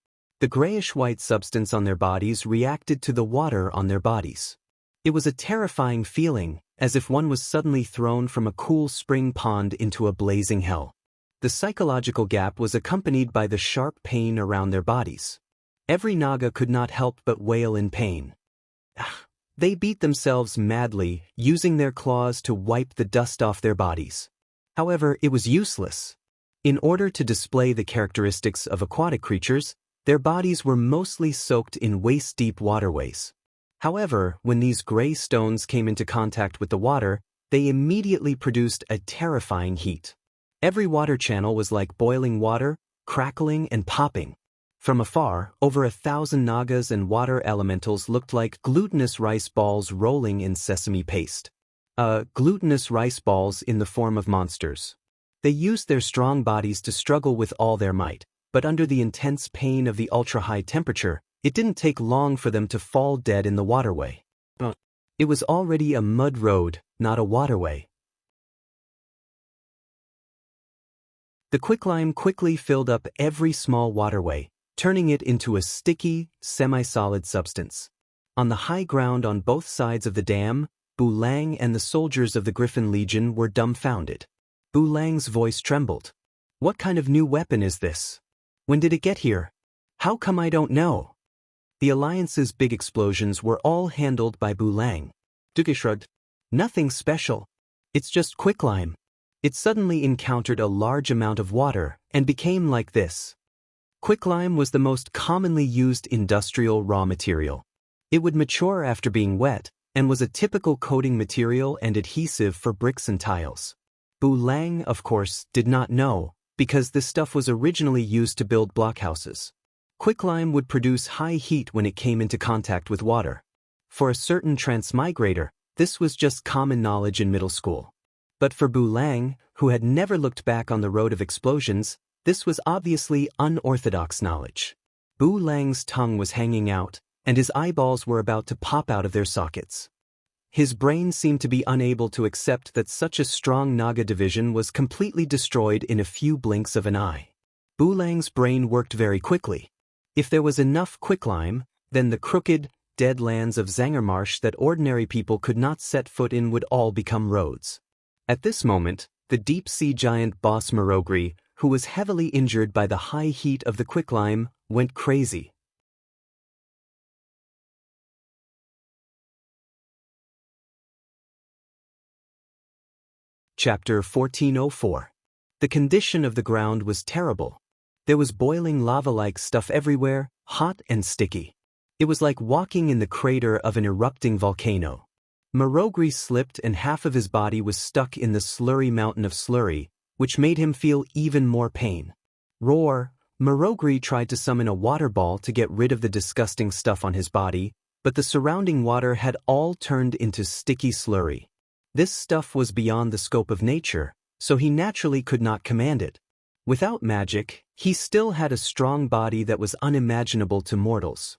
The grayish-white substance on their bodies reacted to the water on their bodies. It was a terrifying feeling, as if one was suddenly thrown from a cool spring pond into a blazing hell. The psychological gap was accompanied by the sharp pain around their bodies. Every Naga could not help but wail in pain. They beat themselves madly, using their claws to wipe the dust off their bodies. However, it was useless. In order to display the characteristics of aquatic creatures, their bodies were mostly soaked in waist-deep waterways. However, when these gray stones came into contact with the water, they immediately produced a terrifying heat. Every water channel was like boiling water, crackling and popping. From afar, over 1,000 nagas and water elementals looked like glutinous rice balls rolling in sesame paste. Glutinous rice balls in the form of monsters. They used their strong bodies to struggle with all their might, but under the intense pain of the ultra-high temperature, it didn't take long for them to fall dead in the waterway. It was already a mud road, not a waterway. The quicklime quickly filled up every small waterway, turning it into a sticky, semi-solid substance. On the high ground on both sides of the dam, Bu Lang and the soldiers of the Griffin Legion were dumbfounded. Bu Lang's voice trembled. "What kind of new weapon is this? When did it get here? How come I don't know?" The Alliance's big explosions were all handled by Bu Lang. Duke shrugged. "Nothing special. It's just quicklime." It suddenly encountered a large amount of water and became like this. Quicklime was the most commonly used industrial raw material. It would mature after being wet and was a typical coating material and adhesive for bricks and tiles. Bu Lang, of course, did not know, because this stuff was originally used to build blockhouses. Quicklime would produce high heat when it came into contact with water. For a certain transmigrator, this was just common knowledge in middle school. But for Bu Lang, who had never looked back on the road of explosions, this was obviously unorthodox knowledge. Bu Lang's tongue was hanging out, and his eyeballs were about to pop out of their sockets. His brain seemed to be unable to accept that such a strong Naga division was completely destroyed in a few blinks of an eye. Bu Lang's brain worked very quickly. If there was enough quicklime, then the crooked, dead lands of Zangermarsh that ordinary people could not set foot in would all become roads. At this moment, the deep-sea giant boss Marogri, who was heavily injured by the high heat of the quicklime, went crazy. Chapter 1404. The condition of the ground was terrible. There was boiling lava-like stuff everywhere, hot and sticky. It was like walking in the crater of an erupting volcano. Marogri slipped and half of his body was stuck in the slurry mountain of slurry, which made him feel even more pain. Roar! Marogri tried to summon a water ball to get rid of the disgusting stuff on his body, but the surrounding water had all turned into sticky slurry. This stuff was beyond the scope of nature, so he naturally could not command it. Without magic, he still had a strong body that was unimaginable to mortals.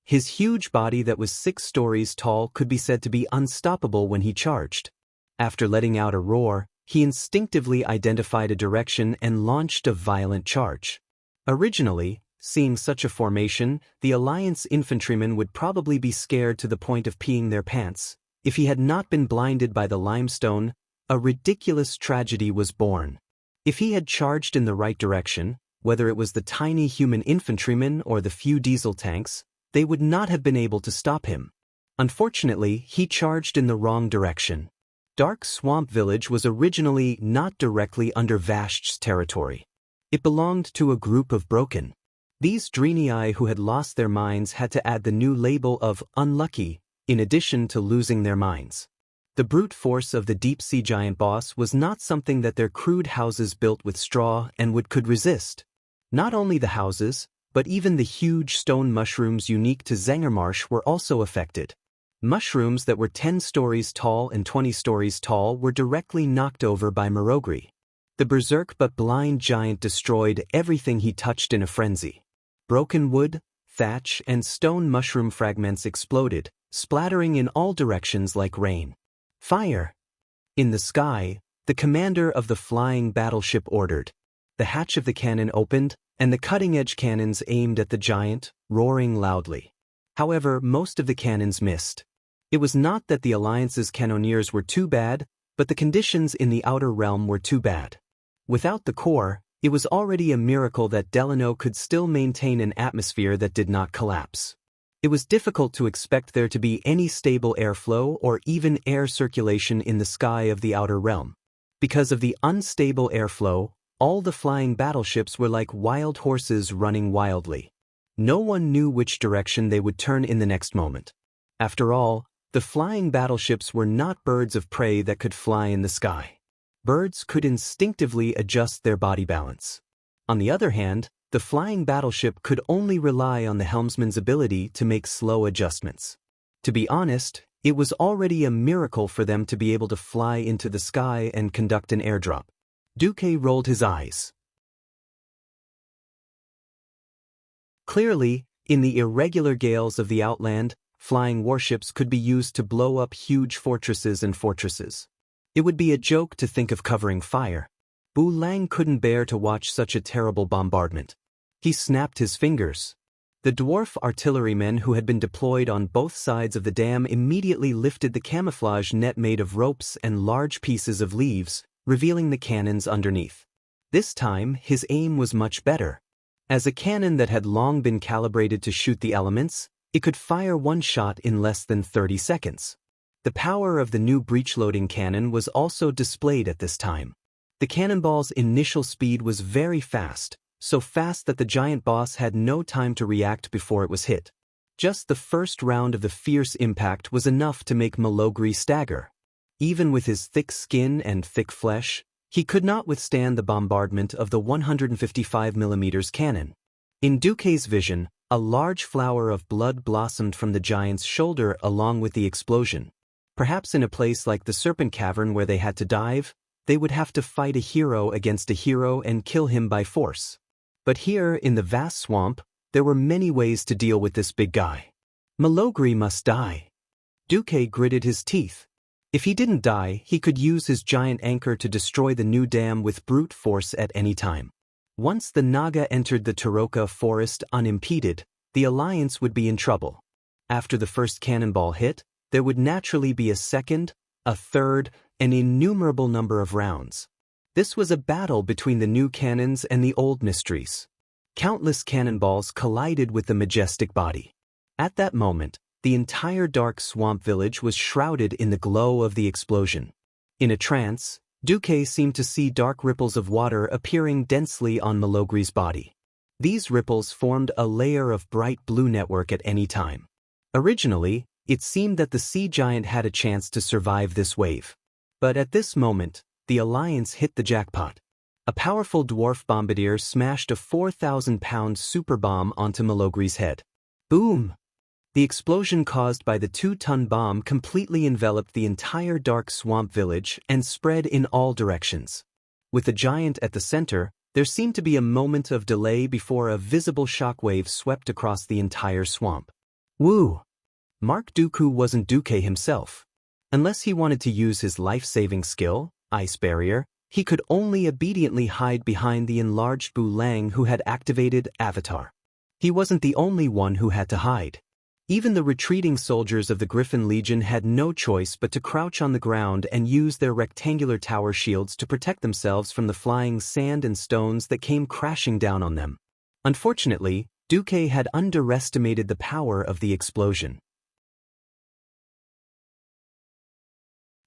His huge body that was 6 stories tall could be said to be unstoppable when he charged. After letting out a roar, he instinctively identified a direction and launched a violent charge. Originally, seeing such a formation, the Alliance infantrymen would probably be scared to the point of peeing their pants. If he had not been blinded by the limestone, a ridiculous tragedy was born. If he had charged in the right direction, whether it was the tiny human infantrymen or the few diesel tanks, they would not have been able to stop him. Unfortunately, he charged in the wrong direction. Dark Swamp Village was originally not directly under Vasht's territory. It belonged to a group of broken. These Dreenii who had lost their minds had to add the new label of unlucky, in addition to losing their minds. The brute force of the deep-sea giant boss was not something that their crude houses built with straw and wood could resist. Not only the houses, but even the huge stone mushrooms unique to Zangermarsh were also affected. Mushrooms that were 10 stories tall and 20 stories tall were directly knocked over by Marogri. The berserk but blind giant destroyed everything he touched in a frenzy. Broken wood, thatch, and stone mushroom fragments exploded, splattering in all directions like rain. Fire! In the sky, the commander of the flying battleship ordered. The hatch of the cannon opened, and the cutting-edge cannons aimed at the giant, roaring loudly. However, most of the cannons missed. It was not that the Alliance's cannoneers were too bad, but the conditions in the outer realm were too bad. Without the core, it was already a miracle that Delano could still maintain an atmosphere that did not collapse. It was difficult to expect there to be any stable airflow or even air circulation in the sky of the outer realm. Because of the unstable airflow, all the flying battleships were like wild horses running wildly. No one knew which direction they would turn in the next moment. After all, the flying battleships were not birds of prey that could fly in the sky. Birds could instinctively adjust their body balance. On the other hand, the flying battleship could only rely on the helmsman's ability to make slow adjustments. To be honest, it was already a miracle for them to be able to fly into the sky and conduct an airdrop. Duque rolled his eyes. Clearly, in the irregular gales of the outland, flying warships could be used to blow up huge fortresses and fortresses. It would be a joke to think of covering fire. Bu Lang couldn't bear to watch such a terrible bombardment. He snapped his fingers. The dwarf artillerymen who had been deployed on both sides of the dam immediately lifted the camouflage net made of ropes and large pieces of leaves, revealing the cannons underneath. This time, his aim was much better. As a cannon that had long been calibrated to shoot the elements, it could fire one shot in less than 30 seconds. The power of the new breech-loading cannon was also displayed at this time. The cannonball's initial speed was very fast, so fast that the giant boss had no time to react before it was hit. Just the first round of the fierce impact was enough to make Malogri stagger. Even with his thick skin and thick flesh, he could not withstand the bombardment of the 155mm cannon. In Duque's vision, a large flower of blood blossomed from the giant's shoulder along with the explosion. Perhaps in a place like the Serpent Cavern where they had to dive, they would have to fight a hero against a hero and kill him by force. But here, in the vast swamp, there were many ways to deal with this big guy. Malogri must die. Duque gritted his teeth. If he didn't die, he could use his giant anchor to destroy the new dam with brute force at any time. Once the Naga entered the Taroka forest unimpeded, the Alliance would be in trouble. After the first cannonball hit, there would naturally be a second, a third, an innumerable number of rounds. This was a battle between the new cannons and the old mysteries. Countless cannonballs collided with the majestic body. At that moment, the entire dark swamp village was shrouded in the glow of the explosion. In a trance, Duque seemed to see dark ripples of water appearing densely on Malogri's body. These ripples formed a layer of bright blue network at any time. Originally, it seemed that the sea giant had a chance to survive this wave. But at this moment, the Alliance hit the jackpot. A powerful dwarf bombardier smashed a 4,000-pound super bomb onto Malogri's head. Boom! The explosion caused by the 2-ton bomb completely enveloped the entire dark swamp village and spread in all directions. With the giant at the center, there seemed to be a moment of delay before a visible shockwave swept across the entire swamp. Woo! Mark Dooku wasn't Duque himself. Unless he wanted to use his life-saving skill, Ice Barrier, he could only obediently hide behind the enlarged Bu Lang who had activated Avatar. He wasn't the only one who had to hide. Even the retreating soldiers of the Griffin Legion had no choice but to crouch on the ground and use their rectangular tower shields to protect themselves from the flying sand and stones that came crashing down on them. Unfortunately, Duque had underestimated the power of the explosion.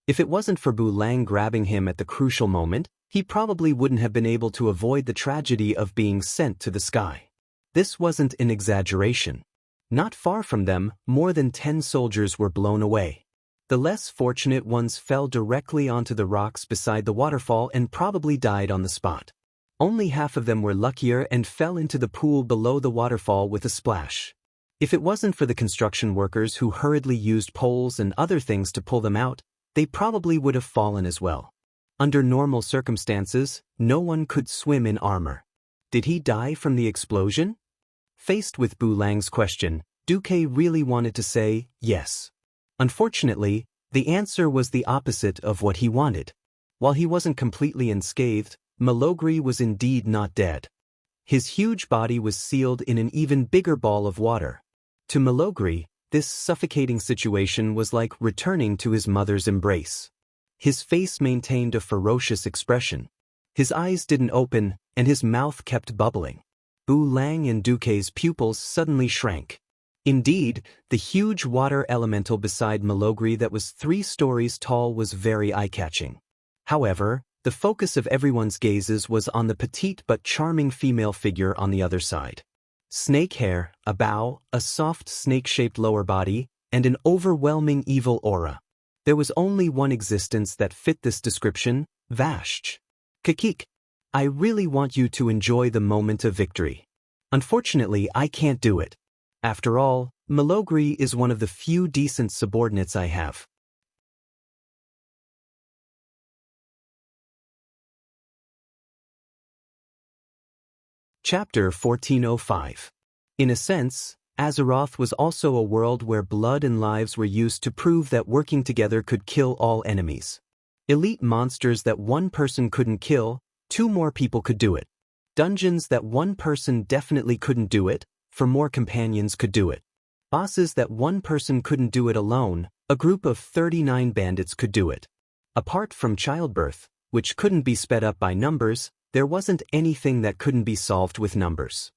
If it wasn't for Bu Lang grabbing him at the crucial moment, he probably wouldn't have been able to avoid the tragedy of being sent to the sky. This wasn't an exaggeration. Not far from them, more than 10 soldiers were blown away. The less fortunate ones fell directly onto the rocks beside the waterfall and probably died on the spot. Only half of them were luckier and fell into the pool below the waterfall with a splash. If it wasn't for the construction workers who hurriedly used poles and other things to pull them out, they probably would have fallen as well. Under normal circumstances, no one could swim in armor. Did he die from the explosion? Faced with Bu Lang's question, Duque really wanted to say yes. Unfortunately, the answer was the opposite of what he wanted. While he wasn't completely unscathed, Malogri was indeed not dead. His huge body was sealed in an even bigger ball of water. To Malogri, this suffocating situation was like returning to his mother's embrace. His face maintained a ferocious expression. His eyes didn't open, and his mouth kept bubbling. Bu Lang and Duque's pupils suddenly shrank. Indeed, the huge water elemental beside Malogri that was 3 stories tall was very eye-catching. However, The focus of everyone's gazes was on the petite but charming female figure on the other side. Snake hair, a bow, a soft snake-shaped lower body, and an overwhelming evil aura. There was only one existence that fit this description, Vashj. Kakik. I really want you to enjoy the moment of victory. Unfortunately, I can't do it. After all, Malogri is one of the few decent subordinates I have. Chapter 1405. In a sense, Azeroth was also a world where blood and lives were used to prove that working together could kill all enemies. Elite monsters that one person couldn't kill, 2 more people could do it. Dungeons that one person definitely couldn't do it, 4 more companions could do it. Bosses that one person couldn't do it alone, a group of 39 bandits could do it. Apart from childbirth, which couldn't be sped up by numbers, there wasn't anything that couldn't be solved with numbers.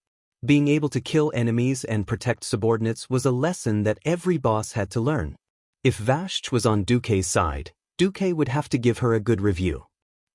Being able to kill enemies and protect subordinates was a lesson that every boss had to learn. If Vashj was on Duke's side, Duke would have to give her a good review.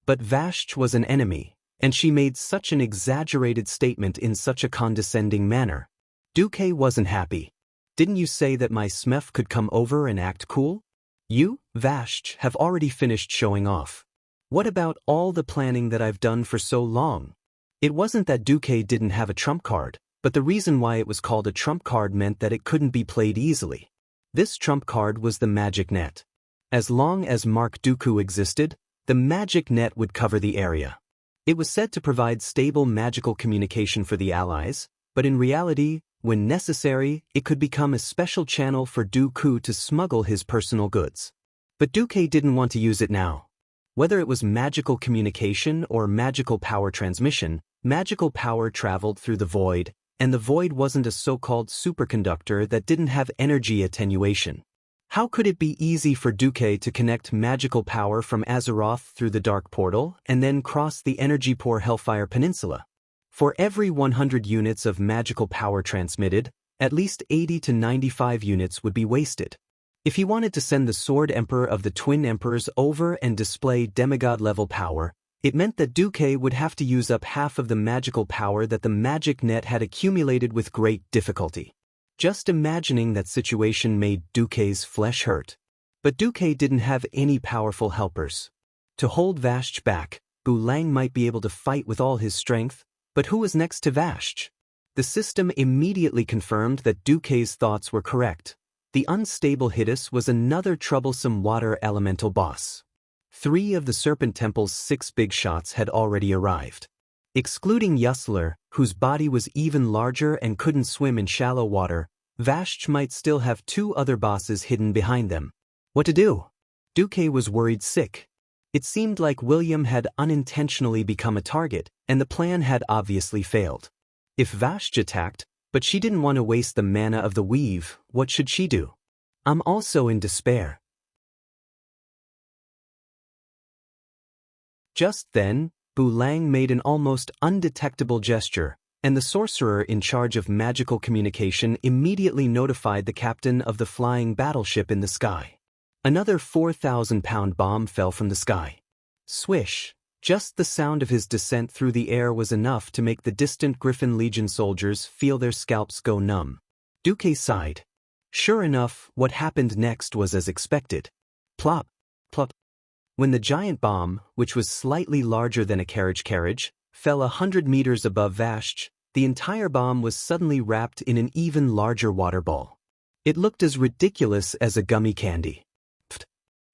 But Vashj was an enemy, and she made such an exaggerated statement in such a condescending manner. Duke wasn't happy. Didn't you say that my smef could come over and act cool? You, Vashj, have already finished showing off. What about all the planning that I've done for so long? It wasn't that Duke didn't have a trump card, but the reason why it was called a trump card meant that it couldn't be played easily. This trump card was the magic net. As long as Mark Dooku existed, the magic net would cover the area. It was said to provide stable magical communication for the allies, but in reality, when necessary, it could become a special channel for Dooku to smuggle his personal goods. But Duke didn't want to use it now. Whether it was magical communication or magical power transmission, magical power traveled through the void, and the void wasn't a so-called superconductor that didn't have energy attenuation. How could it be easy for Duke to connect magical power from Azeroth through the Dark Portal and then cross the energy-poor Hellfire Peninsula? For every 100 units of magical power transmitted, at least 80 to 95 units would be wasted. If he wanted to send the Sword Emperor of the Twin Emperors over and display demigod-level power, it meant that Duke would have to use up half of the magical power that the magic net had accumulated with great difficulty. Just imagining that situation made Duke's flesh hurt. But Duke didn't have any powerful helpers. To hold Vashj back, Bulang might be able to fight with all his strength, but who was next to Vashj? The system immediately confirmed that Duke's thoughts were correct. The unstable Hidus was another troublesome water elemental boss. 3 of the Serpent Temple's 6 big shots had already arrived. Excluding Yusler, whose body was even larger and couldn't swim in shallow water, Vashj might still have 2 other bosses hidden behind them. What to do? Duke was worried sick. It seemed like William had unintentionally become a target, and the plan had obviously failed. If Vashj attacked, but she didn't want to waste the mana of the weave, what should she do? I'm also in despair. Just then, Bulang made an almost undetectable gesture, and the sorcerer in charge of magical communication immediately notified the captain of the flying battleship in the sky. Another 4,000-pound bomb fell from the sky. Swish! Just the sound of his descent through the air was enough to make the distant Griffin Legion soldiers feel their scalps go numb. Duque sighed. Sure enough, what happened next was as expected. Plop! Plop! When the giant bomb, which was slightly larger than a carriage, fell 100 meters above Vashj, the entire bomb was suddenly wrapped in an even larger water ball. It looked as ridiculous as a gummy candy. Pfft.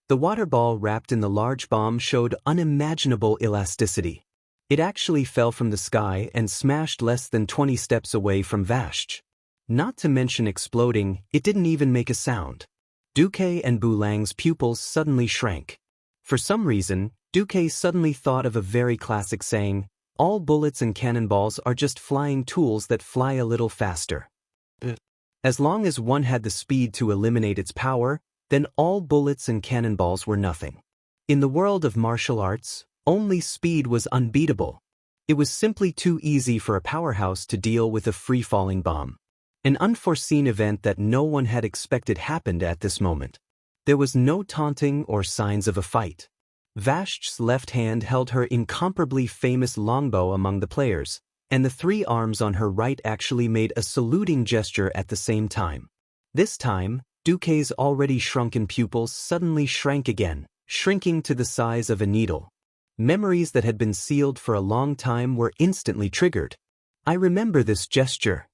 The water ball wrapped in the large bomb showed unimaginable elasticity. It actually fell from the sky and smashed less than 20 steps away from Vashj. Not to mention exploding, it didn't even make a sound. Duque and Bulang's pupils suddenly shrank. For some reason, Duque suddenly thought of a very classic saying, all bullets and cannonballs are just flying tools that fly a little faster. As long as one had the speed to eliminate its power, then all bullets and cannonballs were nothing. In the world of martial arts, only speed was unbeatable. It was simply too easy for a powerhouse to deal with a free-falling bomb. An unforeseen event that no one had expected happened at this moment. There was no taunting or signs of a fight. Vashti's left hand held her incomparably famous longbow among the players, and the three arms on her right actually made a saluting gesture at the same time. This time, Duque's already shrunken pupils suddenly shrank again, shrinking to the size of a needle. Memories that had been sealed for a long time were instantly triggered. I remember this gesture.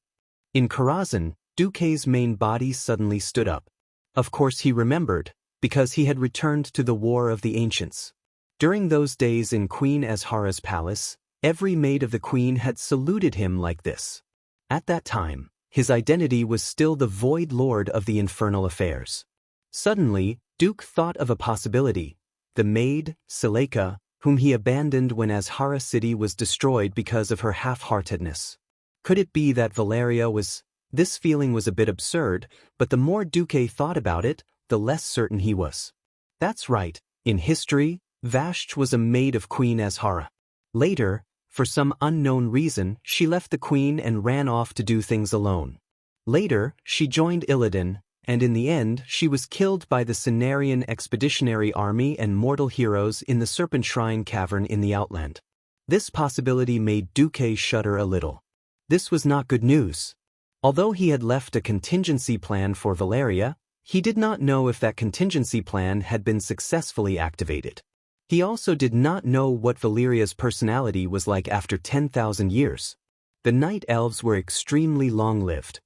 In Karazhan, Duque's main body suddenly stood up. Of course he remembered, because he had returned to the War of the Ancients. During those days in Queen Azhara's palace, every maid of the queen had saluted him like this. At that time, his identity was still the Void Lord of the Infernal Affairs. Suddenly, Duke thought of a possibility. The maid, Seleka, whom he abandoned when Azhara city was destroyed because of her half-heartedness. Could it be that Valeria was... This feeling was a bit absurd, but the more Duque thought about it, the less certain he was. That's right, in history, Vashti was a maid of Queen Azhara. Later, for some unknown reason, she left the queen and ran off to do things alone. Later, she joined Illidan, and in the end she was killed by the Cenarian Expeditionary Army and mortal heroes in the Serpent Shrine Cavern in the Outland. This possibility made Duque shudder a little. This was not good news. Although he had left a contingency plan for Valeria, he did not know if that contingency plan had been successfully activated. He also did not know what Valeria's personality was like after 10,000 years. The night elves were extremely long-lived.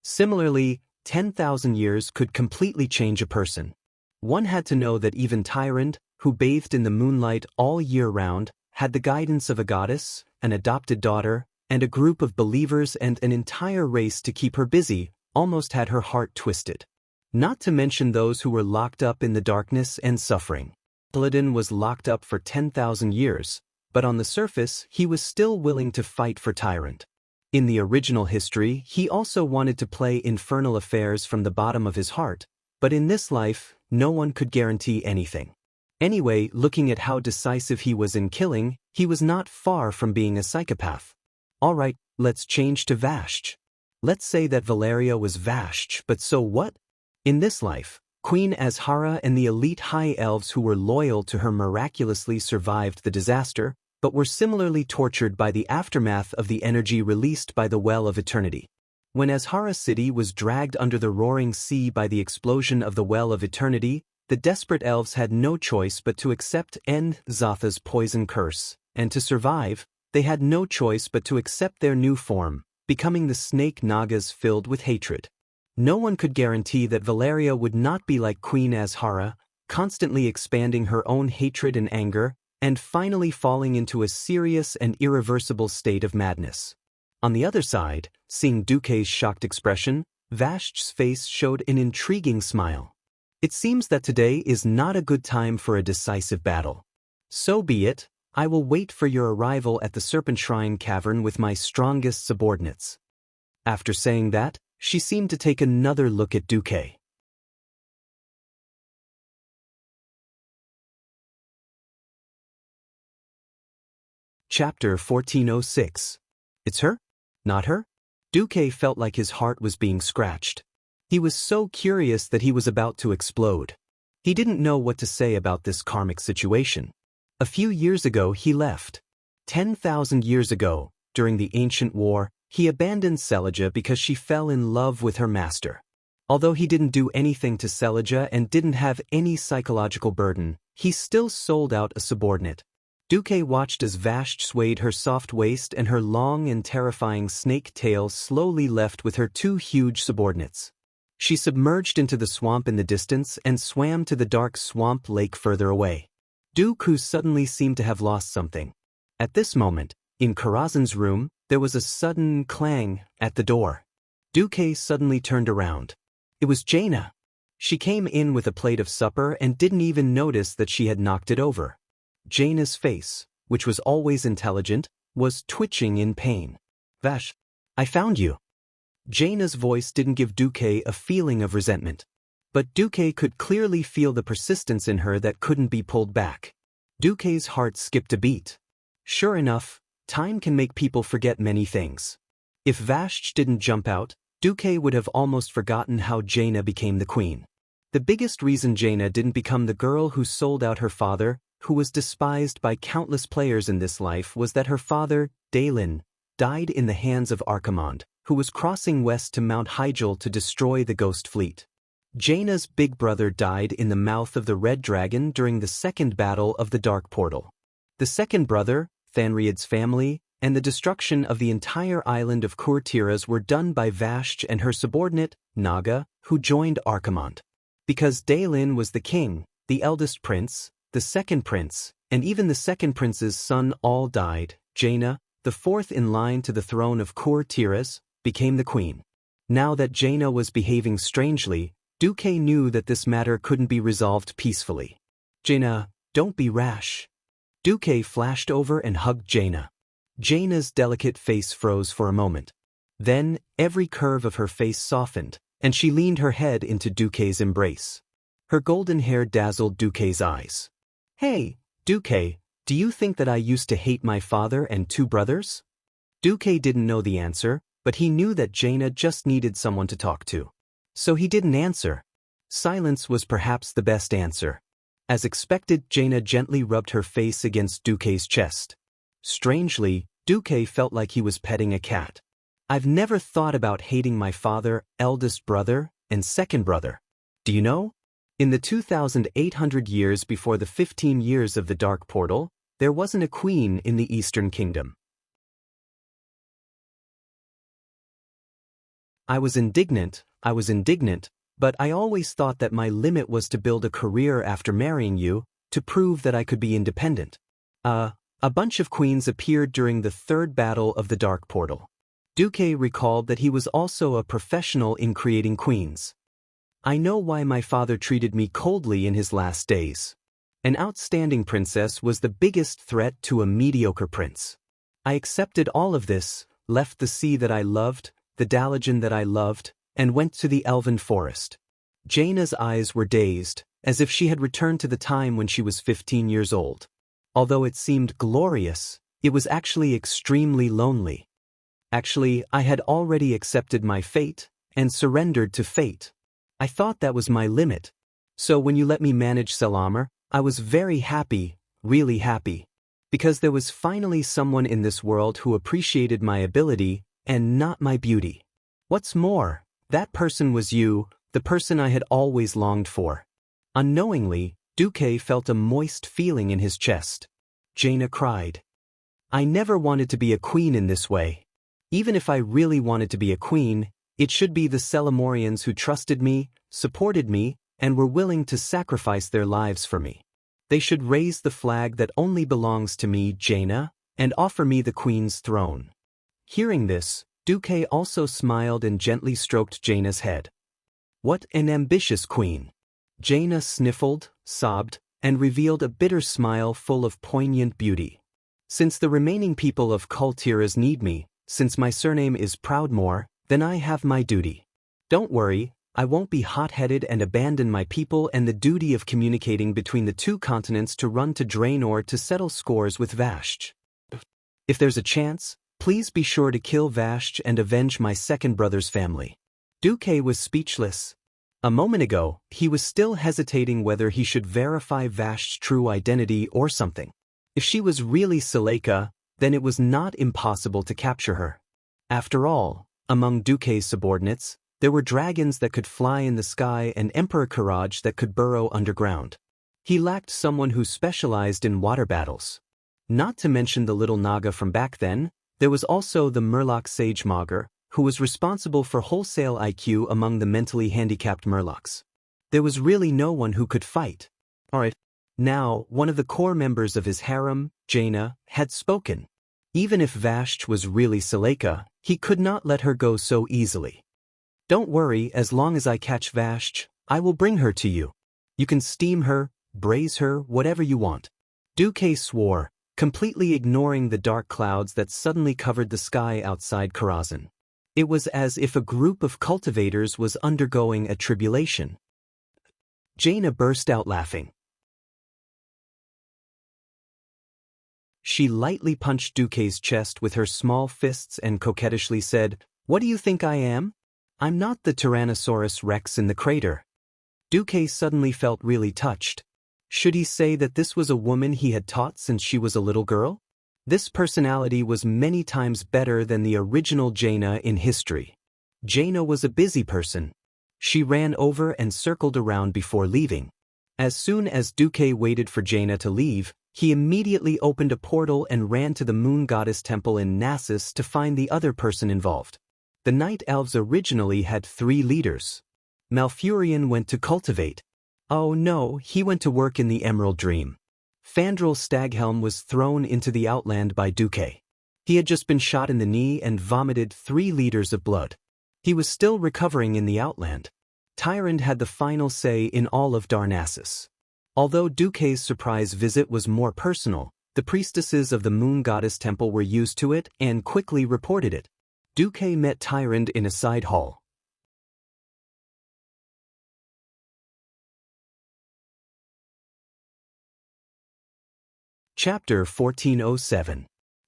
Similarly, 10,000 years could completely change a person. One had to know that even Tyrant, who bathed in the moonlight all year round, had the guidance of a goddess, an adopted daughter, and a group of believers and an entire race to keep her busy, almost had her heart twisted. Not to mention those who were locked up in the darkness and suffering. Illidan was locked up for 10,000 years, but on the surface he was still willing to fight for Tyrant. In the original history, he also wanted to play infernal affairs from the bottom of his heart, but in this life, no one could guarantee anything. Anyway, looking at how decisive he was in killing, he was not far from being a psychopath. Alright, let's change to Vashti. Let's say that Valeria was Vashti, but so what? In this life, Queen Azhara and the elite high elves who were loyal to her miraculously survived the disaster, but were similarly tortured by the aftermath of the energy released by the Well of Eternity. When Azhara city was dragged under the roaring sea by the explosion of the Well of Eternity, the desperate elves had no choice but to accept Zatha's poison curse, and to survive, they had no choice but to accept their new form, becoming the snake Nagas filled with hatred. No one could guarantee that Valeria would not be like Queen Azhara, constantly expanding her own hatred and anger, and finally falling into a serious and irreversible state of madness. On the other side, seeing Duque's shocked expression, Vashti's face showed an intriguing smile. It seems that today is not a good time for a decisive battle. So be it, I will wait for your arrival at the Serpent Shrine Cavern with my strongest subordinates. After saying that, she seemed to take another look at Duque. Chapter 1406. It's her? Not her? Duque felt like his heart was being scratched. He was so curious that he was about to explode. He didn't know what to say about this karmic situation. A few years ago he left. 10,000 years ago, during the ancient war, he abandoned Selija because she fell in love with her master. Although he didn't do anything to Selija and didn't have any psychological burden, he still sold out a subordinate. Duque watched as Vashti swayed her soft waist and her long and terrifying snake tail slowly left with her two huge subordinates. She submerged into the swamp in the distance and swam to the dark swamp lake further away. Duque suddenly seemed to have lost something. At this moment, in Karazhan's room, there was a sudden clang at the door. Duque suddenly turned around. It was Jaina. She came in with a plate of supper and didn't even notice that she had knocked it over. Jaina's face, which was always intelligent, was twitching in pain. Vash, I found you. Jaina's voice didn't give Duque a feeling of resentment. But Duque could clearly feel the persistence in her that couldn't be pulled back. Duque's heart skipped a beat. Sure enough, time can make people forget many things. If Vashti didn't jump out, Duque would have almost forgotten how Jaina became the queen. The biggest reason Jaina didn't become the girl who sold out her father, who was despised by countless players in this life, was that her father, Lin, died in the hands of Archimonde, who was crossing west to Mount Hyjal to destroy the Ghost Fleet. Jaina's big brother died in the mouth of the Red Dragon during the second battle of the Dark Portal. The second brother, Thanried's family, and the destruction of the entire island of Kurtiras were done by Vashj and her subordinate, Naga, who joined Archimonde. Because Lin was the king, the eldest prince, the second prince, and even the second prince's son all died, Jaina, the fourth in line to the throne of Kurtiras, became the queen. Now that Jaina was behaving strangely, Duque knew that this matter couldn't be resolved peacefully. Jaina, don't be rash. Duque flashed over and hugged Jaina. Jaina's delicate face froze for a moment. Then, every curve of her face softened, and she leaned her head into Duque's embrace. Her golden hair dazzled Duque's eyes. Hey, Duque, do you think that I used to hate my father and two brothers? Duque didn't know the answer, but he knew that Jaina just needed someone to talk to. So he didn't answer. Silence was perhaps the best answer. As expected, Jaina gently rubbed her face against Duque's chest. Strangely, Duque felt like he was petting a cat. I've never thought about hating my father, eldest brother, and second brother. Do you know? In the 2,800 years before the 15 years of the Dark Portal, there wasn't a queen in the Eastern Kingdom. I was indignant, but I always thought that my limit was to build a career after marrying you, to prove that I could be independent. A bunch of queens appeared during the third battle of the Dark Portal. Duque recalled that he was also a professional in creating queens. I know why my father treated me coldly in his last days. An outstanding princess was the biggest threat to a mediocre prince. I accepted all of this, left the sea that I loved, the Dalajan that I loved, and went to the elven forest. Jaina's eyes were dazed, as if she had returned to the time when she was 15 years old. Although it seemed glorious, it was actually extremely lonely. Actually, I had already accepted my fate, and surrendered to fate. I thought that was my limit. So when you let me manage Selamar, I was very happy, really happy. Because there was finally someone in this world who appreciated my ability, and not my beauty. What's more, that person was you, the person I had always longed for. Unknowingly, Duque felt a moist feeling in his chest. Jaina cried. I never wanted to be a queen in this way. Even if I really wanted to be a queen, it should be the Selamorians who trusted me, supported me, and were willing to sacrifice their lives for me. They should raise the flag that only belongs to me, Jaina, and offer me the queen's throne. Hearing this, Duque also smiled and gently stroked Jaina's head. What an ambitious queen! Jaina sniffled, sobbed, and revealed a bitter smile full of poignant beauty. Since the remaining people of Cultiras need me, since my surname is Proudmoore, then I have my duty. Don't worry, I won't be hot-headed and abandon my people and the duty of communicating between the two continents to run to Draenor to settle scores with Vashj. If there's a chance, please be sure to kill Vashj and avenge my second brother's family. Duque was speechless. A moment ago, he was still hesitating whether he should verify Vashj's true identity or something. If she was really Seleka, then it was not impossible to capture her. After all, among Duque's subordinates, there were dragons that could fly in the sky and Emperor Courage that could burrow underground. He lacked someone who specialized in water battles. Not to mention the little Naga from back then, there was also the Murloc Sage Mauger, who was responsible for wholesale IQ among the mentally handicapped Murlocs. There was really no one who could fight. Alright. Now, one of the core members of his harem, Jaina, had spoken. Even if Vashj was really Seleka, he could not let her go so easily. Don't worry, as long as I catch Vashj, I will bring her to you. You can steam her, braise her, whatever you want. Duque swore, completely ignoring the dark clouds that suddenly covered the sky outside Karazhan. It was as if a group of cultivators was undergoing a tribulation. Jaina burst out laughing. She lightly punched Duque's chest with her small fists and coquettishly said, "What do you think I am? I'm not the Tyrannosaurus Rex in the crater." Duque suddenly felt really touched. Should he say that this was a woman he had taught since she was a little girl? This personality was many times better than the original Jaina in history. Jaina was a busy person. She ran over and circled around before leaving. As soon as Duque waited for Jaina to leave, he immediately opened a portal and ran to the moon goddess temple in Nasus to find the other person involved. The night elves originally had 3 leaders. Malfurion went to cultivate. Oh no, he went to work in the Emerald Dream. Fandral Staghelm was thrown into the Outland by Duque. He had just been shot in the knee and vomited 3 liters of blood. He was still recovering in the Outland. Tyrande had the final say in all of Darnassus. Although Duque's surprise visit was more personal, the priestesses of the moon goddess temple were used to it and quickly reported it. Duque met Tyrande in a side hall. Chapter 1407.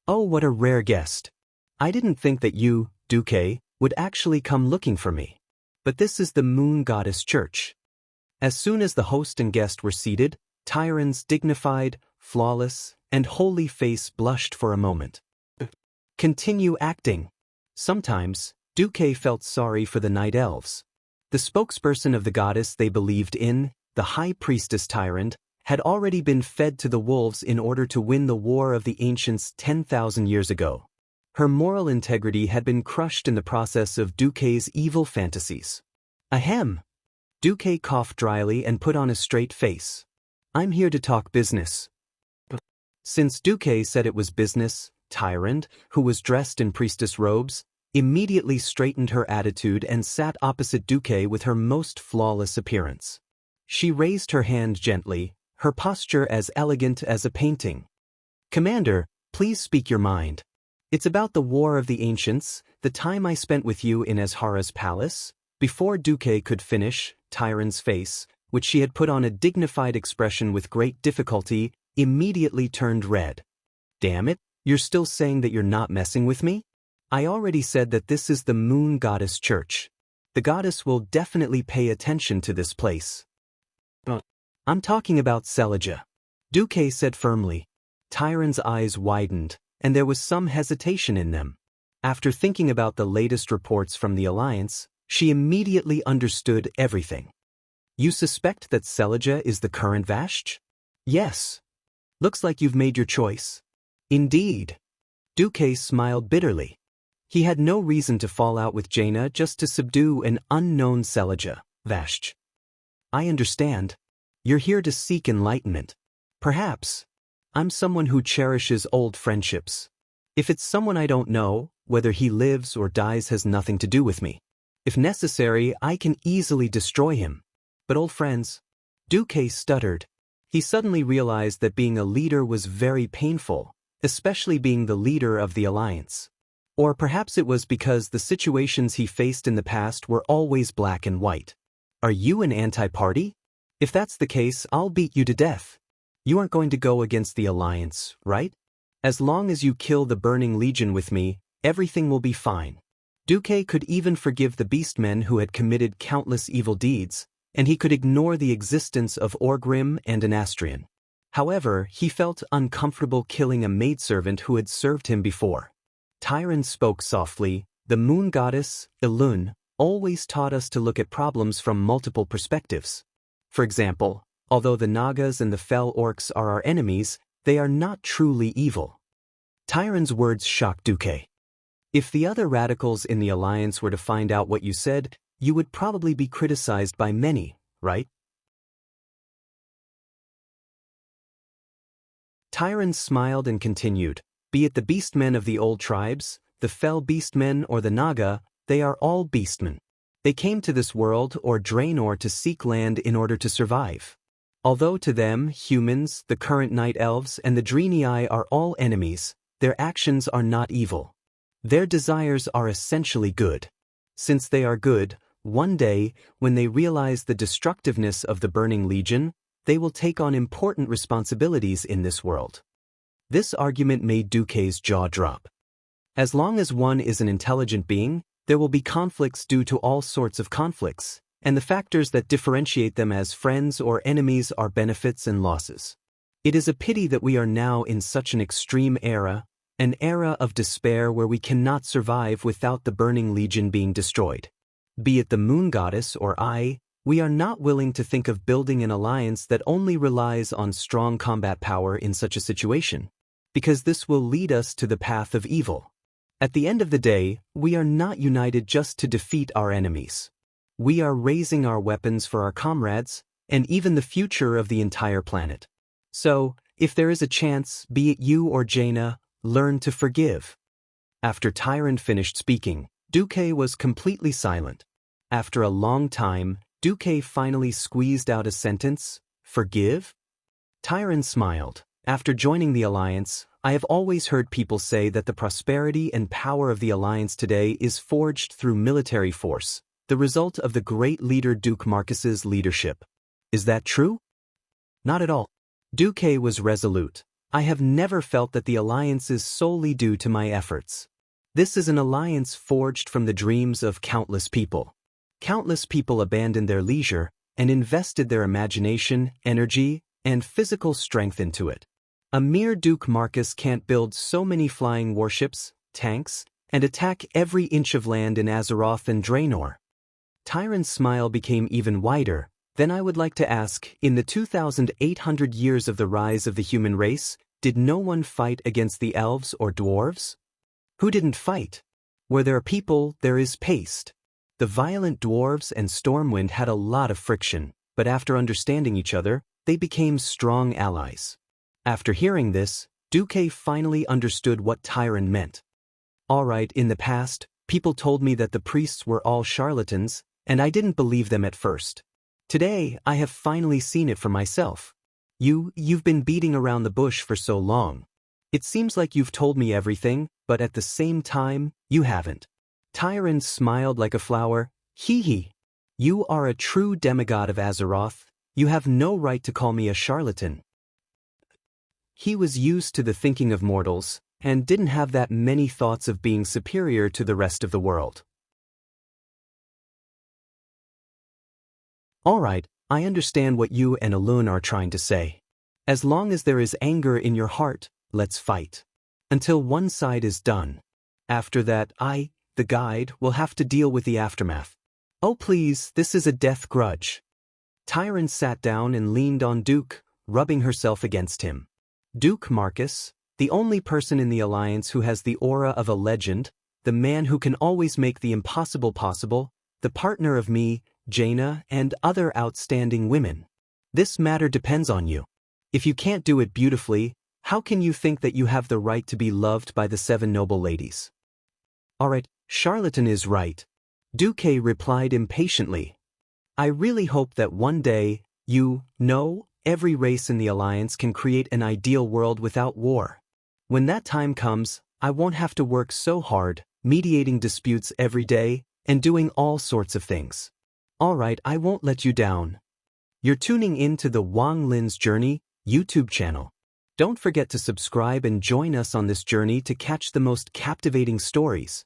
Oh, what a rare guest. I didn't think that you, Duque, would actually come looking for me. But this is the moon goddess church. As soon as the host and guest were seated, Tyrande's dignified, flawless, and holy face blushed for a moment. Continue acting. Sometimes, Duque felt sorry for the night elves. The spokesperson of the goddess they believed in, the high priestess Tyrande, had already been fed to the wolves in order to win the war of the ancients 10,000 years ago. Her moral integrity had been crushed in the process of Duque's evil fantasies. Ahem! Duque coughed dryly and put on a straight face. I'm here to talk business. Since Duque said it was business, Tyrande, who was dressed in priestess robes, immediately straightened her attitude and sat opposite Duque with her most flawless appearance. She raised her hand gently, her posture as elegant as a painting. Commander, please speak your mind. It's about the War of the Ancients, the time I spent with you in Azhara's palace. Before Duque could finish, Tyrande's face, which she had put on a dignified expression with great difficulty, immediately turned red. Damn it, you're still saying that you're not messing with me? I already said that this is the moon goddess church. The goddess will definitely pay attention to this place. I'm talking about Selija. Duque said firmly. Tyrande's eyes widened, and there was some hesitation in them. After thinking about the latest reports from the Alliance, she immediately understood everything. You suspect that Selija is the current Vashj? Yes. Looks like you've made your choice. Indeed. Duque smiled bitterly. He had no reason to fall out with Jaina just to subdue an unknown Selija, Vashj. I understand. You're here to seek enlightenment. Perhaps. I'm someone who cherishes old friendships. If it's someone I don't know, whether he lives or dies has nothing to do with me. If necessary, I can easily destroy him. But old friends. Duque stuttered. He suddenly realized that being a leader was very painful, especially being the leader of the Alliance. Or perhaps it was because the situations he faced in the past were always black and white. Are you an anti-party? If that's the case, I'll beat you to death. You aren't going to go against the Alliance, right? As long as you kill the Burning Legion with me, everything will be fine. Duque could even forgive the beastmen who had committed countless evil deeds, and he could ignore the existence of Orgrim and Anastrian. However, he felt uncomfortable killing a maidservant who had served him before. Tyrande spoke softly. The moon goddess, Elun, always taught us to look at problems from multiple perspectives. For example, although the Nagas and the fell orcs are our enemies, they are not truly evil. Tyrande's words shocked Duque. If the other radicals in the Alliance were to find out what you said, you would probably be criticized by many, right? Tyrande smiled and continued. Be it the beastmen of the old tribes, the fell beastmen or the Naga, they are all beastmen. They came to this world or Draenor to seek land in order to survive. Although to them, humans, the current night elves, and the Draenei are all enemies, their actions are not evil. Their desires are essentially good. Since they are good, one day, when they realize the destructiveness of the Burning Legion, they will take on important responsibilities in this world. This argument made Duque's jaw drop. As long as one is an intelligent being, there will be conflicts due to all sorts of conflicts, and the factors that differentiate them as friends or enemies are benefits and losses. It is a pity that we are now in such an extreme era, an era of despair where we cannot survive without the Burning Legion being destroyed. Be it the Moon Goddess or I, we are not willing to think of building an alliance that only relies on strong combat power in such a situation, because this will lead us to the path of evil. At the end of the day, we are not united just to defeat our enemies. We are raising our weapons for our comrades, and even the future of the entire planet. So, if there is a chance, be it you or Jaina, learn to forgive. After Tyrant finished speaking, Duque was completely silent. After a long time, Duque finally squeezed out a sentence, "Forgive?" Tyrant smiled. After joining the alliance, I have always heard people say that the prosperity and power of the alliance today is forged through military force, the result of the great leader Duke Marcus's leadership. Is that true? Not at all. Duque was resolute. I have never felt that the alliance is solely due to my efforts. This is an alliance forged from the dreams of countless people. Countless people abandoned their leisure and invested their imagination, energy, and physical strength into it. A mere Duke Marcus can't build so many flying warships, tanks, and attack every inch of land in Azeroth and Draenor. Tyrant's smile became even wider. Then I would like to ask, in the 2,800 years of the rise of the human race, did no one fight against the elves or dwarves? Who didn't fight? Where there are people, there is paste. The violent dwarves and Stormwind had a lot of friction, but after understanding each other, they became strong allies. After hearing this, Duque finally understood what Tyrant meant. Alright, in the past, people told me that the priests were all charlatans, and I didn't believe them at first. Today, I have finally seen it for myself. You've been beating around the bush for so long. It seems like you've told me everything, but at the same time, you haven't. Tyrant smiled like a flower. Hee hee. You are a true demigod of Azeroth. You have no right to call me a charlatan. He was used to the thinking of mortals, and didn't have that many thoughts of being superior to the rest of the world. Alright, I understand what you and Alun are trying to say. As long as there is anger in your heart, let's fight. Until one side is done. After that, I, the guide, will have to deal with the aftermath. Oh please, this is a death grudge. Tyrant sat down and leaned on Duke, rubbing herself against him. Duke Marcus, the only person in the alliance who has the aura of a legend, the man who can always make the impossible possible, the partner of me, Jaina, and other outstanding women. This matter depends on you. If you can't do it beautifully, how can you think that you have the right to be loved by the 7 noble ladies? Alright, charlatan is right. Duque replied impatiently. I really hope that one day, every race in the alliance can create an ideal world without war. When that time comes, I won't have to work so hard, mediating disputes every day, and doing all sorts of things. Alright, I won't let you down. You're tuning in to the Wang Lin's Journey YouTube channel. Don't forget to subscribe and join us on this journey to catch the most captivating stories.